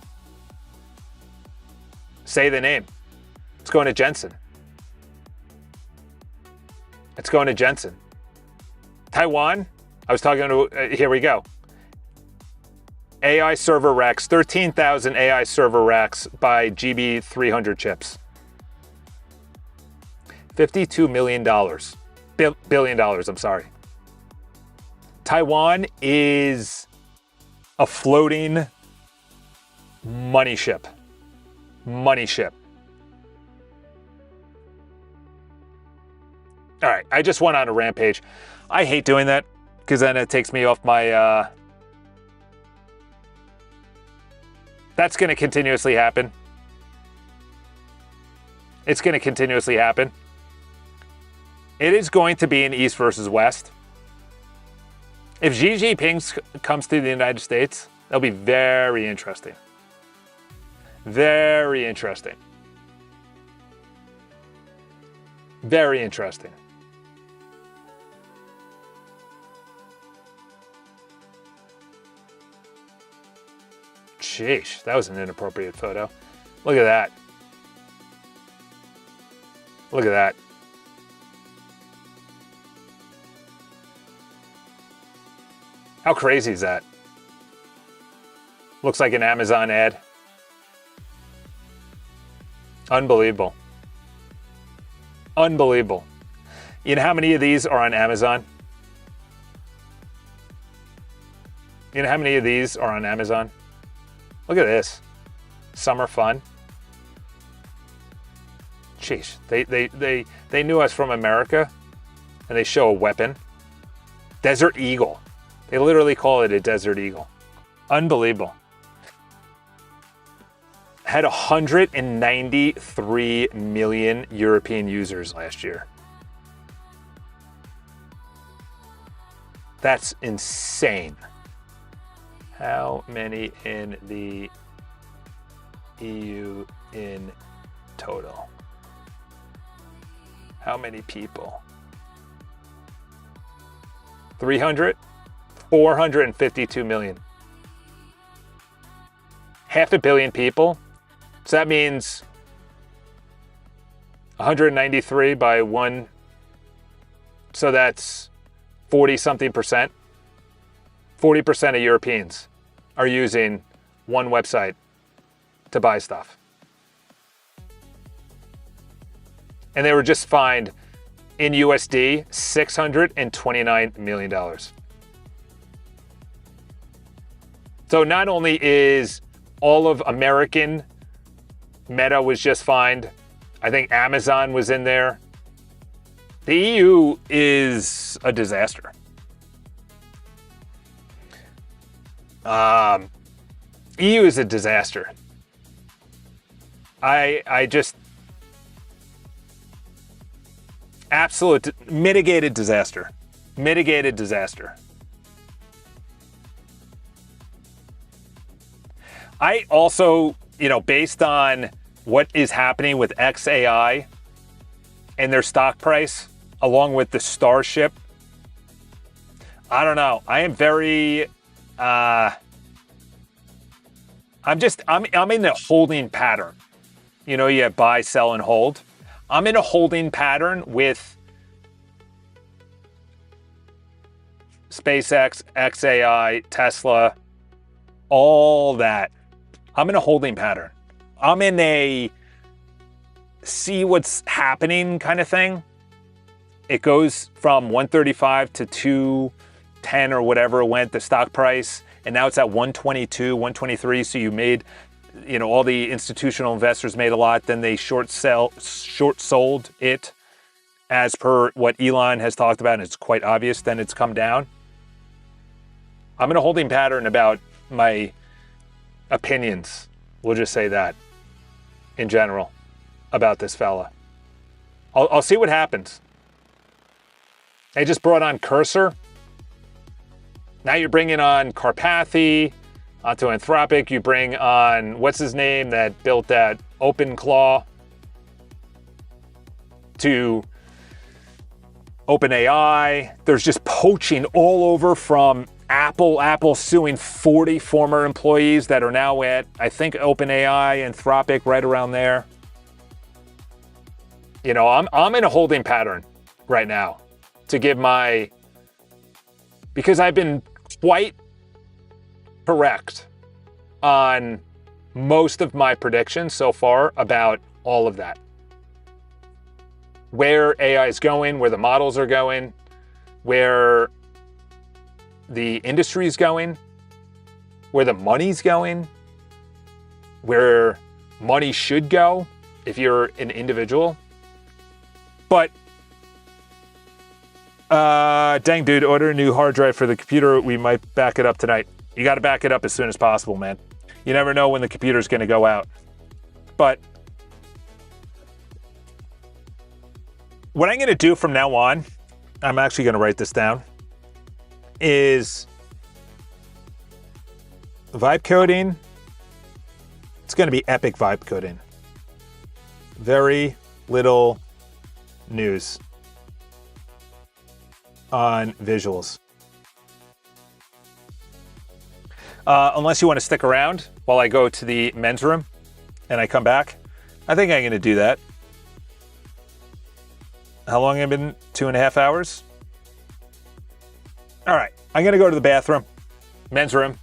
Say the name. It's going to Jensen. It's going to Jensen. Taiwan, I was talking to, here we go. AI server racks, 13,000 AI server racks by GB300 chips. $52 million. Billion dollars, I'm sorry. Taiwan is a floating money ship. Money ship. All right, I just went on a rampage. I hate doing that because then it takes me off my... That's going to continuously happen. It's going to continuously happen. It is going to be an East versus West. If Xi Jinping comes to the United States, that'll be very interesting. Very interesting. Very interesting. Sheesh, that was an inappropriate photo. Look at that. Look at that. How crazy is that? Looks like an Amazon ad. Unbelievable. Unbelievable. You know how many of these are on Amazon? You know how many of these are on Amazon? Look at this. Summer fun. sheesh. They knew us from America, and they show a weapon. Desert Eagle. They literally call it a Desert Eagle. Unbelievable. Had 193 million European users last year. That's insane. How many in the EU in total? How many people? 300? 452 million. 500 million people. So that means 193 by 1. So that's 40 something percent. 40% of Europeans are using one website to buy stuff. And they were just fined in USD $629 million. So not only is all of American Meta was just fined, I think Amazon was in there. The EU is a disaster. EU is a disaster. I just absolute mitigated disaster. Mitigated disaster. I also, based on what is happening with XAI and their stock price, along with the Starship, I don't know. I am very, I'm in a holding pattern. You have buy, sell, and hold. I'm in a holding pattern with SpaceX, XAI, Tesla, all that. I'm in a holding pattern. I'm in a see what's happening kind of thing. It goes from 135 to 210 or whatever it went, the stock price, and now it's at 122, 123. So you made, all the institutional investors made a lot. Then they short sold it as per what Elon has talked about, and it's quite obvious. Then it's come down. I'm in a holding pattern about my opinions. We'll just say that in general about this fella. I'll see what happens. They just brought on Cursor. Now you're bringing on Carpathy onto Anthropic. You bring on, what's his name that built that OpenClaw to OpenAI. There's just poaching all over from Apple suing 40 former employees that are now at, I think, OpenAI, Anthropic, right around there. I'm in a holding pattern right now to give because I've been quite correct on most of my predictions so far about all of that. Where AI is going, where the models are going, where the industry is going, where the money's going, where money should go if you're an individual. But, dang dude, order a new hard drive for the computer. We might back it up tonight. You got to back it up as soon as possible, man. You never know when the computer's going to go out. But what I'm going to do from now on, I'm actually going to write this down, is vibe coding. It's going to be epic vibe coding. Very little news on visuals. Unless you want to stick around while I go to the men's room and I come back. I think I'm going to do that. How long have I been? 2.5 hours? All right, I'm going to go to the bathroom, men's room.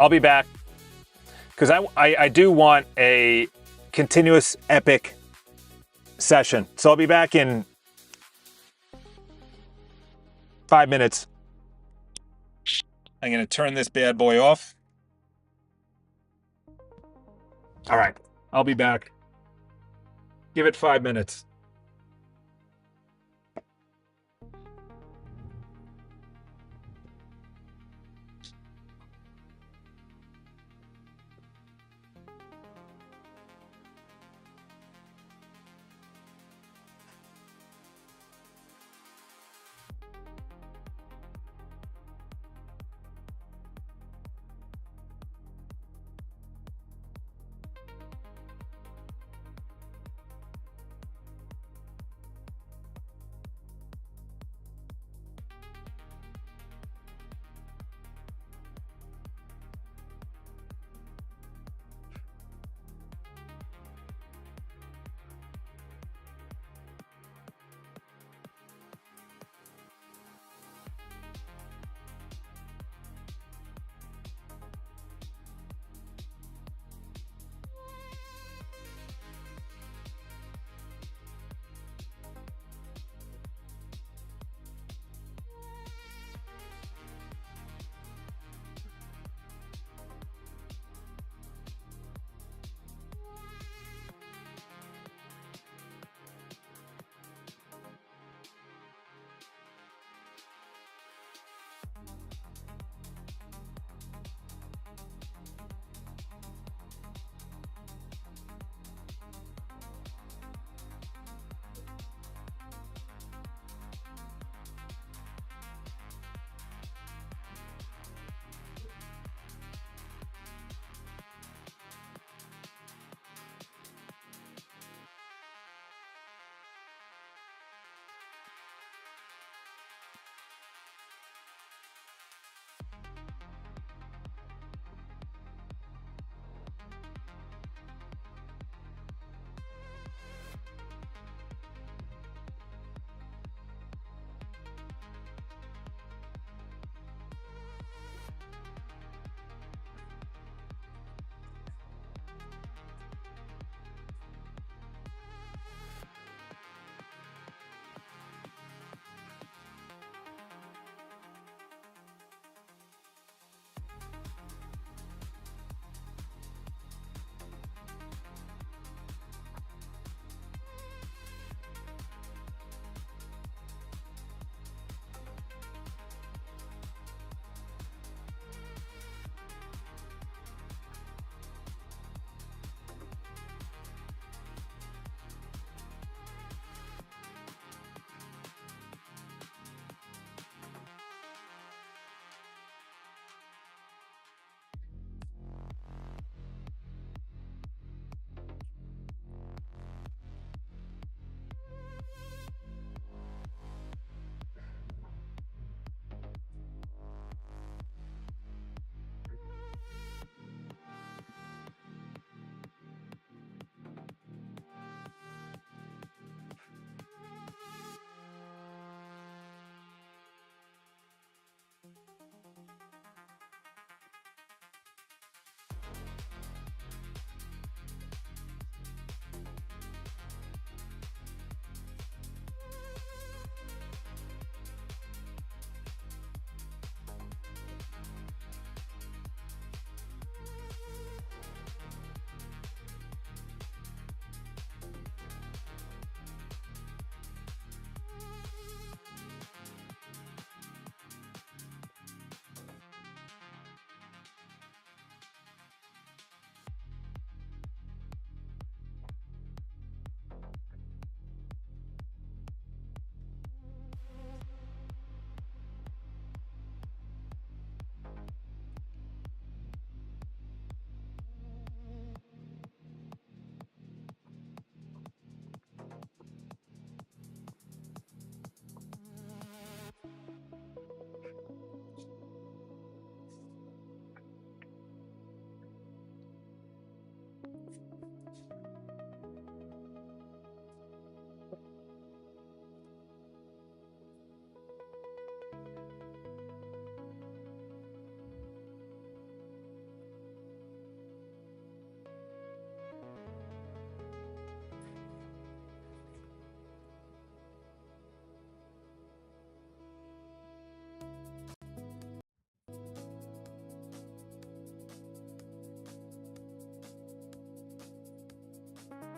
I'll be back because I do want a continuous epic session. So I'll be back in 5 minutes. I'm going to turn this bad boy off. All right, I'll be back. Give it 5 minutes.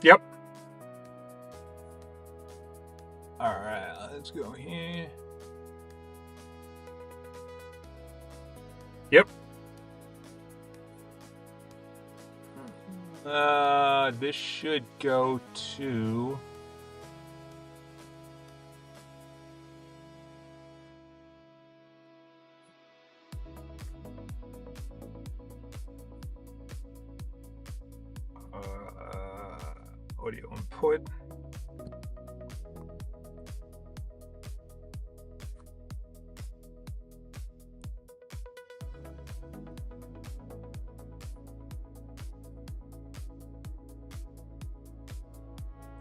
Yep. All right, let's go here. Yep. This should go to... audio input.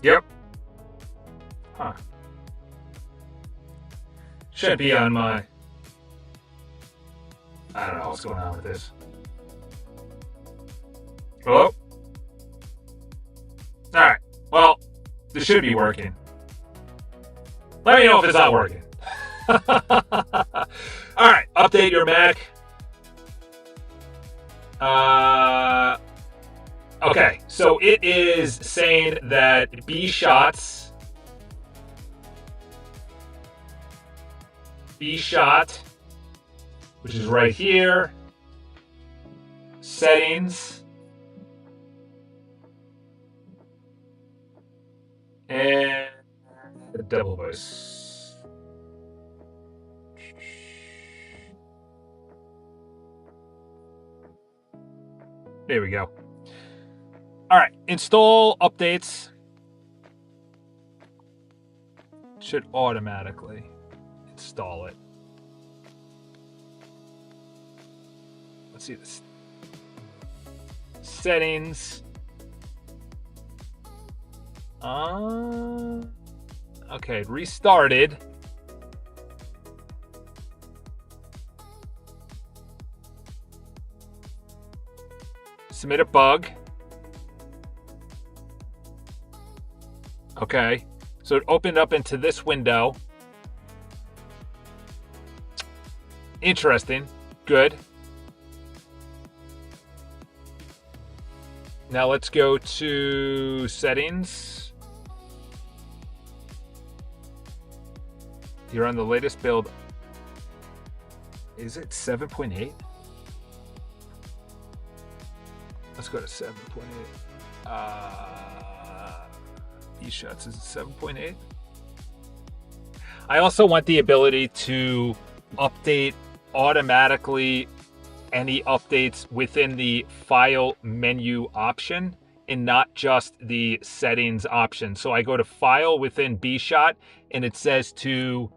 Yep. Huh. Should be on my... I don't know what's going on with this. Hello? Alright. Well, this should be working. Let me know if it's not working. Alright, update your Mac. Okay, so it is saying that B-Shot, which is right here, settings, and double voice. There we go. All right, install updates. Should automatically install it. Let's see this. Settings. Okay, restarted. Submit a bug. Okay, so it opened up into this window. Interesting. Good. Now let's go to settings. You're on the latest build. Is it 7.8? Let's go to 7.8. B-Shots is 7.8. I also want the ability to update automatically any updates within the file menu option and not just the settings option. So I go to file within B-Shot and it says to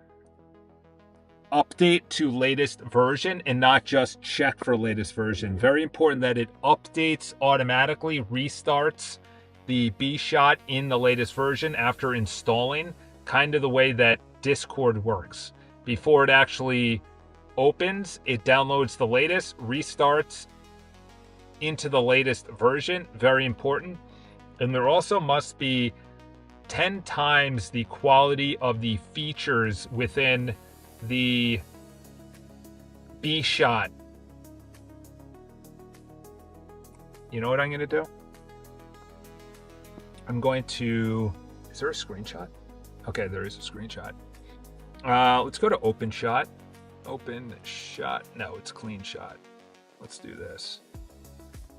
update to latest version and not just check for latest version. Very important that it updates automatically, restarts the B-Shot in the latest version after installing, kind of the way that Discord works. Before it actually opens, it downloads the latest, restarts into the latest version. Very important. And there also must be 10 times the quality of the features within the B-Shot. You know what I'm going to do? I'm going to... Is there a screenshot? Okay, there is a screenshot. Let's go to Open Shot. Open Shot. No, it's Clean Shot. Let's do this.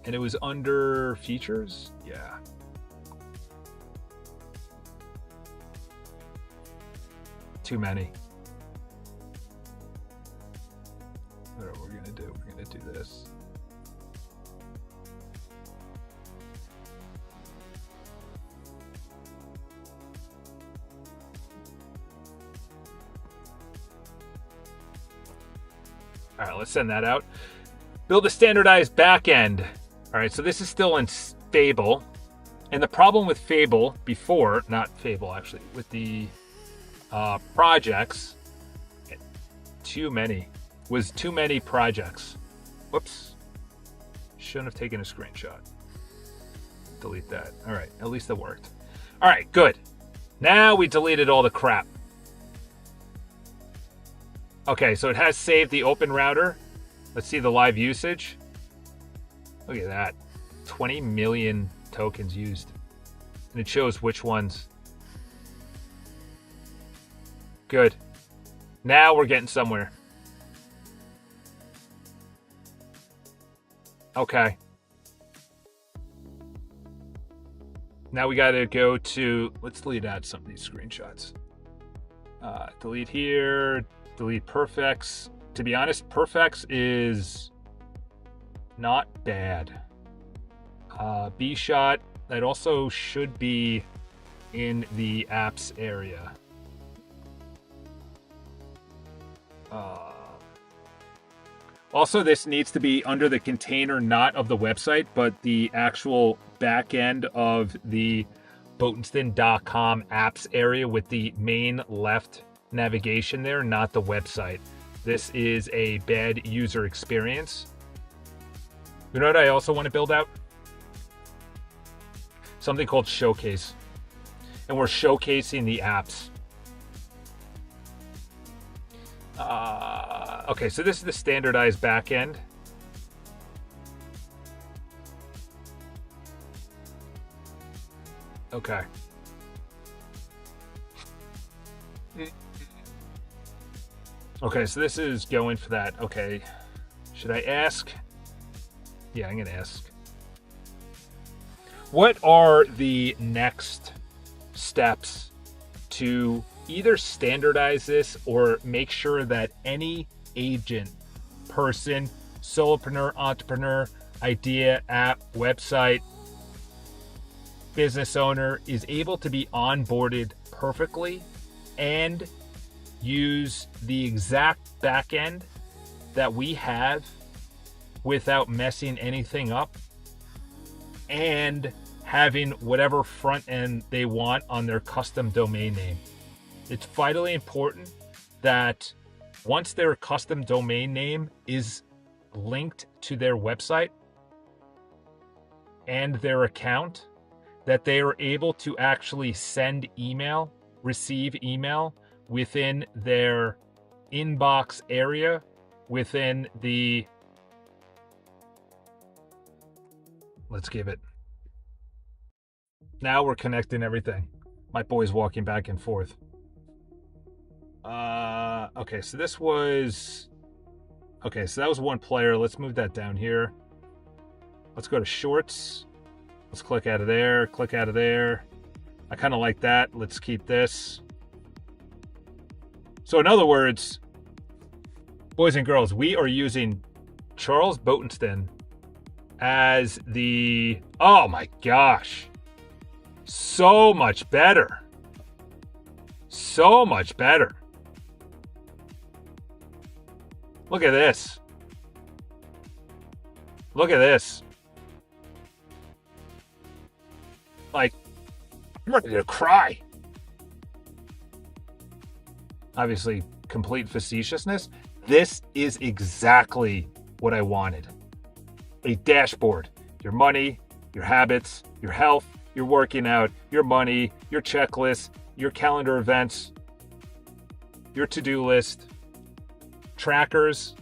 And it was under features? Yeah. Too many. What are we going to do? We're going to do this. All right, let's send that out. Build a standardized backend. All right, so this is still in Fable. And the problem with Fable before, not Fable actually, with the projects, too many projects. Whoops. Shouldn't have taken a screenshot. Delete that. All right, at least it worked. All right, good. Now we deleted all the crap. Okay, so it has saved the open router. Let's see the live usage. Look at that. 20 million tokens used. And it shows which ones. Good. Now we're getting somewhere. Okay. Now we got to go to, let's delete out some of these screenshots. Delete here, delete Perfex. To be honest, Perfex is not bad. B-Shot, that also should be in the apps area. Also, this needs to be under the container, not of the website, but the actual back end of the Boatenston.com apps area with the main left navigation there, not the website. This is a bad user experience. You know what I also want to build out? Something called Showcase. And we're showcasing the apps. Okay, so this is the standardized backend. Okay. Okay, so this is going for that. Okay. Should I ask? Yeah, I'm going to ask. What are the next steps to either standardize this or make sure that any agent, person, solopreneur, entrepreneur, idea, app, website, business owner is able to be onboarded perfectly and use the exact back end that we have without messing anything up and having whatever front end they want on their custom domain name. It's vitally important that once their custom domain name is linked to their website and their account, that they are able to actually send email, receive email within their inbox area, within the, let's give it. Now we're connecting everything. My boy's walking back and forth. Okay, so this was, okay, so that was one player. Let's move that down here. Let's go to shorts. Let's click out of there, click out of there. I kind of like that. Let's keep this. So in other words, boys and girls, we are using Charles Boatenston as the, oh my gosh, so much better. So much better. Look at this. Look at this. Like, I'm ready to cry. Obviously, complete facetiousness. This is exactly what I wanted. A dashboard. Your money, your habits, your health, your working out, your money, your checklist, your calendar events, your to-do list, trackers.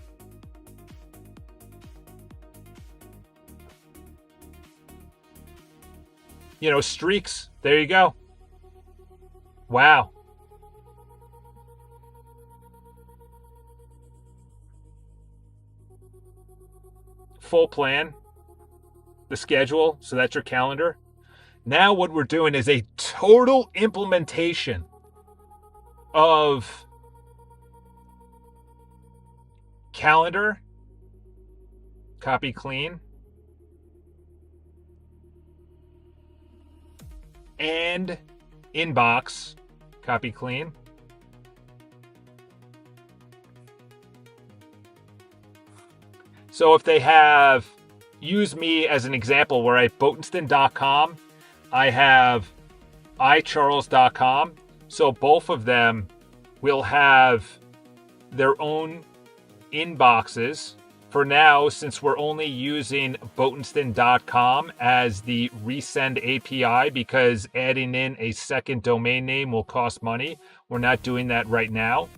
You know, streaks. There you go. Wow. Full plan. The schedule. So that's your calendar. Now what we're doing is a total implementation of calendar, copy clean, and inbox, copy clean. So if they have, use me as an example where I have Boatenston.com, I have iCharles.com. So both of them will have their own inboxes. For now, since we're only using Boatenston.com as the resend API because adding in a second domain name will cost money, we're not doing that right now.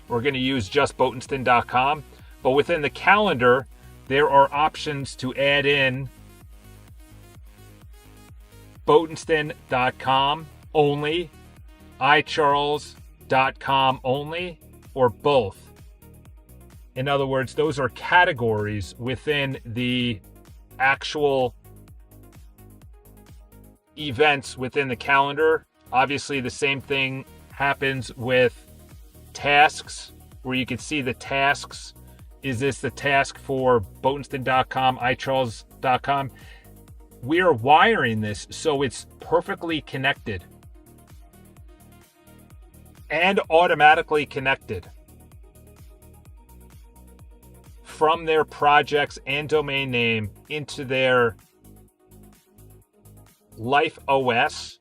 We're going to use just Boatenston.com. But within the calendar, there are options to add in Boatenston.com only, iCharles.com only, or both. In other words, those are categories within the actual events within the calendar. Obviously, the same thing happens with tasks, where you can see the tasks. Is this the task for Boatenston.com, iCharles.com? We are wiring this so it's perfectly connected and automatically connected from their projects and domain name into their Life OS.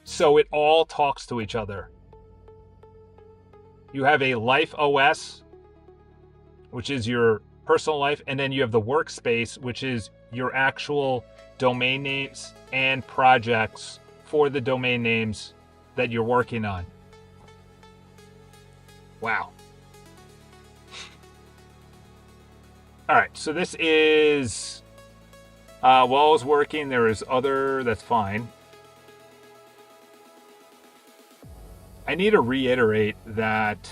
So it all talks to each other. You have a Life OS, which is your personal life, and then you have the workspace, which is your actual domain names and projects for the domain names that you're working on. Wow. All right, so this is, while I was working, there is other, that's fine. I need to reiterate that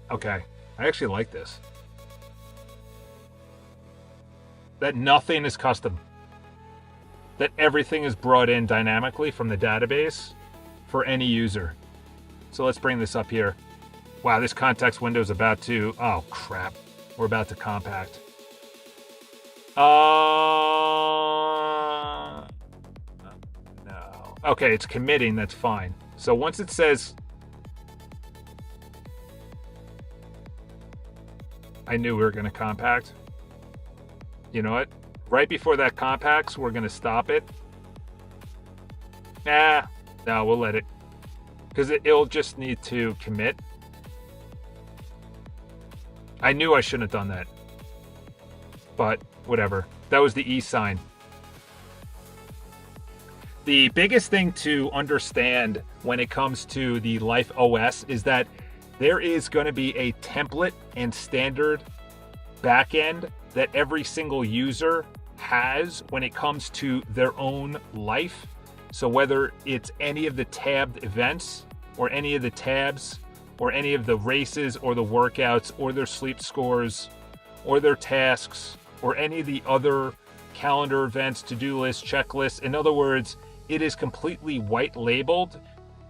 okay, I actually like this. That nothing is custom. That everything is brought in dynamically from the database for any user. So let's bring this up here. Wow, this context window is about to, oh crap, we're about to compact. No. Okay, it's committing, that's fine. So once it says, I knew we were going to compact. You know what? Right before that compacts, we're going to stop it. No, we'll let it. Because it'll just need to commit. I knew I shouldn't have done that. But whatever. That was the E sign. The biggest thing to understand when it comes to the Life OS is that there is going to be a template and standard backend that every single user has when it comes to their own life. So whether it's any of the tabbed events or any of the tabs or any of the races or the workouts or their sleep scores or their tasks or any of the other calendar events, to-do lists, checklists. In other words, it is completely white labeled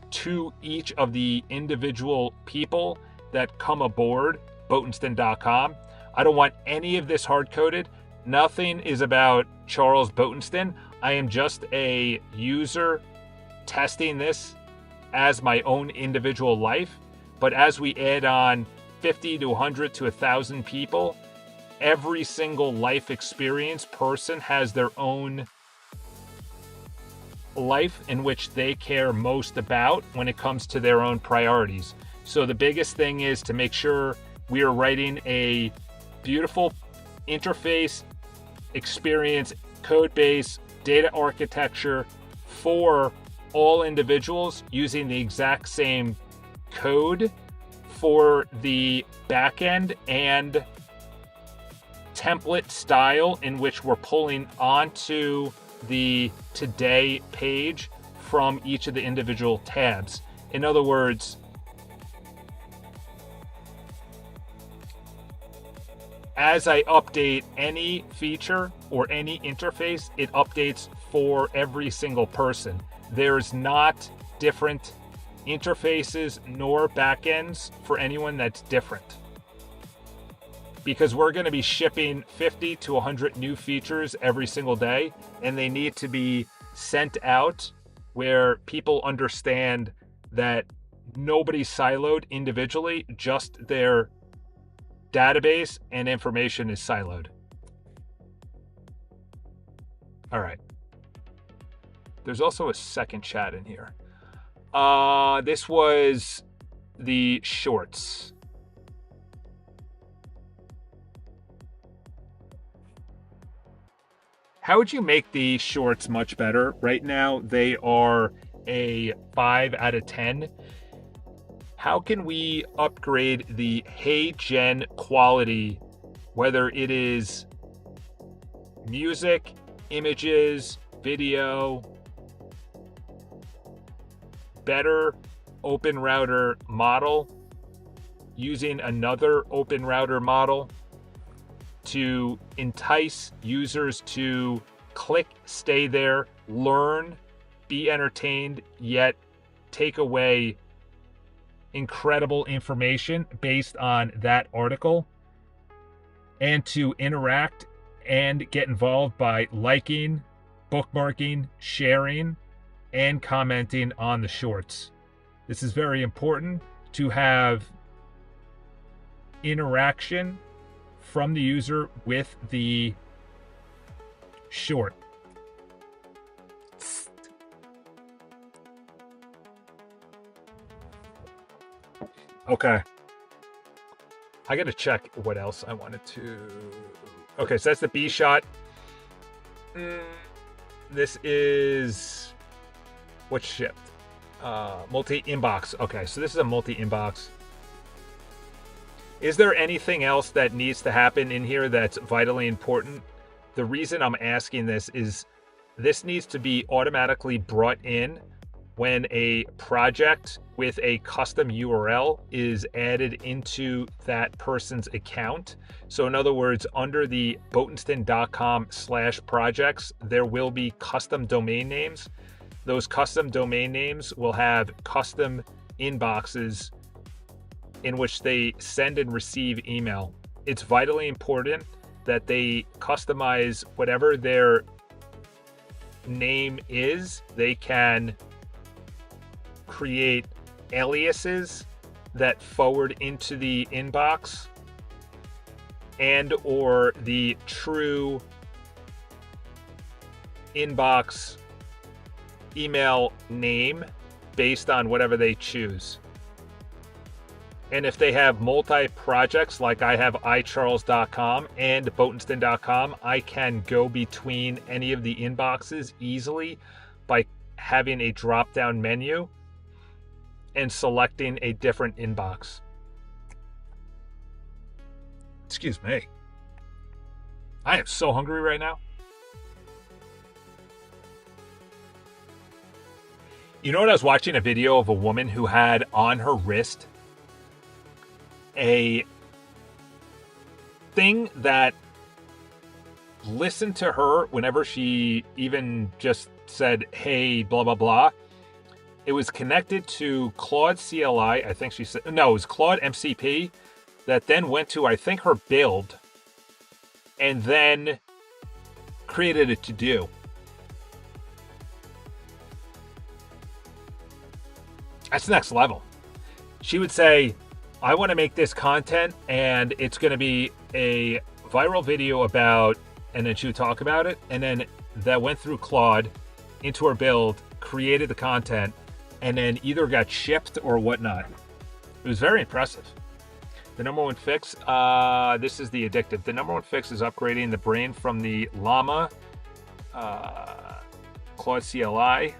to each of the individual people that come aboard Boatenston.com. I don't want any of this hard-coded. Nothing is about Charles Boatenston. I am just a user testing this as my own individual life. But as we add on 50 to 100 to 1,000 people, every single life experience person has their own life in which they care most about when it comes to their own priorities. So the biggest thing is to make sure we are writing a beautiful interface, experience, code base, data architecture for all individuals using the exact same code for the backend and template style in which we're pulling onto the today page from each of the individual tabs. In other words, as I update any feature or any interface, it updates for every single person. There's not different interfaces nor backends for anyone that's different. Because we're going to be shipping 50 to 100 new features every single day, and they need to be sent out where people understand that nobody's siloed individually, just their database and information is siloed. All right. There's also a second chat in here. This was the shorts. How would you make the shorts much better? Right now, they are a 5 out of 10. How can we upgrade the Hey Gen quality whether it is music, images, video, better open router model using another open router model to entice users to click, stay there, learn, be entertained, yet take away incredible information based on that article, and to interact and get involved by liking, bookmarking, sharing, and commenting on the shorts. This is very important to have interaction from the user with the short. Okay. I gotta check what else I wanted to. Okay, so that's the B shot. This is what shipped. Multi-inbox. Okay, so this is a multi-inbox. Is there anything else that needs to happen in here that's vitally important? The reason I'm asking this is this needs to be automatically brought in when a project with a custom URL is added into that person's account. So in other words, under the botenston.com/projects, there will be custom domain names. Those custom domain names will have custom inboxes in which they send and receive email. It's vitally important that they customize whatever their name is. They can create aliases that forward into the inbox and or the true inbox email name based on whatever they choose. And if they have multi-projects, like I have iCharles.com and Botenston.com, I can go between any of the inboxes easily by having a drop-down menu and selecting a different inbox. Excuse me. I am so hungry right now. You know what? I was watching a video of a woman who had on her wrist a thing that listened to her whenever she even just said, hey, blah, blah, blah. It was connected to Claude CLI. I think she said, no, it was Claude MCP that then went to, I think, her build and then created a to-do. That's next level. She would say, I want to make this content and it's going to be a viral video about, and then she would talk about it. And then that went through Claude into her build, created the content, and then either got shipped or whatnot. It was very impressive. The number one fix, this is the addictive. The number one fix is upgrading the brain from the Llama Claude CLI.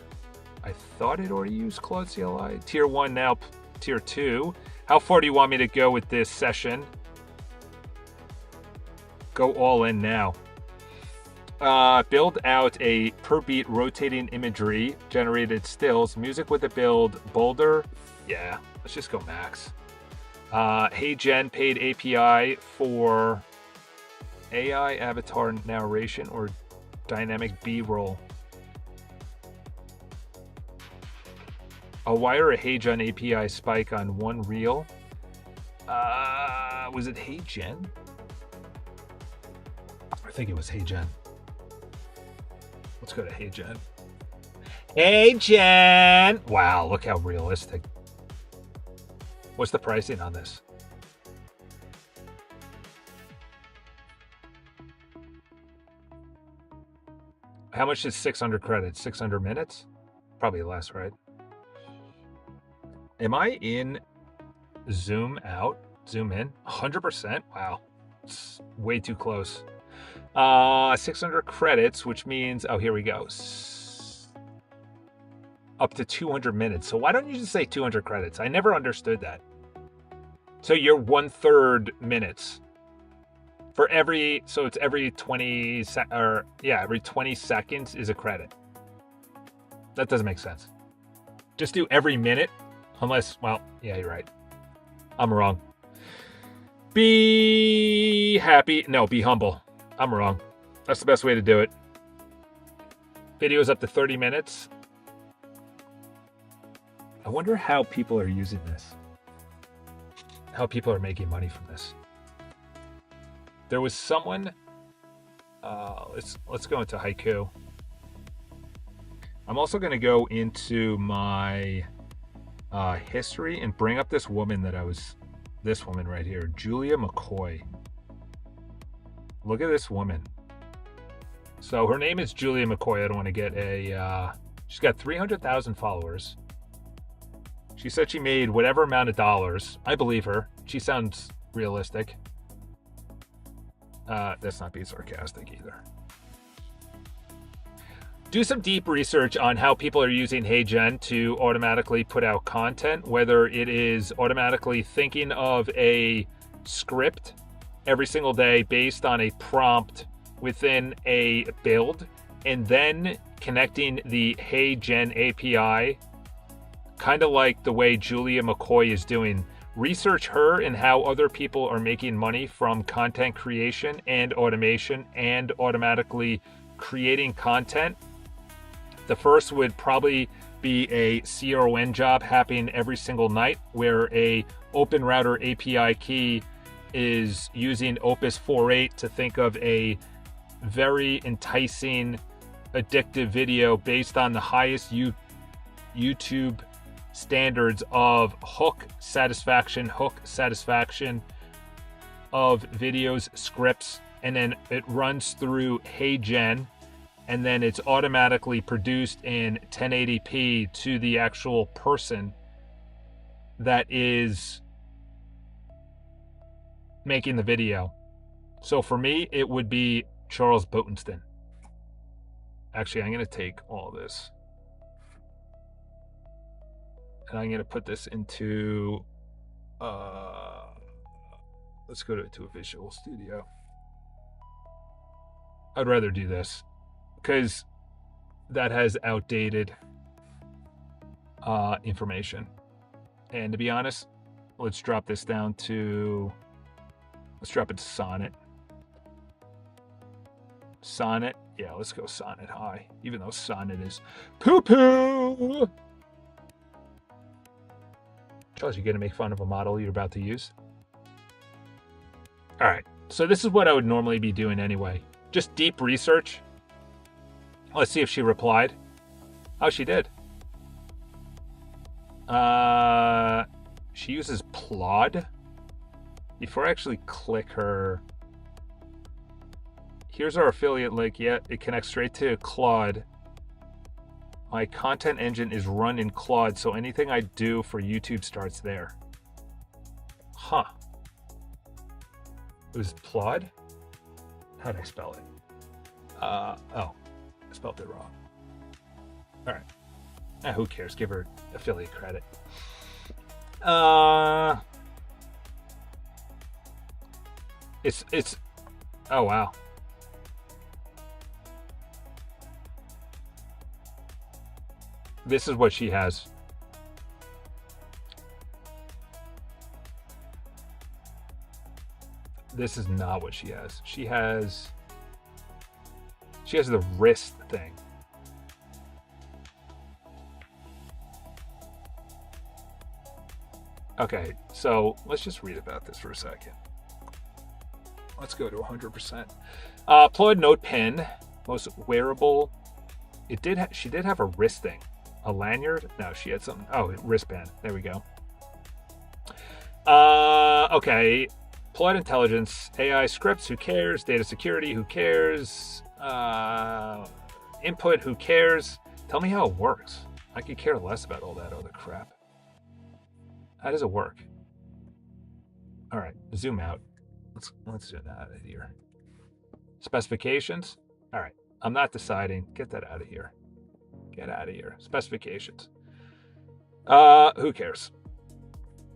I thought it already used Claude CLI. Tier 1 now, Tier 2. How far do you want me to go with this session? Go all in now. Build out a per beat rotating imagery, generated stills, music with the build, Boulder. Yeah, let's just go max. Hey Gen paid API for AI avatar narration or dynamic B-roll. A wire a HeyGen API spike on one reel. Was it HeyGen? I think it was HeyGen. Let's go to HeyGen. HeyGen! Wow, look how realistic. What's the pricing on this? How much is 600 credits? 600 minutes? Probably less, right? Am I in zoom out, zoom in? 100%? Wow. It's way too close. 600 credits, which means, oh, here we go. Up to 200 minutes. So why don't you just say 200 credits? I never understood that. So you're 1/3 minutes. So it's every 20 every 20 seconds is a credit. That doesn't make sense. Just do every minute, unless, well, yeah, you're right. I'm wrong. Be happy. No, be humble. I'm wrong. That's the best way to do it. Videos up to 30 minutes. I wonder how people are using this. How people are making money from this. There was someone. Let's go into haiku. I'm also going to go into my history and bring up this woman this woman right here, Julia McCoy. Look at this woman. So her name is Julia McCoy. I don't want to get she's got 300,000 followers. She said she made whatever amount of dollars. I believe her. She sounds realistic. That's not being sarcastic either. Do some deep research on how people are using HeyGen to automatically put out content, whether it is automatically thinking of a script every single day based on a prompt within a build, and then connecting the HeyGen API, kind of like the way Julia McCoy is doing. Research her and how other people are making money from content creation and automation and automatically creating content. The first would probably be a CRN job happening every single night, where a Open Router API key is using Opus 4.8 to think of a very enticing, addictive video based on the highest YouTube standards of hook satisfaction of videos, scripts, and then it runs through HeyGen, and then it's automatically produced in 1080p to the actual person that is making the video. So for me, it would be Charles Botenston. Actually, I'm going to take all this and I'm going to put this into, let's go to a Visual Studio. I'd rather do this because that has outdated information. And to be honest, let's drop this down to, let's drop it to Sonnet. Sonnet, yeah, let's go Sonnet high, even though Sonnet is poo-poo. Charles, you gonna make fun of a model you're about to use? All right, so this is what I would normally be doing anyway. Just deep research. Let's see if she replied. Oh, she did. She uses Plod. Before I actually click her, here's our affiliate link. Yeah, it connects straight to Claude. My content engine is run in Claude, so anything I do for YouTube starts there. Huh. It was Plod? How did I spell it? Oh, I spelled it wrong. All right. Who cares? Give her affiliate credit. It's. Oh wow. This is what she has. This is not what she has. She has the wrist thing. Okay, so let's just read about this for a second. Let's go to 100%. Plod Note Pen, most wearable. She did have a wrist thing. A lanyard? No, she had something. Oh, wristband. There we go. Okay. Plot intelligence, AI scripts, who cares? Data security, who cares? Input, who cares? Tell me how it works. I could care less about all that other crap. How does it work? All right, zoom out. Let's zoom out of here. Specifications. All right, I'm not deciding. Get that out of here. Get out of here. Specifications. Who cares?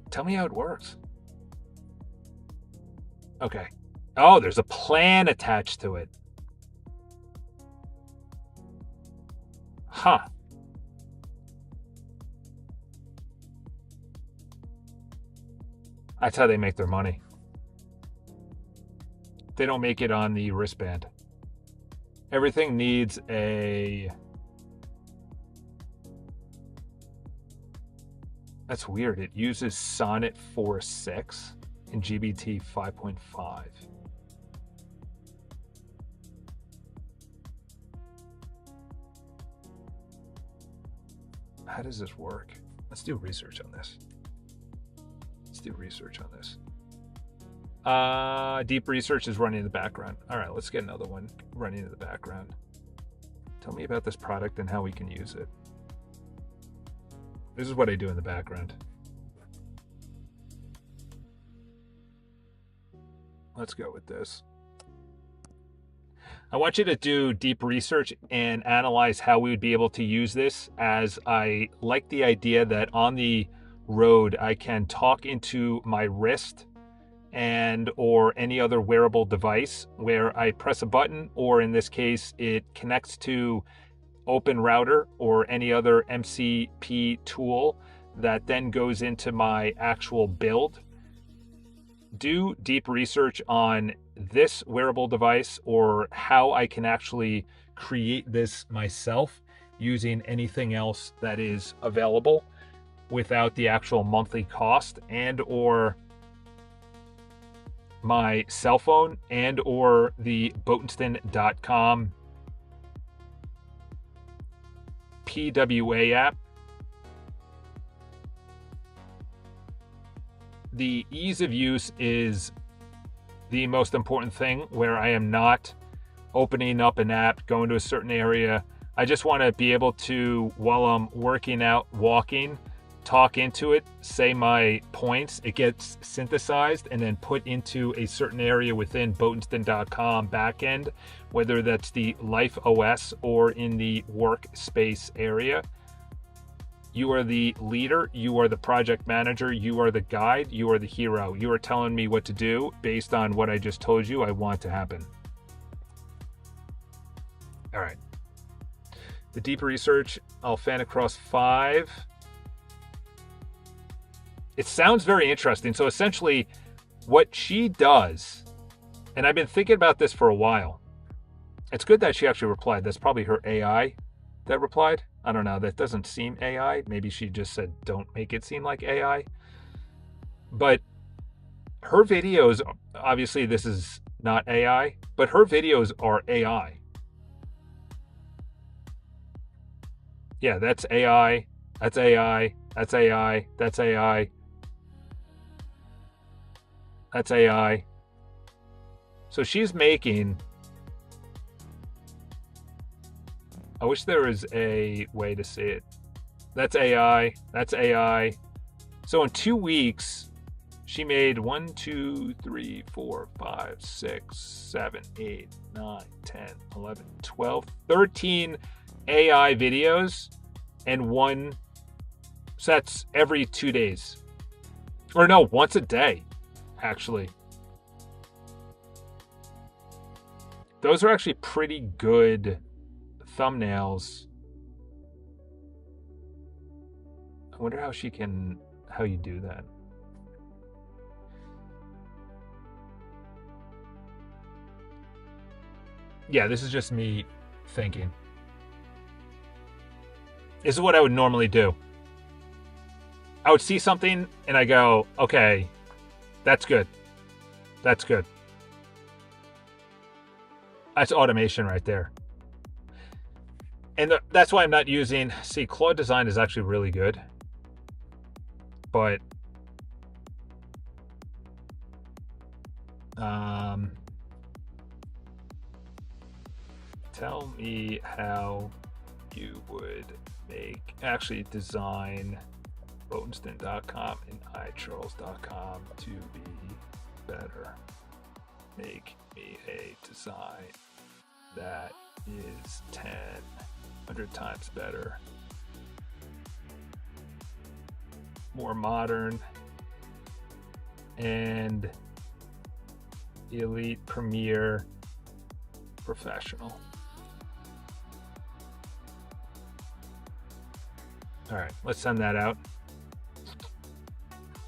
Tell me how it works. Okay. Oh, there's a plan attached to it. Huh. That's how they make their money. They don't make it on the wristband. Everything needs a... That's weird. It uses Sonnet 4.6 and GBT 5.5. How does this work? Let's do research on this. Deep research is running in the background. All right, let's get another one running in the background. Tell me about this product and how we can use it. This is what I do in the background. Let's go with this. I want you to do deep research and analyze how we would be able to use this, as I like the idea that on the road I can talk into my wrist and or any other wearable device where I press a button, or in this case it connects to Open Router or any other MCP tool that then goes into my actual build. Do deep research on this wearable device or how I can actually create this myself using anything else that is available without the actual monthly cost, and or my cell phone, and or the Boatenston.com PWA app. The ease of use is the most important thing, where I am not opening up an app, going to a certain area. I just want to be able to, while I'm working out, walking, talk into it, say my points. It gets synthesized and then put into a certain area within Boatenston.com backend, whether that's the Life OS or in the workspace area. You are the leader, you are the project manager, you are the guide, you are the hero. You are telling me what to do based on what I just told you I want to happen. All right. The deep research, I'll fan across 5. It sounds very interesting. So essentially what she does, and I've been thinking about this for a while. It's good that she actually replied. That's probably her AI that replied. I don't know. That doesn't seem AI. Maybe she just said, don't make it seem like AI. But her videos, obviously this is not AI, but her videos are AI. Yeah, that's AI. That's AI. That's AI. That's AI. That's AI. So she's making... I wish there was a way to see it. That's AI. That's AI. So in 2 weeks, she made 1, 2, 3, 4, 5, 6, 7, 8, 9, 10, 11, 12, 13 AI videos, and one. So that's every 2 days. Or no, once a day, actually. Those are actually pretty good thumbnails. I wonder how you do that. Yeah, this is just me thinking. This is what I would normally do. I would see something and I go, okay, that's good. That's good. That's automation right there. And that's why I'm not using... See, Claude Design is actually really good. But... tell me how you would actually design Boatenston.com and iCharles.com to be better. Make me a design that is 100 times better, more modern, and Elite Premier Professional. All right, let's send that out.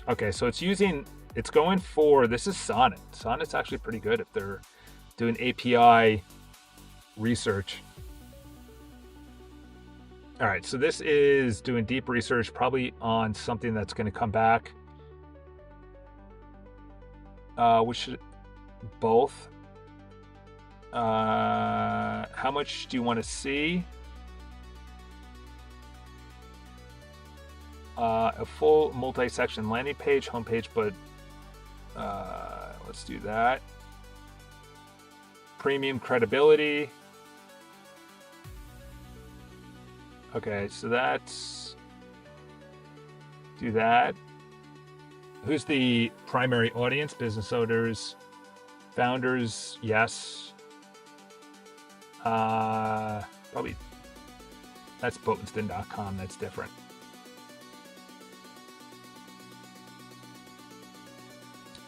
Okay, so it's going for, this is Sonnet. Sonnet's actually pretty good if they're doing API research. All right, so this is doing deep research, probably on something that's going to come back. We should both. How much do you want to see? A full multi-section landing page, homepage, but let's do that. Premium credibility. Okay, so do that. Who's the primary audience? Business owners, founders, yes. Probably, that's Botenston.com, that's different.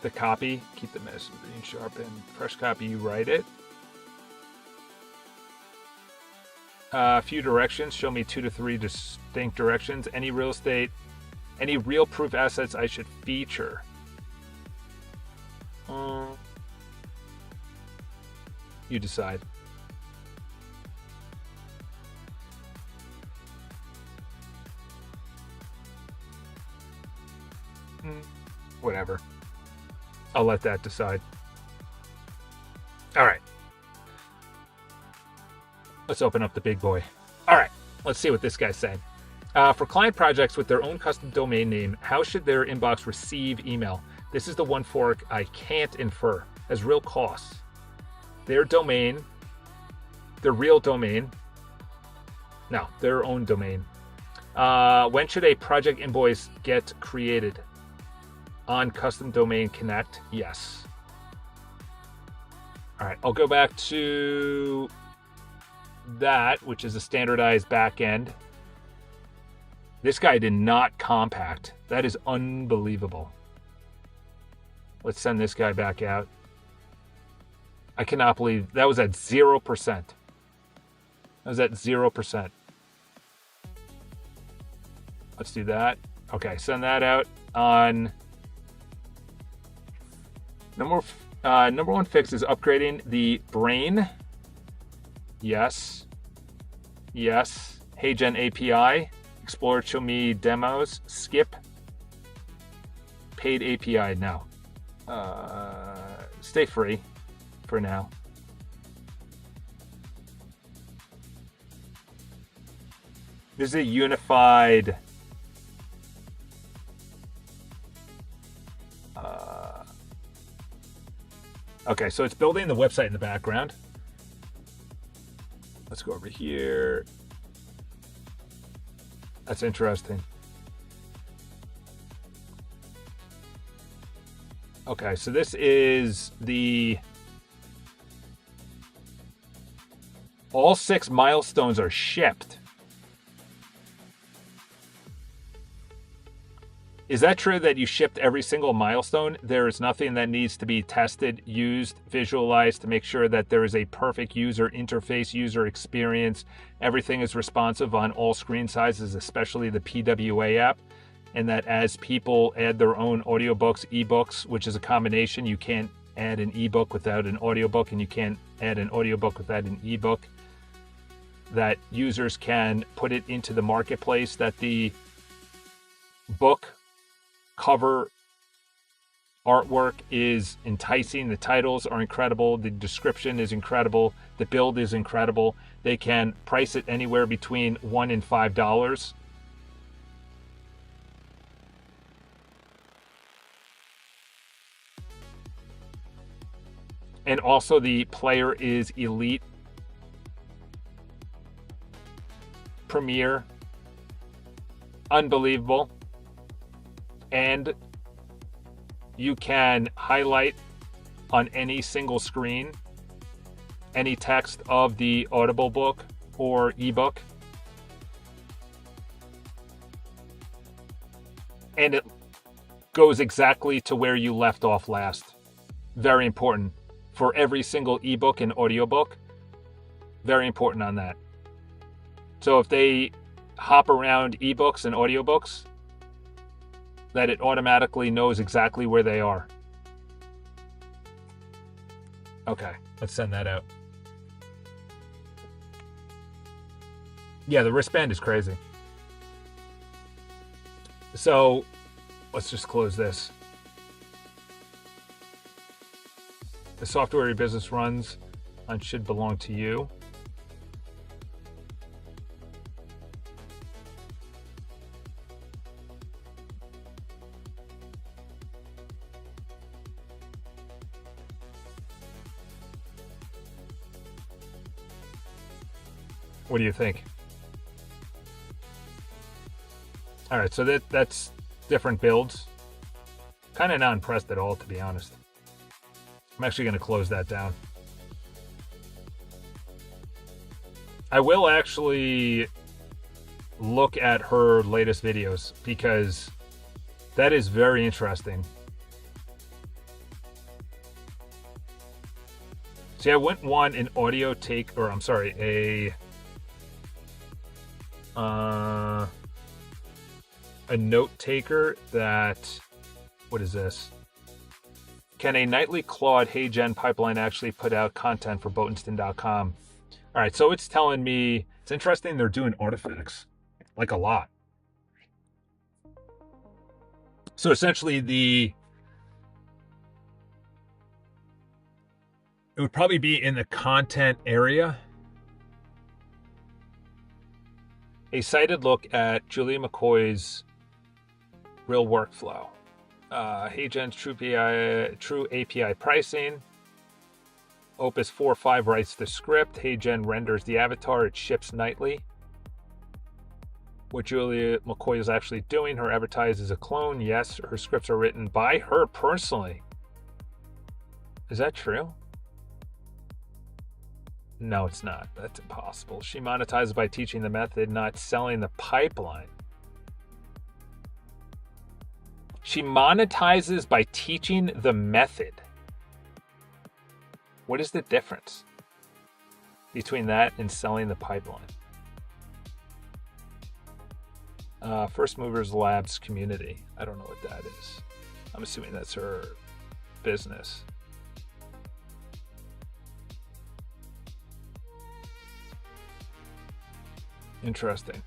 The copy, keep the messaging sharp and fresh copy, you write it. A few directions, show me 2 to 3 distinct directions. Any real estate, any real proof assets I should feature. You decide. Whatever. I'll let that decide. All right. Let's open up the big boy. All right. Let's see what this guy's saying. For client projects with their own custom domain name, how should their inbox receive email? This is the one fork I can't infer as real costs. Their domain, their real domain. No, their own domain. When should a project invoice get created? On Custom Domain Connect, yes. All right, I'll go back to that, which is a standardized backend. This guy did not compact. That is unbelievable. Let's send this guy back out. I cannot believe that was at 0%. That was at 0%. Let's do that. Okay, send that out on... Number one fix is upgrading the brain. Yes. Yes. HeyGen API. Explore, show me demos. Skip. Paid API. No. Stay free for now. This is a unified... Okay, so it's building the website in the background. Let's go over here. That's interesting. Okay, so this is all 6 milestones are shipped. Is that true that you shipped every single milestone? There is nothing that needs to be tested, used, visualized to make sure that there is a perfect user interface, user experience. Everything is responsive on all screen sizes, especially the PWA app. And that as people add their own audiobooks, ebooks, which is a combination, you can't add an ebook without an audiobook, and you can't add an audiobook without an ebook, that users can put it into the marketplace, that the book cover artwork is enticing, the titles are incredible, the description is incredible, the build is incredible. They can price it anywhere between $1 and $5. And also the player is elite, premier, unbelievable. And you can highlight on any single screen any text of the Audible book or ebook. And it goes exactly to where you left off last. Very important. for every single ebook and audiobook. Very important on that. So if they hop around ebooks and audiobooks, that it automatically knows exactly where they are. Okay, let's send that out. Yeah, the wristband is crazy. So let's just close this. The software your business runs on should belong to you. What do you think? All right, so that's different builds. Kind of not impressed at all, to be honest. I'm actually going to close that down. I will actually look at her latest videos because that is very interesting. See, I wouldn't want an audio take, or I'm sorry, a note taker that, what is this? Can a nightly Claude HeyGen pipeline actually put out content for Boatinston.com? All right, so it's telling me, it's interesting they're doing artifacts, like a lot. So essentially it would probably be in the content area. A cited look at Julia McCoy's real workflow. HeyGen's true API pricing. Opus 4.5 writes the script. HeyGen renders the avatar. It ships nightly. What Julia McCoy is actually doing, her avatar is a clone. Yes, her scripts are written by her personally. Is that true? No, it's not. That's impossible. She monetizes by teaching the method, not selling the pipeline. She monetizes by teaching the method. What is the difference between that and selling the pipeline? First Movers Labs community. I don't know what that is. I'm assuming that's her business. Interesting.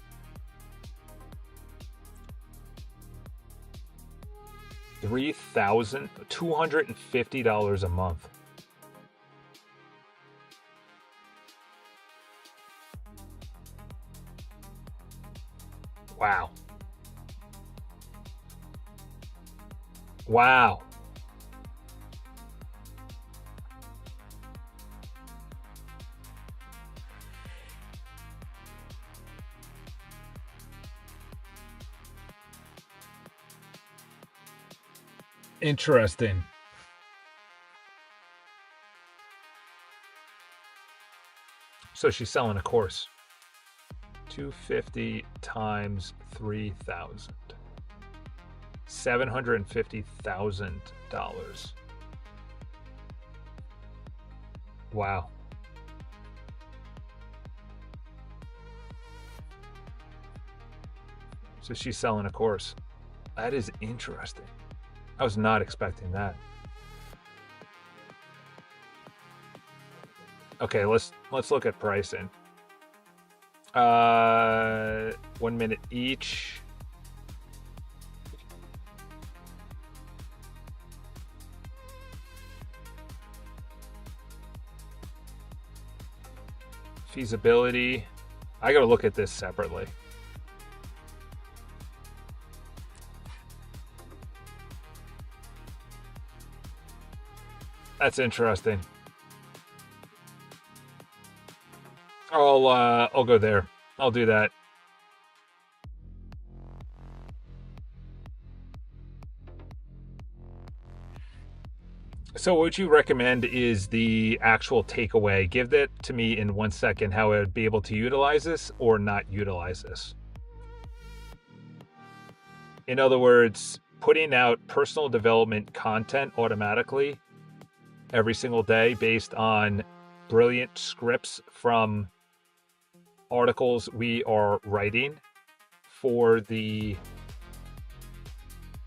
$3,250 a month. Wow. Wow. Interesting. So she's selling a course. 250 times 3,000. $750,000. Wow. So she's selling a course. That is interesting. I was not expecting that. Okay, let's look at pricing. 1 minute each. Feasibility. I gotta look at this separately. That's interesting. I'll go there. I'll do that. So what you recommend is the actual takeaway. Give that to me in 1 second, how I would be able to utilize this or not utilize this. In other words, putting out personal development content automatically every single day based on brilliant scripts from articles we are writing for the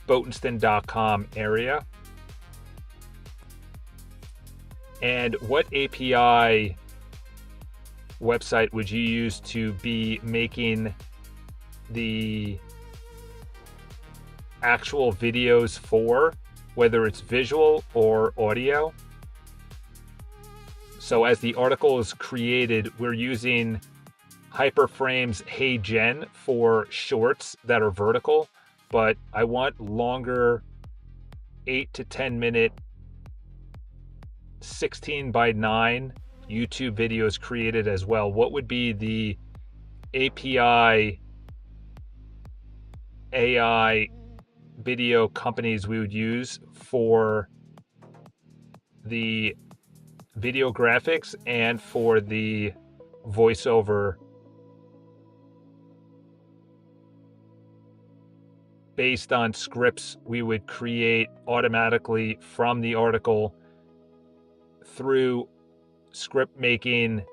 Boatenston.com area. And what API website would you use to be making the actual videos for, whether it's visual or audio? So as the article is created, we're using Hyperframe's Hey Gen for shorts that are vertical, but I want longer 8 to 10 minute 16:9 YouTube videos created as well. What would be the API AI video companies we would use for the video graphics and for the voiceover based on scripts we would create automatically from the article through script making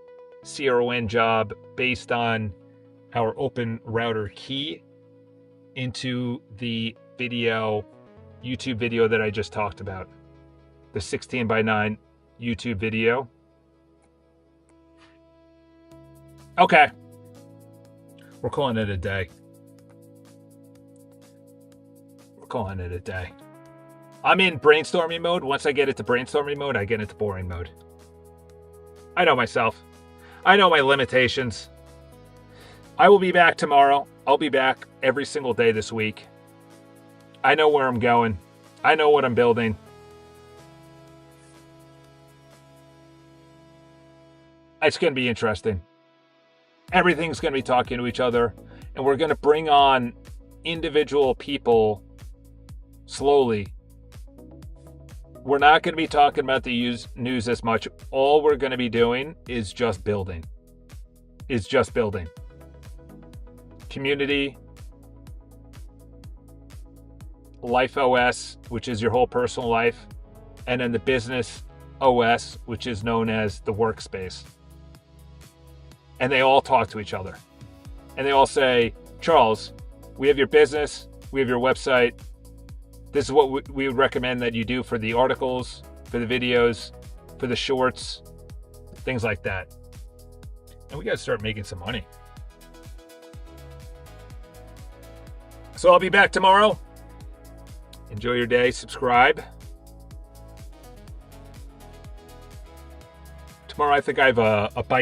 CRON job based on our open router key into the video, YouTube video that I just talked about, the 16:9 YouTube video. Okay, we're calling it a day. We're calling it a day. I'm in brainstorming mode. Once I get into brainstorming mode, I get into boring mode. I know myself. I know my limitations. I will be back tomorrow. I'll be back every single day this week. I know where I'm going. I know what I'm building. It's going to be interesting. Everything's going to be talking to each other, and we're going to bring on individual people slowly. We're not going to be talking about the news as much. All we're going to be doing is just building. Community, Life OS, which is your whole personal life, and then the business OS, which is known as the workspace. And they all talk to each other. And they all say, Charles, we have your business, we have your website. This is what we would recommend that you do for the articles, for the videos, for the shorts, things like that. And we got to start making some money. So I'll be back tomorrow. Enjoy your day. Subscribe. Tomorrow I think I have a bike